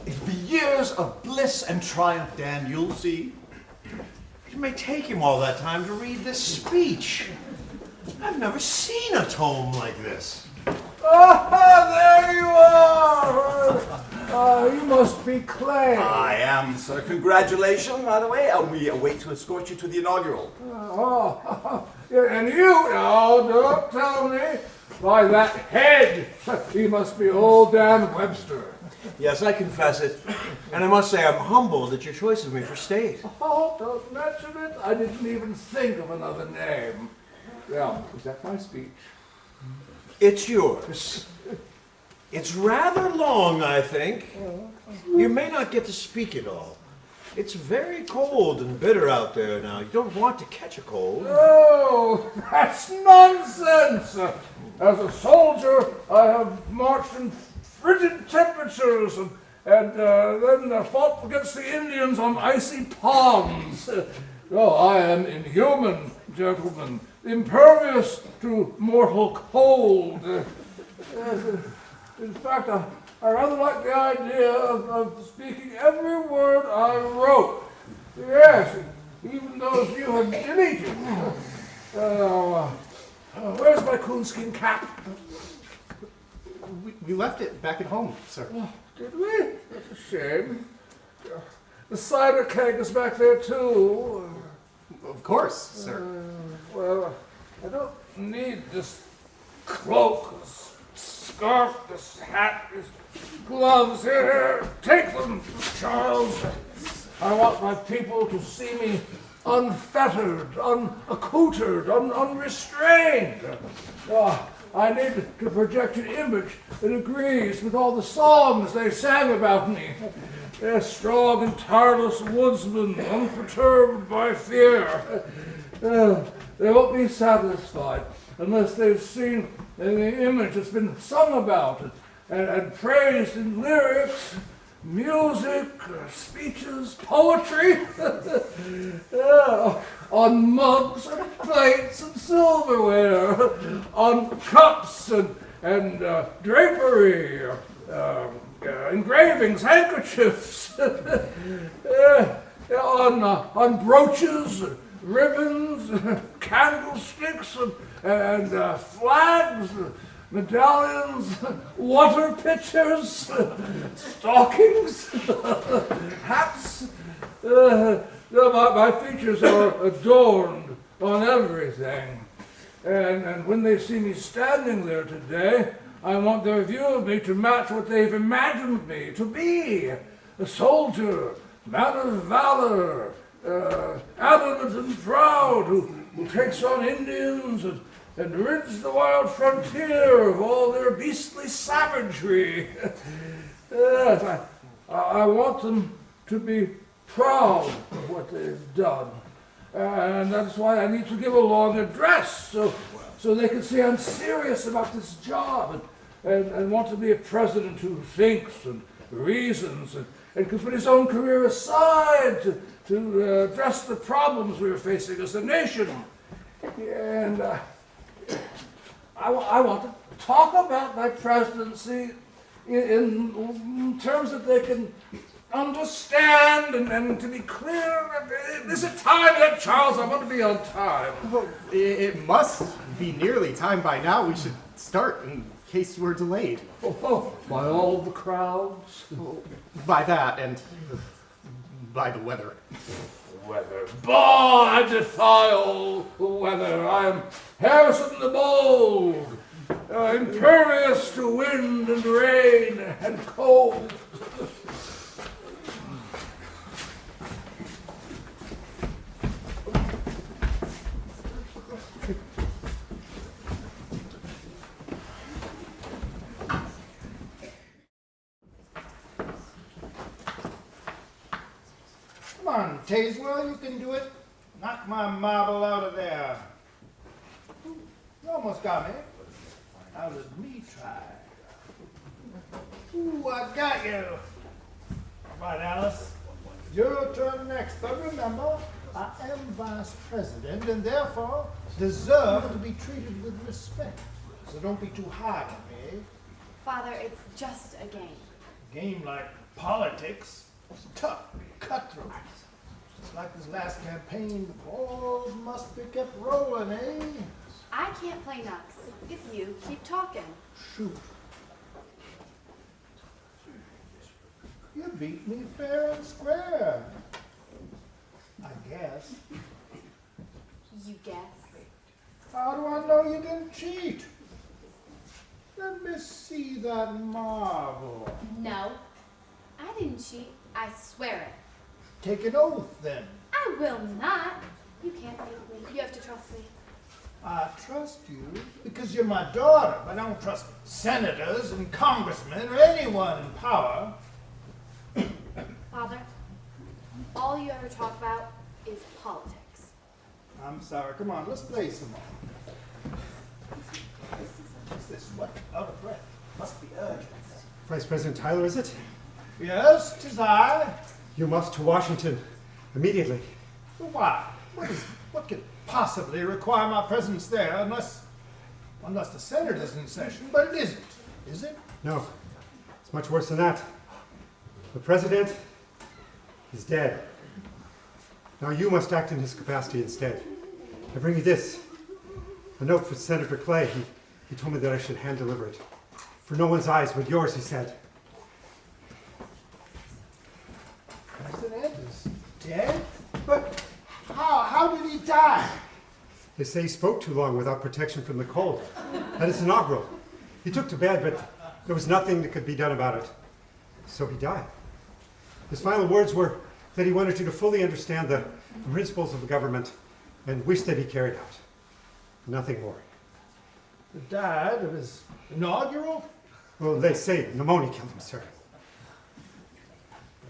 It'll be years of bliss and triumph, Dan, you'll see. It may take him all that time to read this speech. I've never seen a tome like this. Ah, there you are! You must be Clay. I am, sir. Congratulations, by the way. We await to escort you to the inaugural. And you, no, don't tell me. By that head, he must be old Dan Webster. Yes, I confess it. And I must say I'm humbled at your choice of me for state. Oh, don't mention it. I didn't even think of another name. Well, is that my speech? It's yours. It's rather long, I think. You may not get to speak it all. It's very cold and bitter out there now. You don't want to catch a cold. Oh, that's nonsense. As a soldier, I have marched in frigid temperatures and then fought against the Indians on icy ponds. Oh, I am inhuman, gentlemen, impervious to mortal cold. In fact, I rather like the idea of speaking every word I wrote. Yes, even those you have deleted. Where's my coonskin cap? We left it back at home, sir. Oh, did we? That's a shame. The cider keg is back there, too. Of course, sir. Well, I don't need this cloak, this scarf, this hat, this gloves. Here, take them, Charles. I want my people to see me unfettered, unaccoutred, unrestrained. I need to project an image that agrees with all the songs they sang about me. A strong and tireless woodsman, unperturbed by fear. They won't be satisfied unless they've seen the image that's been sung about and praised in lyrics, music, speeches, poetry, on mugs and plates and silverware, on cups and drapery, engravings, handkerchiefs, on brooches, ribbons, candlesticks, and flags, medallions, water pitchers, stockings, hats. My features are adorned on everything. And when they see me standing there today, I want their view of me to match what they've imagined me to be. A soldier, man of valor, adamant and proud, who takes on Indians and rids the wild frontier of all their beastly savagery. Yes, I want them to be proud of what they've done. And that's why I need to give a long address, so they can see I'm serious about this job and want to be a president who thinks and reasons and can put his own career aside to address the problems we're facing as a nation. And I want to talk about my presidency in terms that they can understand and to be clear. Is it time yet, Charles? I want to be on time. Well, it must be nearly time by now. We should start in case we're delayed. By all the crowds? By that and by the weather. Weather. Bah! I defy all the weather. I am Harrison the Bold, impervious to wind and rain and cold. Come on, Tazewell, you can do it. Knock my marble out of there. You almost got me. Now let me try. Ooh, I got you. All right, Alice. Your turn next, but remember, I am vice president and therefore deserve to be treated with respect. So don't be too hard on me. Father, it's just a game. A game like politics. It's tough, cutthroat. Just like this last campaign, the balls must be kept rolling, eh? I can't play Nux if you keep talking. Shoot. You beat me fair and square. I guess. You guess? How do I know you didn't cheat? Let me see that marble. No, I didn't cheat. I swear it. Take an oath, then. I will not. You can't make me. You have to trust me. I trust you because you're my daughter, but I don't trust senators and congressmen or anyone in power. Father, all you ever talk about is politics. I'm sorry. Come on, let's play some more. What's this? What? Out of breath. Must be urgent. Vice President Tyler, is it? Yes, 'tis I. You must to Washington immediately. Why? What could possibly require my presence there unless the Senate is in session? But it isn't, is it? No, it's much worse than that. The president is dead. Now you must act in his capacity instead. I bring you this. A note for Senator Clay. He told me that I should hand deliver it. For no one's eyes but yours, he said. President is dead? But how did he die? They say he spoke too long without protection from the cold. At his inaugural. He took to bed, but there was nothing that could be done about it. So he died. His final words were, that he wanted you to fully understand the principles of the government and wish they be carried out. Nothing more. He died of his inaugural? Well, they say pneumonia killed him, sir.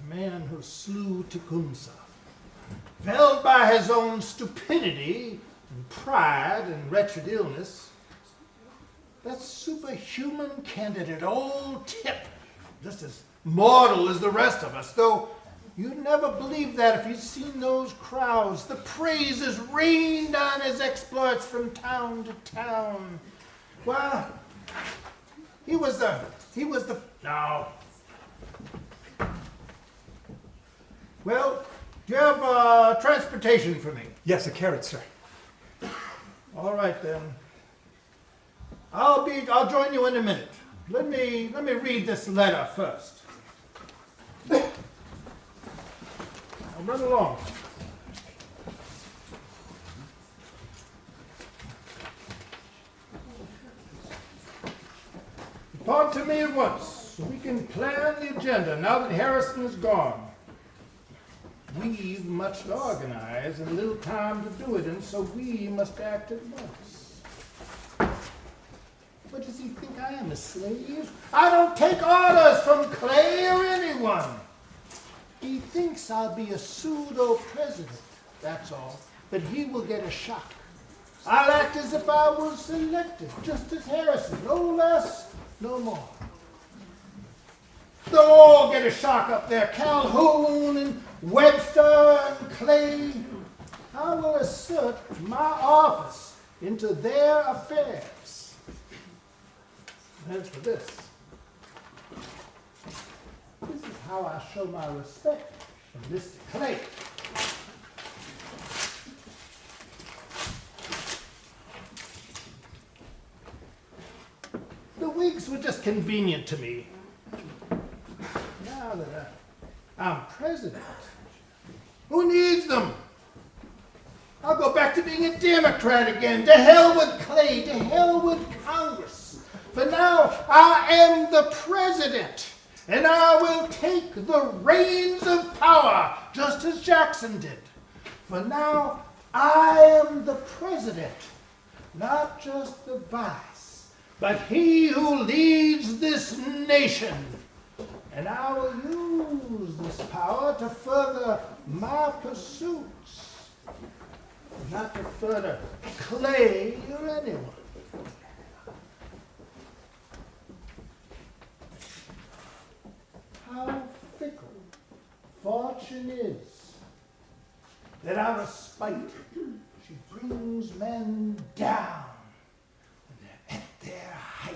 The man who slew Tecumseh, felled by his own stupidity and pride and wretched illness. That superhuman candidate, old Tip, just as mortal as the rest of us, though you'd never believe that if you'd seen those crowds. The praises rained on his exploits from town to town. Well, he was the, no. Well, do you have transportation for me? Yes, a carrot, sir. All right then. I'll join you in a minute. Let me read this letter first. Now run along. Report to me at once, so we can plan the agenda now that Harrison is gone. We've much to organize and little time to do it in, so we must act at once. What does he think I am, a slave? I don't take orders from Clay or anyone. He thinks I'll be a pseudo-president, that's all. But he will get a shock. I'll act as if I was elected, just as Harrison, no less, no more. They'll all get a shock up there, Calhoun and Webster and Clay. I will assert my office into their affairs. And as for this is how I show my respect for Mr. Clay. The Whigs were just convenient to me. Now that I'm president, who needs them? I'll go back to being a Democrat again. To hell with Clay, to hell with Congress. For now, I am the president, and I will take the reins of power, just as Jackson did. For now, I am the president, not just the vice, but he who leads this nation. And I will use this power to further my pursuits, not to further Clay or anyone. How fickle fortune is, that out of spite she brings men down when they're at their height.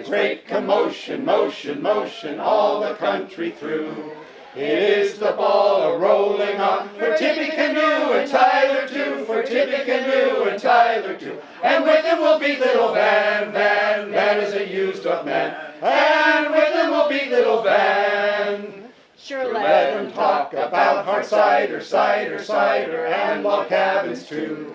Great commotion, motion, motion, all the country through. It is the ball a-rolling on for Tippy Canoe and Tyler too, for Tippy Canoe and Tyler too. And with him will be little Van, Van is a used-up man. And with him will be little Van. Sure, let him talk about hard cider, cider, cider, and log cabins too.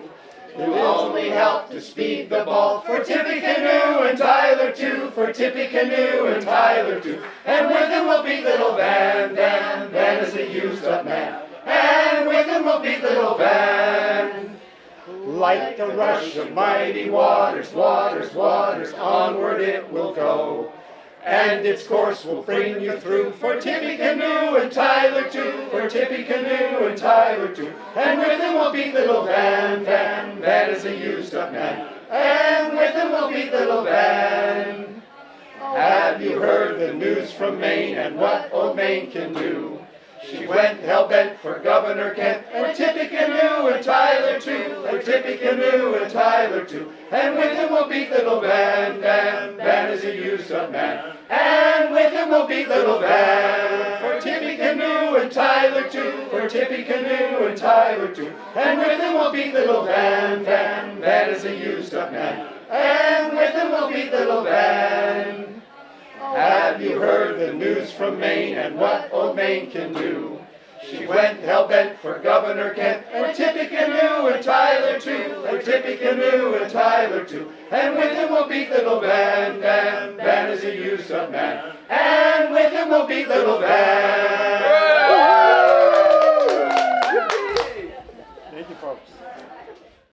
It will only help to speed the ball for Tippy Canoe and Tyler Tyler too, for Tippecanoe and Tyler too. And with him will be little Van. Van is a used up man. And with him will be little Van. Like the rush of mighty waters, onward it will go. And its course will bring you through, for Tippecanoe and Tyler too, for Tippecanoe and Tyler too. And with him will be little Van. Van is a used up man. And with him will be little Van. Have you heard the news from Maine and what old Maine can do? She went hell-bent for Governor Kent, and Tippecanoe and Tyler too, and Tippecanoe and Tyler too. And with him will be little Van. Van is a used-up man. And with him will be little Van. For Tippecanoe and Tyler too, for Tippecanoe and Tyler too. And with him will be little Van. Van is a used-up man. And with him will be little Van. Have you heard the news from Maine and what old Maine can do? She went hell-bent for Governor Kent, and Tippecanoe and Tyler too, and Tippecanoe and Tyler too. And with him will be little Van. Van is a used-up man. And with him will be little Van.